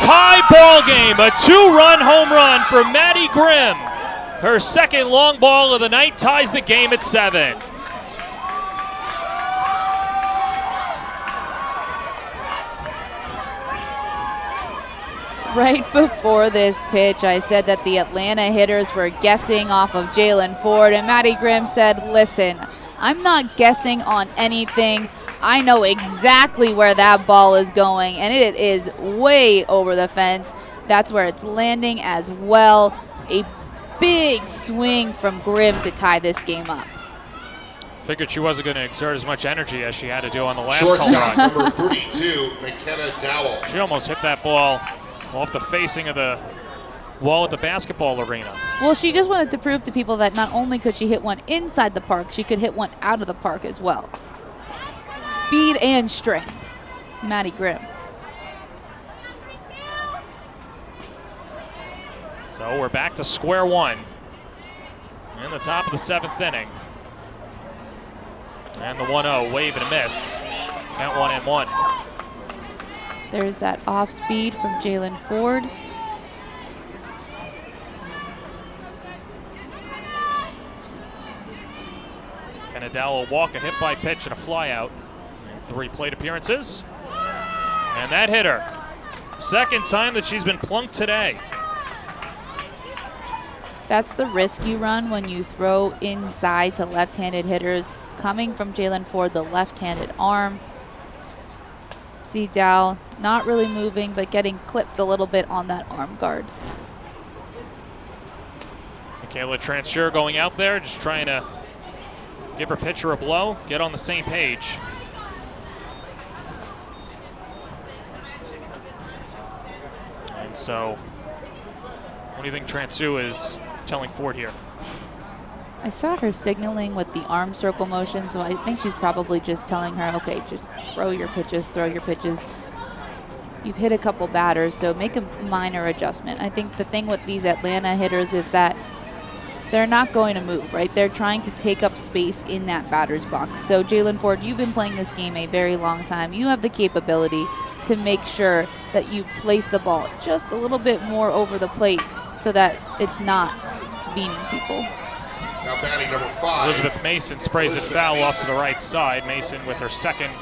Tie ball game. A 2-run home run for Maddie Grimm. Her second long ball of the night ties the game at 7. Right before this pitch, I said that the Atlanta hitters were guessing off of Jalen Ford, and Maddie Grimm said, listen, I'm not guessing on anything. I know exactly where that ball is going, and it is way over the fence. That's where it's landing as well. A big swing from Grimm to tie this game up. Figured she wasn't going to exert as much energy as she had to do on the last Shortstop, home run. number 32, McKenna Dowell. She almost hit that ball off the facing of the wall at the basketball arena. Well, she just wanted to prove to people that not only could she hit one inside the park, she could hit one out of the park as well. Speed and strength. Maddie Grimm. So we're back to square one in the top of the 7th inning. And the 1-0, wave and a miss. Count 1-1. There's that off speed from Jalen Ford. Kennedal will walk, a hit by pitch, and a flyout in 3 plate appearances. And that hit her. Second time that she's been plunked today. That's the risk you run when you throw inside to left-handed hitters. Coming from Jalen Ford, the left-handed arm. See Dow not really moving, but getting clipped a little bit on that arm guard. Michaela Transure going out there, just trying to give her pitcher a blow, get on the same page. And so, what do you think Transue is telling Ford here? I saw her signaling with the arm circle motion, so I think she's probably just telling her, okay, just throw your pitches, throw your pitches. You've hit a couple batters, so make a minor adjustment. I think the thing with these Atlanta hitters is that they're not going to move, right? They're trying to take up space in that batter's box. So Jalen Ford, you've been playing this game a very long time. You have the capability to make sure that you place the ball just a little bit more over the plate so that it's not beating people. Now batting number 5. Elizabeth Mason sprays it foul off to the right side. Mason with her second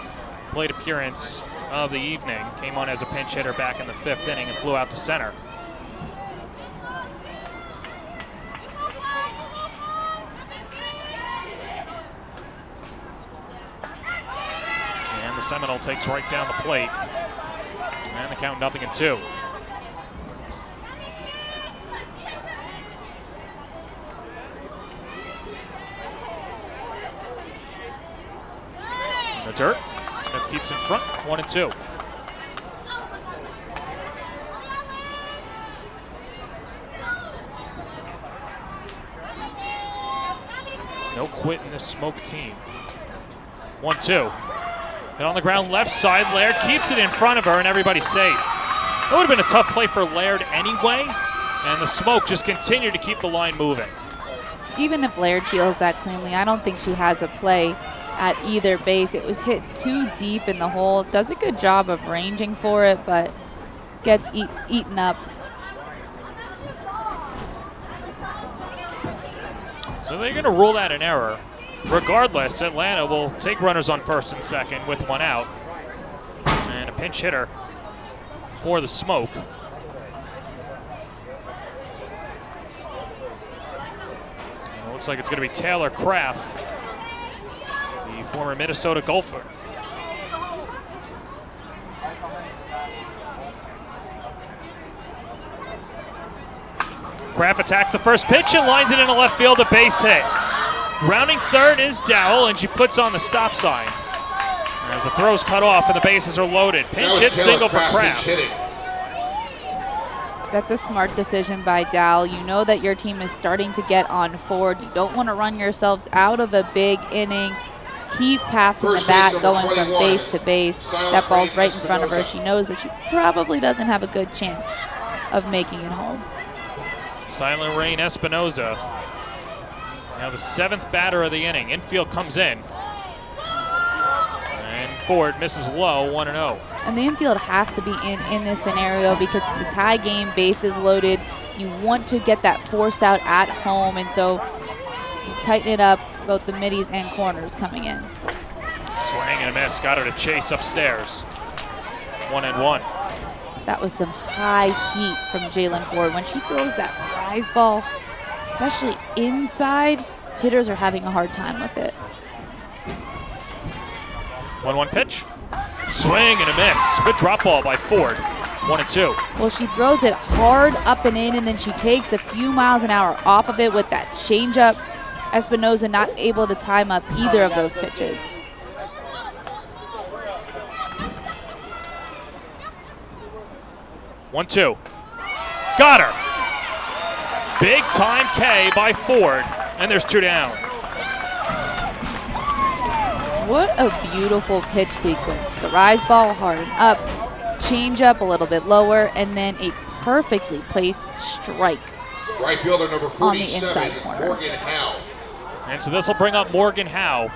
plate appearance of the evening. Came on as a pinch hitter back in the 5th inning and flew out to center. And the Seminole takes right down the plate. And the count 0-2. In the dirt, Smith keeps in front, 1-2. No quit in this Smoke team. 1-2. And on the ground left side, Laird keeps it in front of her and everybody's safe. That would have been a tough play for Laird anyway, and the Smoke just continued to keep the line moving. Even if Laird feels that cleanly, I don't think she has a play at either base. It was hit too deep in the hole. Does a good job of ranging for it, but gets eaten up. So they're going to rule that an error. Regardless, Atlanta will take runners on first and second with one out. And a pinch hitter for the Smoke. It looks like it's going to be Taylor Kraft, the former Minnesota Gopher. Kraft attacks the first pitch and lines it into left field, a base hit. Rounding third is Dowell, and she puts on the stop sign. As the throw's cut off and the bases are loaded. Pinch hit single for Kraft. That's a smart decision by Dow. You know that your team is starting to get on forward. You don't want to run yourselves out of a big inning. Keep passing the bat, going from base to base. That ball's right in front of her. She knows that she probably doesn't have a good chance of making it home. Silent Rain Espinoza, now the 7th batter of the inning. Infield comes in. And Ford misses low, 1-0. And the infield has to be in this scenario because it's a tie game, bases loaded. You want to get that force out at home, and so you tighten it up, both the middies and corners coming in. Swing and a miss, got her to chase upstairs. 1-1. That was some high heat from Jalen Ford. When she throws that rise ball, especially inside, hitters are having a hard time with it. 1-1 pitch. Swing and a miss. Good drop ball by Ford. 1-2. Well, she throws it hard up and in, and then she takes a few miles an hour off of it with that changeup. Espinoza not able to time up either of those pitches. One-two. Got her. Big time K by Ford, and there's 2 down. What a beautiful pitch sequence. The rise ball hard up, change up a little bit lower, and then a perfectly placed strike Right fielder number 47, on the inside corner. Morgan Howe. And so this will bring up Morgan Howe.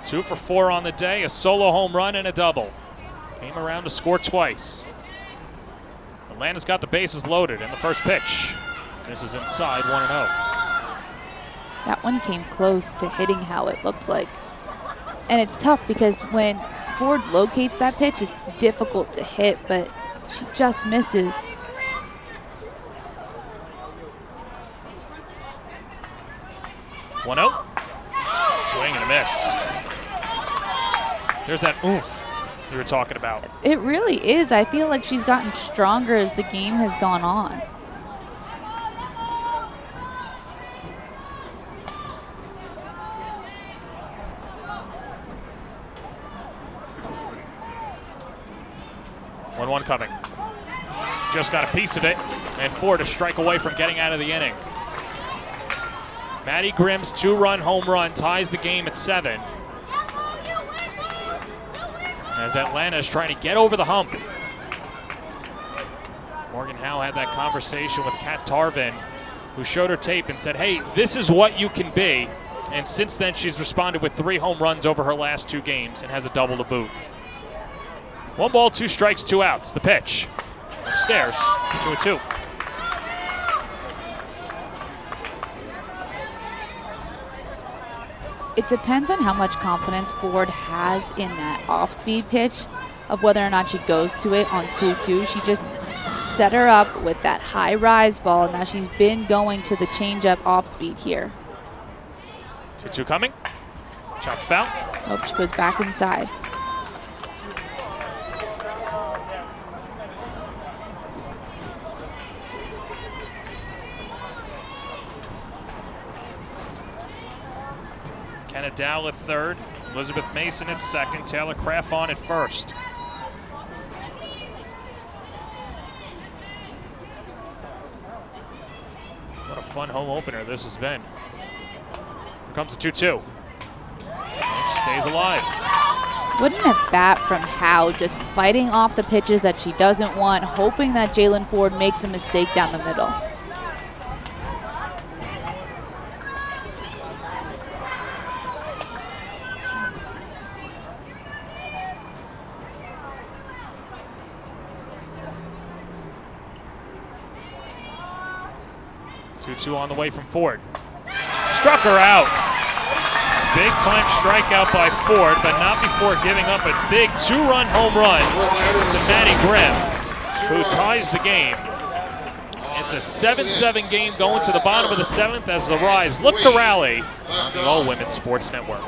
2 for 4 on the day, a solo home run and a double. Came around to score twice. Atlanta's got the bases loaded in the first pitch. This is inside, 1-0. That one came close to hitting how it looked like. And it's tough because when Ford locates that pitch, it's difficult to hit, but she just misses. One out. Swing and a miss. There's that oomph you were talking about. It really is. I feel like she's gotten stronger as the game has gone on. One coming. Just got a piece of it, and Ford a strike away from getting out of the inning. Maddie Grimm's 2-run home run ties the game at 7. As Atlanta is trying to get over the hump. Morgan Howe had that conversation with Kat Tarvin, who showed her tape and said, hey, this is what you can be. And since then, she's responded with 3 home runs over her last 2 games and has a double to boot. 1 ball, 2 strikes, 2 outs. The pitch. Upstairs, 2-2. It depends on how much confidence Ford has in that off-speed pitch of whether or not she goes to it on 2-2. She just set her up with that high rise ball. Now she's been going to the changeup off-speed here. 2-2 coming. Chopped foul. Nope, she goes back inside. Kenna Dow at third, Elizabeth Mason at second, Taylor Craft on at first. What a fun home opener this has been. Here comes the 2-2. And she stays alive. What an at-bat from Howe, just fighting off the pitches that she doesn't want, hoping that Jalen Ford makes a mistake down the middle. Two on the way from Ford. Struck her out. Big time strikeout by Ford, but not before giving up a big 2-run home run to Maddie Grimm, who ties the game. It's a 7-7 game going to the bottom of the 7th as the Rise look to rally on the All Women's Sports Network.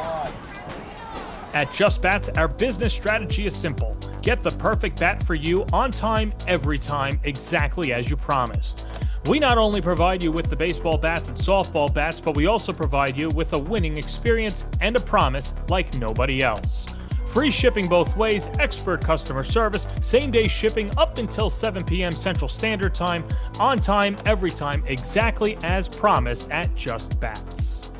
At Just Bats, our business strategy is simple. Get the perfect bat for you on time, every time, exactly as you promised. We not only provide you with the baseball bats and softball bats, but we also provide you with a winning experience and a promise like nobody else. Free shipping both ways, expert customer service, same-day shipping up until 7 p.m. Central Standard Time, on time, every time, exactly as promised at Just Bats.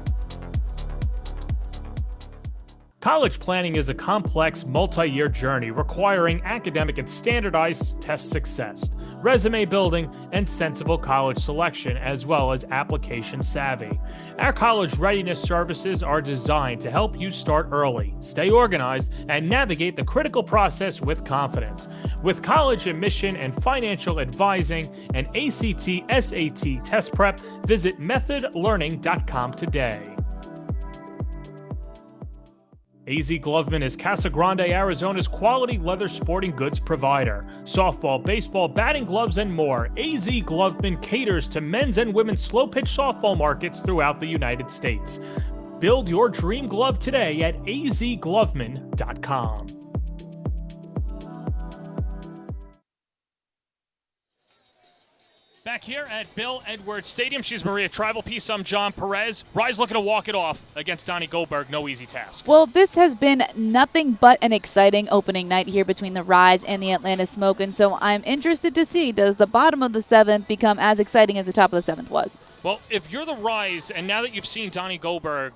College planning is a complex, multi-year journey requiring academic and standardized test success, resume building, and sensible college selection, as well as application savvy. Our college readiness services are designed to help you start early, stay organized, and navigate the critical process with confidence. With college admission and financial advising and ACT, SAT test prep, visit methodlearning.com today. AZ Gloveman is Casa Grande, Arizona's quality leather sporting goods provider. Softball, baseball, batting gloves, and more. AZ Gloveman caters to men's and women's slow-pitch softball markets throughout the United States. Build your dream glove today at azgloveman.com. Back here at Bill Edwards Stadium, she's Maria Trivalpiece. I'm John Perez. Rise looking to walk it off against Donnie Goldberg. No easy task. Well, this has been nothing but an exciting opening night here between the Rise and the Atlanta Smoke, and so I'm interested to see, does the bottom of the 7th become as exciting as the top of the 7th was? Well, if you're the Rise, and now that you've seen Donnie Goldberg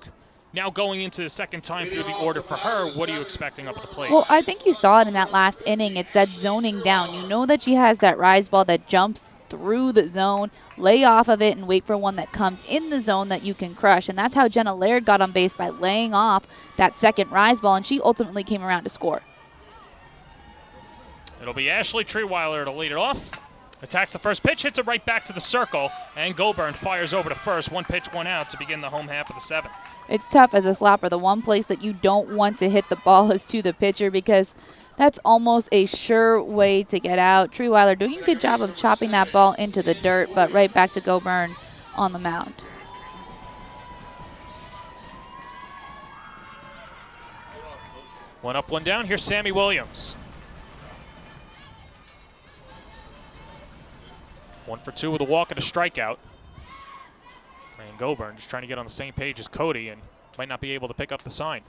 now going into the second time through the order for her, what are you expecting up at the plate? Well, I think you saw it in that last inning. It's that zoning down. You know that she has that Rise ball that jumps through the zone, lay off of it, and wait for one that comes in the zone that you can crush. And that's how Jenna Laird got on base, by laying off that second Rise ball, and she ultimately came around to score. It'll be Ashley Treeweiler to lead it off. Attacks the first pitch, hits it right back to the circle, and Goburn fires over to first. 1 pitch, 1 out to begin the home half of the 7th. It's tough as a slapper. The one place that you don't want to hit the ball is to the pitcher, because that's almost a sure way to get out. Treeweiler doing a good job of chopping that ball into the dirt, but right back to Goburn on the mound. One up, one down. Here's Sammy Williams. 1 for 2 with a walk and a strikeout. And Goburn just trying to get on the same page as Cody and might not be able to pick up the sign.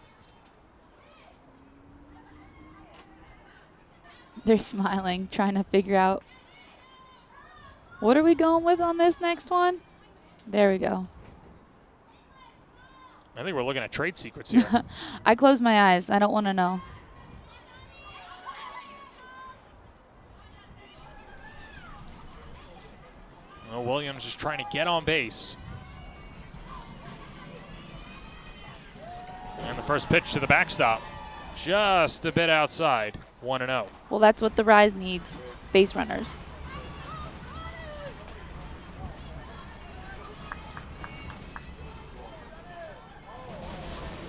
They're smiling, trying to figure out, what are we going with on this next one? There we go. I think we're looking at trade secrets here. I close my eyes. I don't want to know. Well, Williams just trying to get on base. And the first pitch to the backstop, just a bit outside. 1-0. Well, that's what the Rise needs, base runners.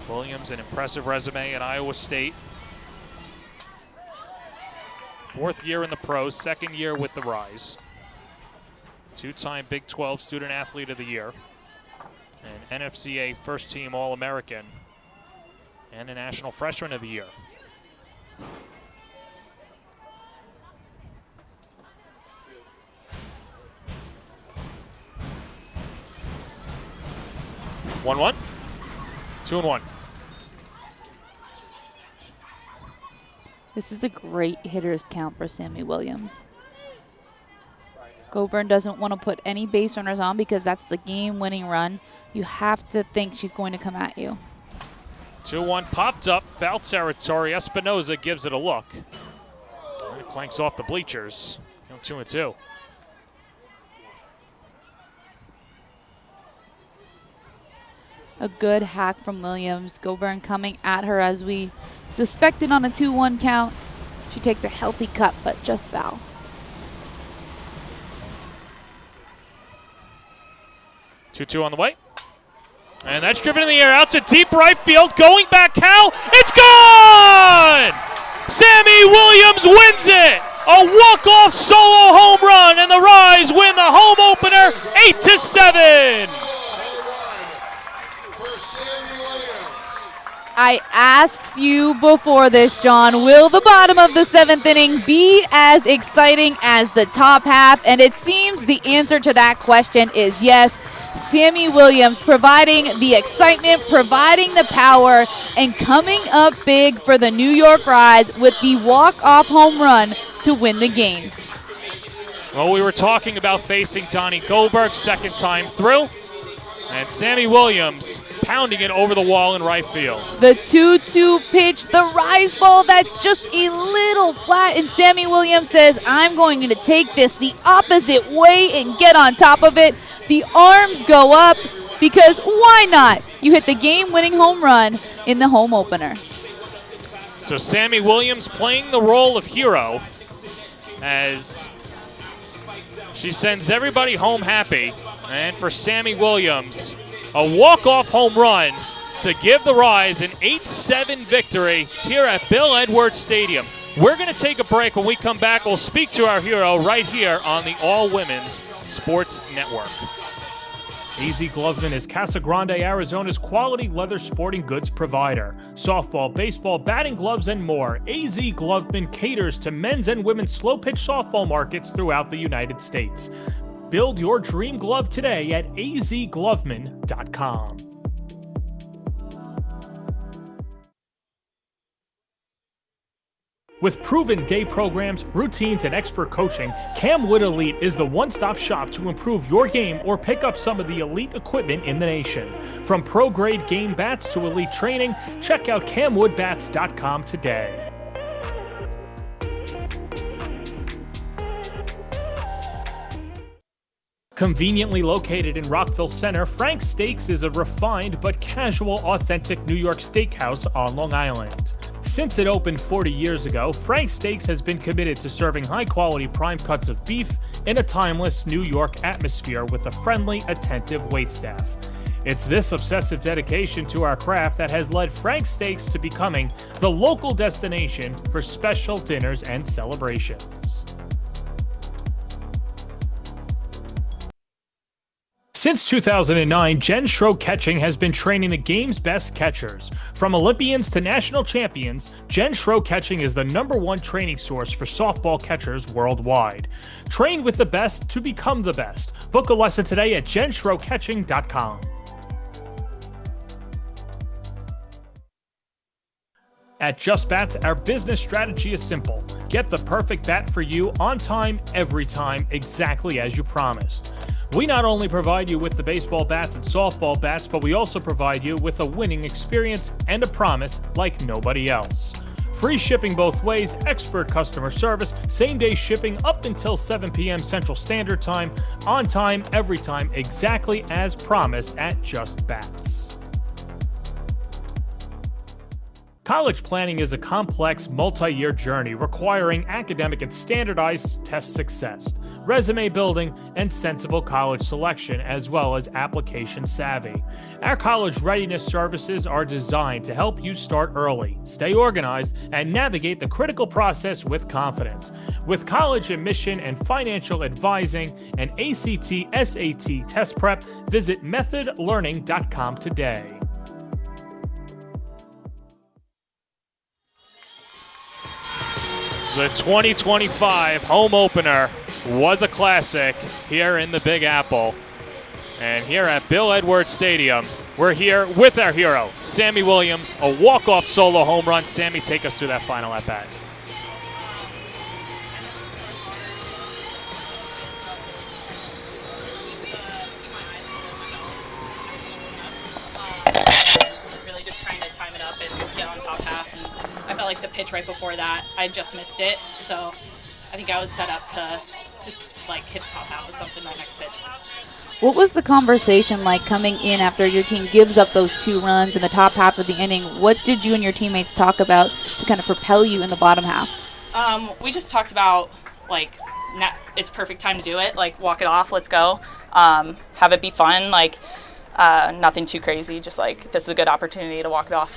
Williams, an impressive resume at Iowa State. 4th year in the pros, 2nd year with the Rise. 2-time Big 12 Student Athlete of the Year. And NFCA First Team All-American. And a National Freshman of the Year. One, 2-1. This is a great hitter's count for Sammy Williams. Goburn doesn't want to put any base runners on because that's the game-winning run. You have to think she's going to come at you. 2-1 popped up, foul territory. Espinoza gives it a look. And it clanks off the bleachers. 2-2. A good hack from Williams. Goburn coming at her as we suspected on a 2-1 count. She takes a healthy cut, but just foul. Two on the way. And that's driven in the air out to deep right field. Going back, Cal. It's gone! Sammy Williams wins it! A walk-off solo home run, and the Rise win the home opener 8-7. I asked you before this, John, will the bottom of the 7th inning be as exciting as the top half? And it seems the answer to that question is yes. Sammy Williams providing the excitement, providing the power, and coming up big for the New York Rise with the walk-off home run to win the game. Well, we were talking about facing Donnie Goldberg second time through, and Sammy Williams pounding it over the wall in right field. The 2-2 pitch, the rise ball that's just a little flat, and Sammy Williams says, I'm going to take this the opposite way and get on top of it. The arms go up because why not? You hit the game-winning home run in the home opener. So Sammy Williams playing the role of hero as she sends everybody home happy. And for Sammy Williams, a walk-off home run to give the Rise an 8-7 victory here at Bill Edwards Stadium. We're going to take a break. When we come back, we'll speak to our hero right here on the All Women's Sports Network. AZ Gloveman is Casa Grande, Arizona's quality leather sporting goods provider. Softball, baseball, batting gloves, and more. AZ Gloveman caters to men's and women's slow-pitch softball markets throughout the United States. Build your dream glove today at azgloveman.com. With proven day programs, routines, and expert coaching, Camwood Elite is the one-stop shop to improve your game or pick up some of the elite equipment in the nation. From pro-grade game bats to elite training, check out camwoodbats.com today. Conveniently located in Rockville Center, Frank's Steaks is a refined but casual, authentic New York steakhouse on Long Island. Since it opened 40 years ago, Frank's Steaks has been committed to serving high-quality prime cuts of beef in a timeless New York atmosphere with a friendly, attentive waitstaff. It's this obsessive dedication to our craft that has led Frank's Steaks to becoming the local destination for special dinners and celebrations. Since 2009, Jen Schroe Catching has been training the game's best catchers. From Olympians to national champions, Jen Schroe Catching is the #1 training source for softball catchers worldwide. Train with the best to become the best. Book a lesson today at jenschroecatching.com. At Just Bats, our business strategy is simple. Get the perfect bat for you on time, every time, exactly as you promised. We not only provide you with the baseball bats and softball bats, but we also provide you with a winning experience and a promise like nobody else. Free shipping both ways, expert customer service, same-day shipping up until 7 p.m. Central Standard Time, on time, every time, exactly as promised at Just Bats. College planning is a complex, multi-year journey requiring academic and standardized test success, resume building, and sensible college selection, as well as application savvy. Our college readiness services are designed to help you start early, stay organized, and navigate the critical process with confidence. With college admission and financial advising and ACT, SAT test prep, visit methodlearning.com today. The 2025 home opener was a classic here in the Big Apple. And here at Bill Edwards Stadium, we're here with our hero, Sammy Williams, a walk-off solo home run. Sammy, take us through that final at-bat. Really just trying to time it up and get on top half. And I felt like the pitch right before that, I just missed it. So I think I was set up to like hit the top half or something that next pitch. What was the conversation like coming in after your team gives up those 2 runs in the top half of the inning? What did you and your teammates talk about to kind of propel you in the bottom half? We just talked about like it's perfect time to do it. Like walk it off, let's go. Have it be fun. Like nothing too crazy. Just like this is a good opportunity to walk it off.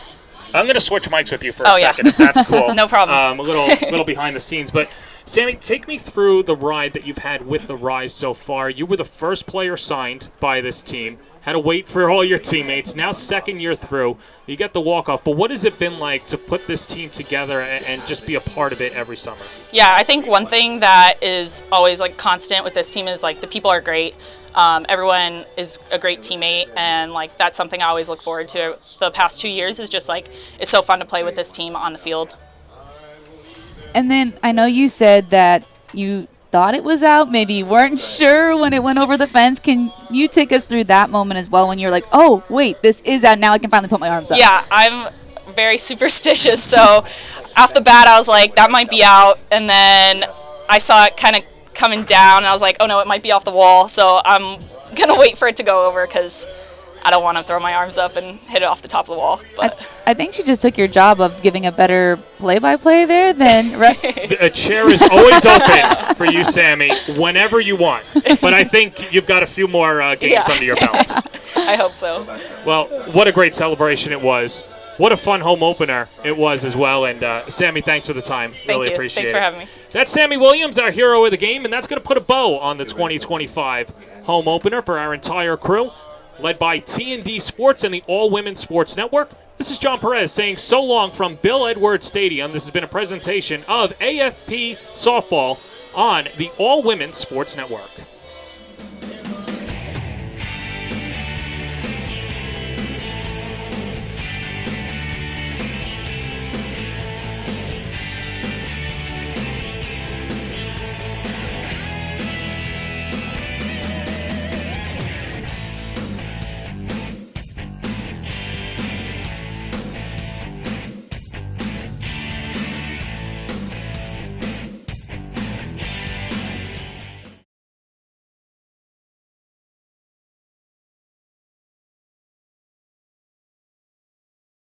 I'm going to switch mics with you for a second, if that's cool. No problem. A little behind the scenes, but Sammy, take me through the ride that you've had with the Rise so far. You were the first player signed by this team. had to wait for all your teammates. Now second year through, you get the walk-off. But what has it been like to put this team together and just be a part of it every summer? Yeah, I think one thing that is always like constant with this team is like the people are great. Everyone is a great teammate, and like that's something I always look forward to. The past 2 years is just like it's so fun to play with this team on the field. And then I know you said that you thought it was out, maybe you weren't sure when it went over the fence. Can you take us through that moment as well when you're like, oh, wait, this is out, now I can finally put my arms up? Yeah, I'm very superstitious, so off the bat I was like, that might be out, and then I saw it kind of coming down, and I was like, oh no, it might be off the wall, so I'm going to wait for it to go over because I don't want to throw my arms up and hit it off the top of the wall. But I think she just took your job of giving a better play-by-play there than A chair is always open for you, Sammy, whenever you want. But I think you've got a few more games under your belt. I hope so. Well, what a great celebration it was. What a fun home opener it was as well. And Sammy, thanks for the time. Thank you. Appreciate Thanks it. for having me. That's Sammy Williams, our hero of the game, and that's going to put a bow on the 2025 home opener for our entire crew. Led by T&D Sports and the All-Women Sports Network. This is John Perez saying so long from Bill Edwards Stadium. This has been a presentation of AFP Softball on the All-Women Sports Network.